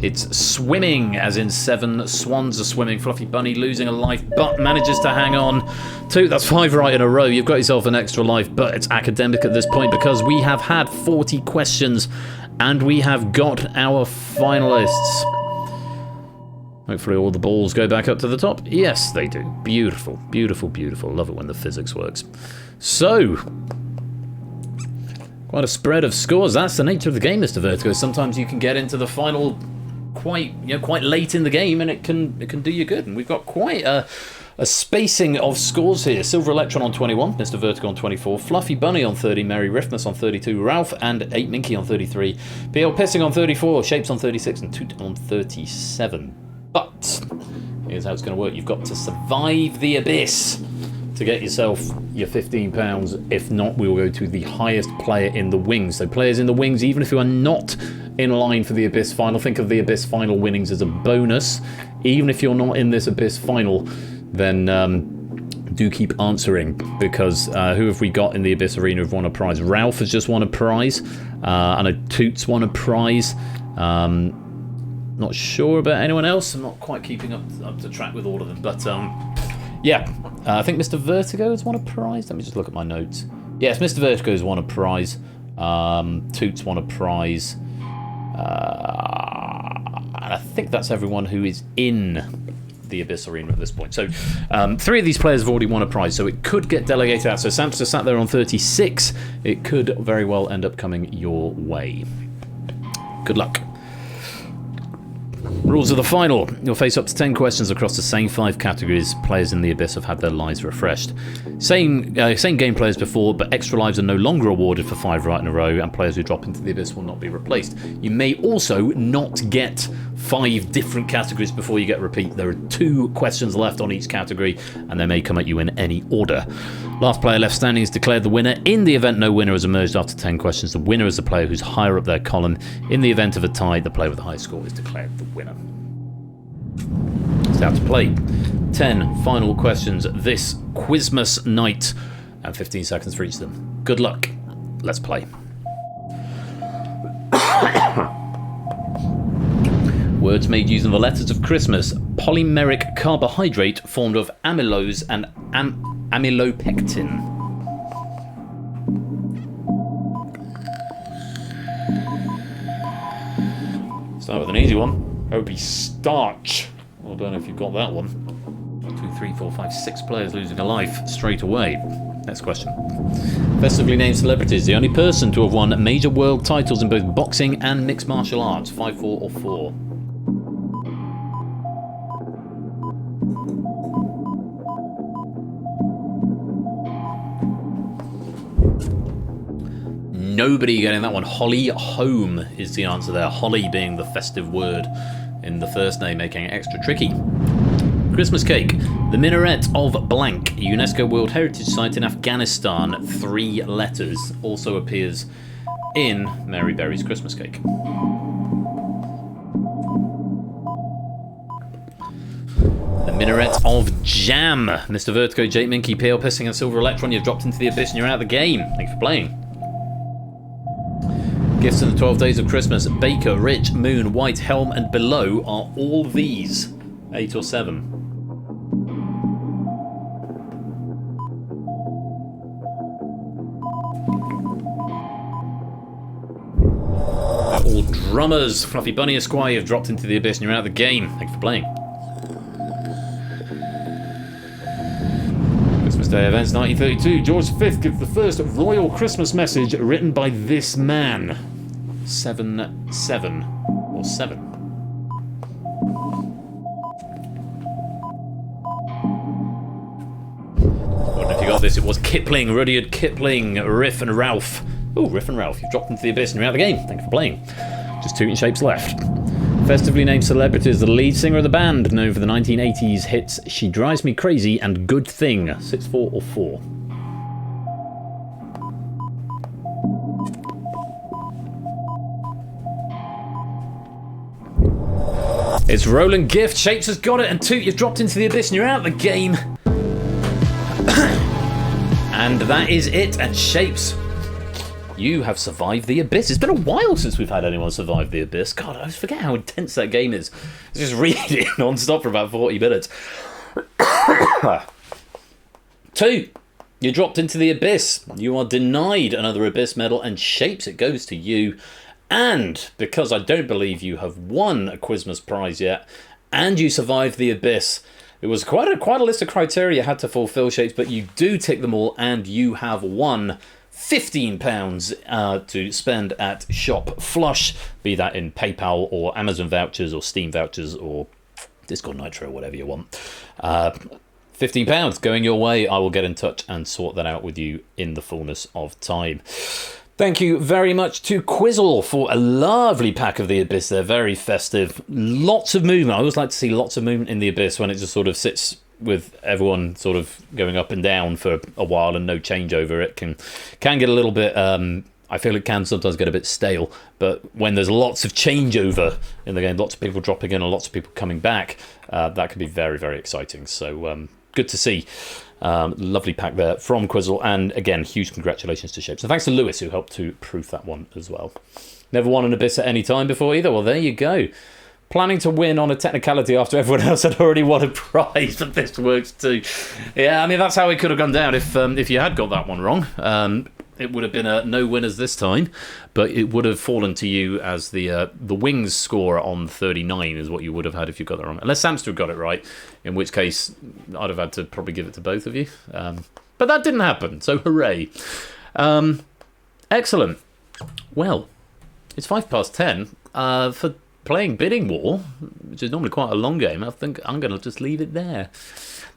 It's swimming, as in 7 swans are swimming. Fluffy Bunny losing a life, but manages to hang on. 2, that's 5 right in a row. You've got yourself an extra life, but it's academic at this point because we have had 40 questions and we have got our finalists. Hopefully all the balls go back up to the top. Yes, they do. Beautiful, beautiful, beautiful. Love it when the physics works. So, quite a spread of scores. That's the nature of the game, Mr. Vertigo. Sometimes you can get into the final quite late in the game, and it can do you good. And we've got quite a spacing of scores here. Silver Electron on 21, Mr. Vertigo on 24, Fluffy Bunny on 30, Merry Riffmas on 32, Ralph and 8 Minky on 33, PL Pissing on 34, Shapes on 36, and Toot on 37. But here's how it's going to work. You've got to survive the abyss to get yourself your £15. If not, we will go to the highest player in the wings. So players in the wings, even if you are not in line for the Abyss Final, think of the Abyss Final winnings as a bonus. Even if you're not in this Abyss Final, then do keep answering, because who have we got in the Abyss Arena who've won a prize? Ralph has just won a prize. I know Toots won a prize. Not sure about anyone else. I'm not quite keeping up to track with all of them. But, yeah. I think Mr. Vertigo has won a prize. Let me just look at my notes. Yes, Mr. Vertigo has won a prize. Toots won a prize. And I think that's everyone who is in the Abyss Arena at this point. So 3 of these players have already won a prize, so it could get delegated out. So Samster sat there on 36. It could very well end up coming your way. Good luck. Rules of the final. You'll face up to 10 questions across the same 5 categories. Players in the Abyss have had their lives refreshed. Same gameplay as before, but extra lives are no longer awarded for 5 right in a row, and players who drop into the Abyss will not be replaced. You may also not get 5 different categories before you get a repeat. There are 2 questions left on each category, and they may come at you in any order. Last player left standing is declared the winner. In the event no winner has emerged after 10 questions, the winner is the player who's higher up their column. In the event of a tie, the player with the highest score is declared the winner. So how to play. 10 final questions this Quizmas night, and 15 seconds for each of them. Good luck. Let's play. Words made using the letters of Christmas. Polymeric carbohydrate formed of amylose and amylopectin. Start with an easy one. That would be starch. Well, I don't know if you've got that one. 1, 2, 3, 4, 5, 6 players losing a life straight away. Next question. Festively named celebrities. The only person to have won major world titles in both boxing and mixed martial arts. 5, 4, or 4. Nobody getting that one. Holly Home is the answer there. Holly being the festive word in the first name, making it extra tricky. Christmas cake. The minaret of blank, UNESCO World Heritage Site in Afghanistan. 3 letters. Also appears in Mary Berry's Christmas cake. The minaret of jam. Mr. Vertigo, Jake Minky, PL Pissing, and Silver Electron. You've dropped into the Abyss and you're out of the game. Thanks for playing. Gifts in the 12 days of Christmas. Baker, Rich, Moon, White, Helm, and Below are all these. 8 or 7. They're all drummers. Fluffy Bunny Esquire, you've dropped into the Abyss and you're out of the game. Thanks for playing. Christmas Day events 1932. George V gives the first royal Christmas message written by this man. 7, 7, or 7. I wonder if you got this. It was Kipling, Rudyard Kipling, Riff and Ralph. Oh, Riff and Ralph, you've dropped into the Abyss and you're out of the game. Thanks for playing. Just 2 shapes left. Festively named celebrities. The lead singer of the band, known for the 1980s hits She Drives Me Crazy and Good Thing. 6, 4, or 4. It's Roland Gift. Shapes has got it, and Toot, you've dropped into the Abyss and you're out of the game. And that is it. And Shapes, you have survived the Abyss. It's been a while since we've had anyone survive the Abyss. God, I forget how intense that game is. Just reading non-stop for about 40 minutes. Toot, you dropped into the Abyss. You are denied another Abyss medal, and Shapes, it goes to you. And because I don't believe you have won a Quizmas prize yet, and you survived the Abyss, it was quite a list of criteria you had to fulfill, Shapes, but you do tick them all, and you have won £15 to spend at Shop Flush, be that in PayPal or Amazon vouchers or Steam vouchers or Discord Nitro, whatever you want. £15 going your way. I will get in touch and sort that out with you in the fullness of time. Thank you very much to Quizzle for a lovely pack of the Abyss. They're very festive. Lots of movement. I always like to see lots of movement in the Abyss when it just sort of sits with everyone sort of going up and down for a while and no changeover. It can get a little bit... I feel it can sometimes get a bit stale, but when there's lots of changeover in the game, lots of people dropping in and lots of people coming back, that can be very, very exciting. So good to see. Lovely pack there from Quizzle, and again, huge congratulations to Shapes. And thanks to Lewis, who helped to proof that one as well. Never won an Abyss at any time before either. Well, there you go. Planning to win on a technicality after everyone else had already won a prize, but this works too. Yeah, I mean, that's how it could have gone down if you had got that one wrong. It would have been no winners this time, but it would have fallen to you as the wings score on 39 is what you would have had if you got that wrong. Unless Samster got it right, in which case I'd have had to probably give it to both of you. But that didn't happen, so hooray. Excellent. Well, it's 10:05 for playing Bidding War, which is normally quite a long game. I think I'm going to just leave it there.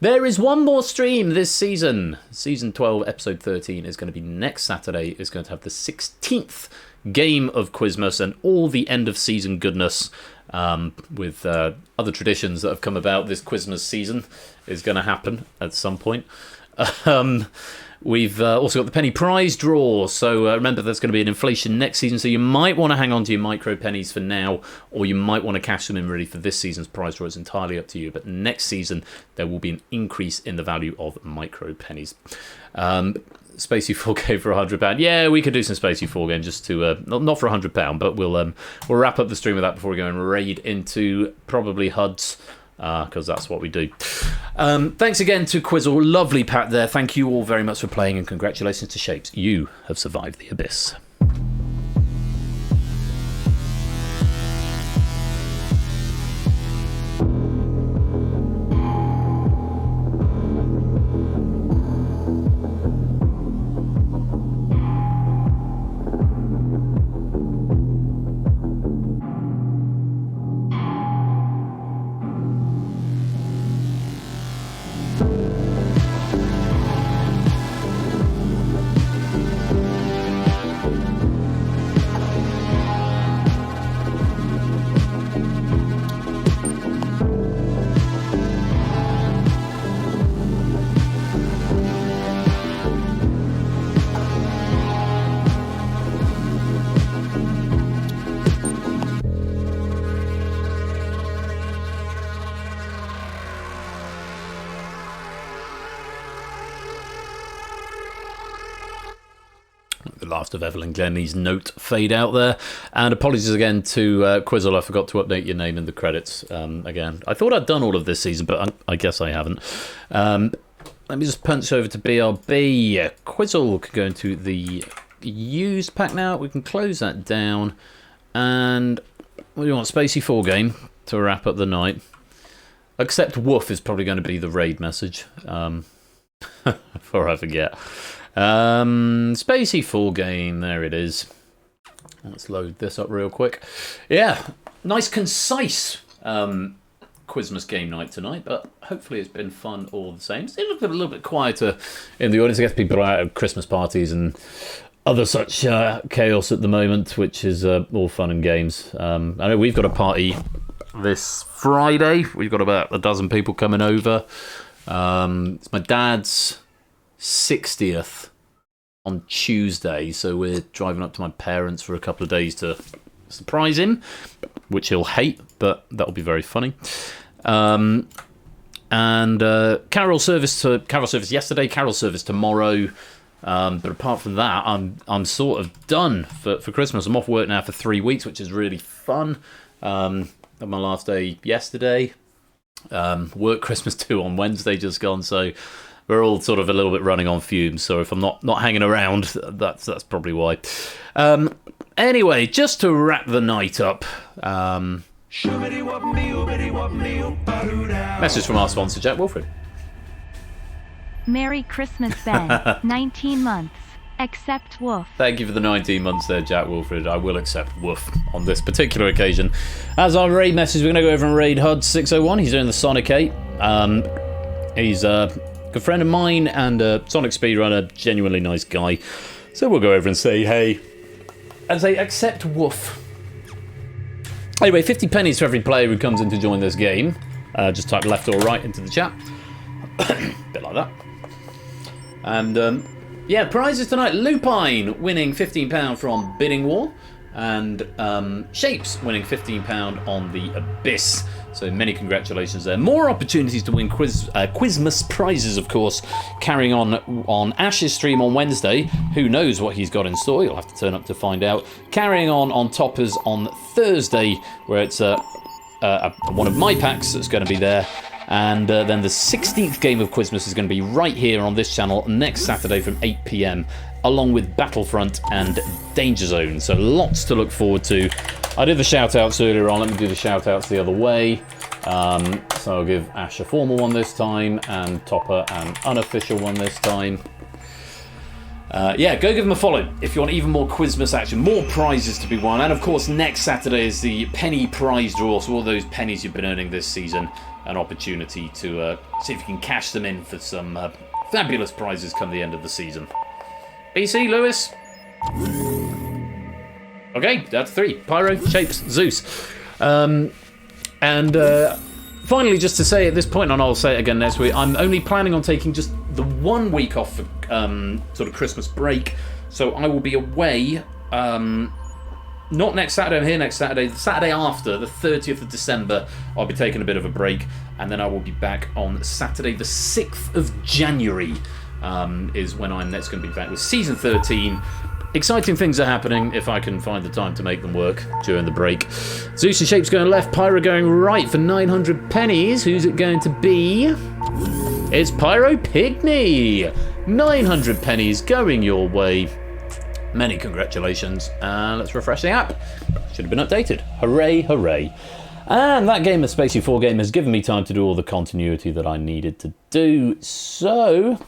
There is one more stream this season. Season 12, episode 13 is going to be next Saturday. It's going to have the 16th game of Quizmas and all the end of season goodness with other traditions that have come about. This Quizmas season is going to happen at some point. We've also got the penny prize draw, so remember there's going to be an inflation next season, so you might want to hang on to your micro pennies for now, or you might want to cash them in really for this season's prize draw. It's entirely up to you, but next season there will be an increase in the value of micro pennies. Spacey 4K for £100. Yeah, we could do some Spacey 4 game just to not for £100, but we'll wrap up the stream with that before we go and raid into probably HUDs. Because that's what we do. Thanks again to Quizzle. Lovely Pat there. Thank you all very much for playing, and congratulations to Shapes. You have survived the abyss. Of Evelyn Glennie's note fade out there, and apologies again to Quizzle. I forgot to update your name in the credits again. I thought I'd done all of this season, but I guess I haven't. Let me just punch over to BRB. Quizzle can go into the used pack now. We can close that down, and what do you want? Spacey 4 game to wrap up the night. Except woof is probably going to be the raid message before I forget. Spacey 4 game, there it is. Let's load this up real quick. Yeah, nice concise Quizmas game night tonight, but hopefully it's been fun all the same. It looked a little bit quieter in the audience. I guess people are out at Christmas parties and other such chaos at the moment, which is all fun and games. I know we've got a party this Friday. We've got about a dozen people coming over. It's my dad's 60th on Tuesday, so we're driving up to my parents for a couple of days to surprise him, which he'll hate, but that'll be very funny. And carol service yesterday, carol service tomorrow. But apart from that, I'm sort of done for Christmas. I'm off work now for 3 weeks, which is really fun. Had my last day yesterday. Work Christmas 2 on Wednesday just gone, so we're all sort of a little bit running on fumes. So if I'm not hanging around, that's probably why. Anyway, just to wrap the night up, message from our sponsor, Jack Wilfred. Merry Christmas, Ben. 19 months. Accept woof. Thank you for the 19 months there, Jack Wilfred. I will accept woof on this particular occasion. As our raid message, we're going to go over and raid HUD 601. He's doing the Sonic 8. He's a good friend of mine and a Sonic speedrunner, genuinely nice guy. So we'll go over and say hey. And say accept woof. Anyway, 50 pennies for every player who comes in to join this game. Just type left or right into the chat. Bit like that. And yeah, prizes tonight. Lupine winning £15 from Bidding War, and Shapes winning £15 on the Abyss. So many congratulations there. More opportunities to win Quizmas prizes, of course, carrying on Ash's stream on Wednesday. Who knows what he's got in store? You'll have to turn up to find out. Carrying on Toppers on Thursday, where it's one of my packs that's going to be there. And then the 16th game of Quizmas is going to be right here on this channel next Saturday from 8 p.m, along with Battlefront and Danger Zone. So lots to look forward to. I did the shout-outs earlier on. Let me do the shout-outs the other way. So I'll give Ash a formal one this time, and Topper an unofficial one this time. Yeah, go give them a follow if you want even more Quizmas action, more prizes to be won. And of course, next Saturday is the penny prize draw. So all those pennies you've been earning this season, an opportunity to see if you can cash them in for some fabulous prizes come the end of the season. BC, Lewis? Okay, that's 3. Pyro, Shapes, Zeus. Finally, just to say at this point, and I'll say it again next week, I'm only planning on taking just the 1 week off for sort of Christmas break. So I will be away, not next Saturday, I'm here next Saturday. The Saturday after, the 30th of December, I'll be taking a bit of a break. And then I will be back on Saturday, the 6th of January, is when I'm next going to be back with Season 13. Exciting things are happening if I can find the time to make them work during the break. Zeus and Shapes going left, Pyro going right for 900 pennies. Who's it going to be? It's Pyro Pygmy. 900 pennies going your way. Many congratulations. Let's refresh the app. Should have been updated. Hooray, hooray. And that game, the Spacey 4 game, has given me time to do all the continuity that I needed to do. So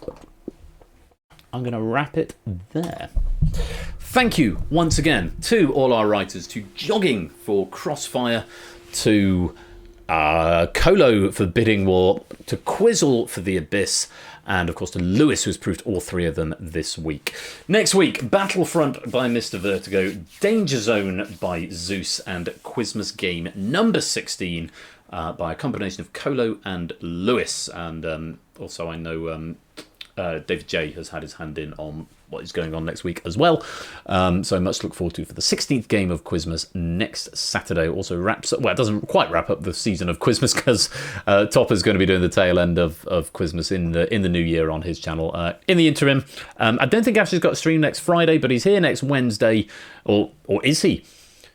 I'm going to wrap it there. Thank you once again to all our writers, to Jogging for Crossfire, to Colo for Bidding War, to Quizzle for The Abyss, and of course to Lewis, who's proved all 3 of them this week. Next week, Battlefront by Mr. Vertigo, Danger Zone by Zeus, and Quizmas game number 16 by a combination of Colo and Lewis. And also I know David J has had his hand in on what is going on next week as well. So much to look forward to for the 16th game of Quizmas next Saturday. Also wraps up, well, it doesn't quite wrap up the season of Quizmas because Topper's going to be doing the tail end of Quizmas in the new year on his channel. In the interim, I don't think Ash has got a stream next Friday, but he's here next Wednesday, or is he?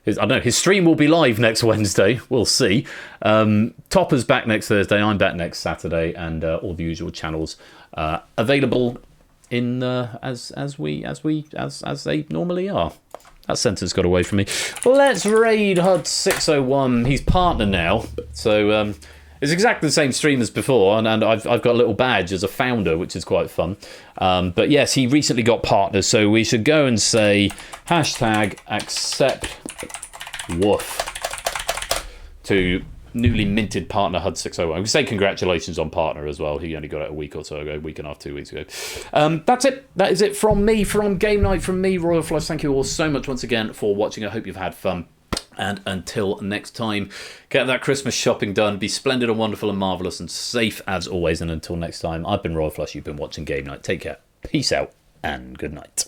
I don't know, his stream will be live next Wednesday. We'll see. Topper's back next Thursday. I'm back next Saturday, and all the usual channels available in as they normally are. That sentence got away from me. Let's raid HUD 601. He's partner now, so it's exactly the same stream as before, and I've got a little badge as a founder, which is quite fun. But yes, he recently got partner, so we should go and say #accept woof to newly minted partner HUD 601. We say congratulations on partner as well. He only got it a week or so ago, a week and a half, 2 weeks ago. That's it. That is it from me, from Game Night, from me, Royal Flush. Thank you all so much once again for watching. I hope you've had fun. And until next time, get that Christmas shopping done. Be splendid and wonderful and marvellous and safe as always. And until next time, I've been Royal Flush. You've been watching Game Night. Take care. Peace out and good night.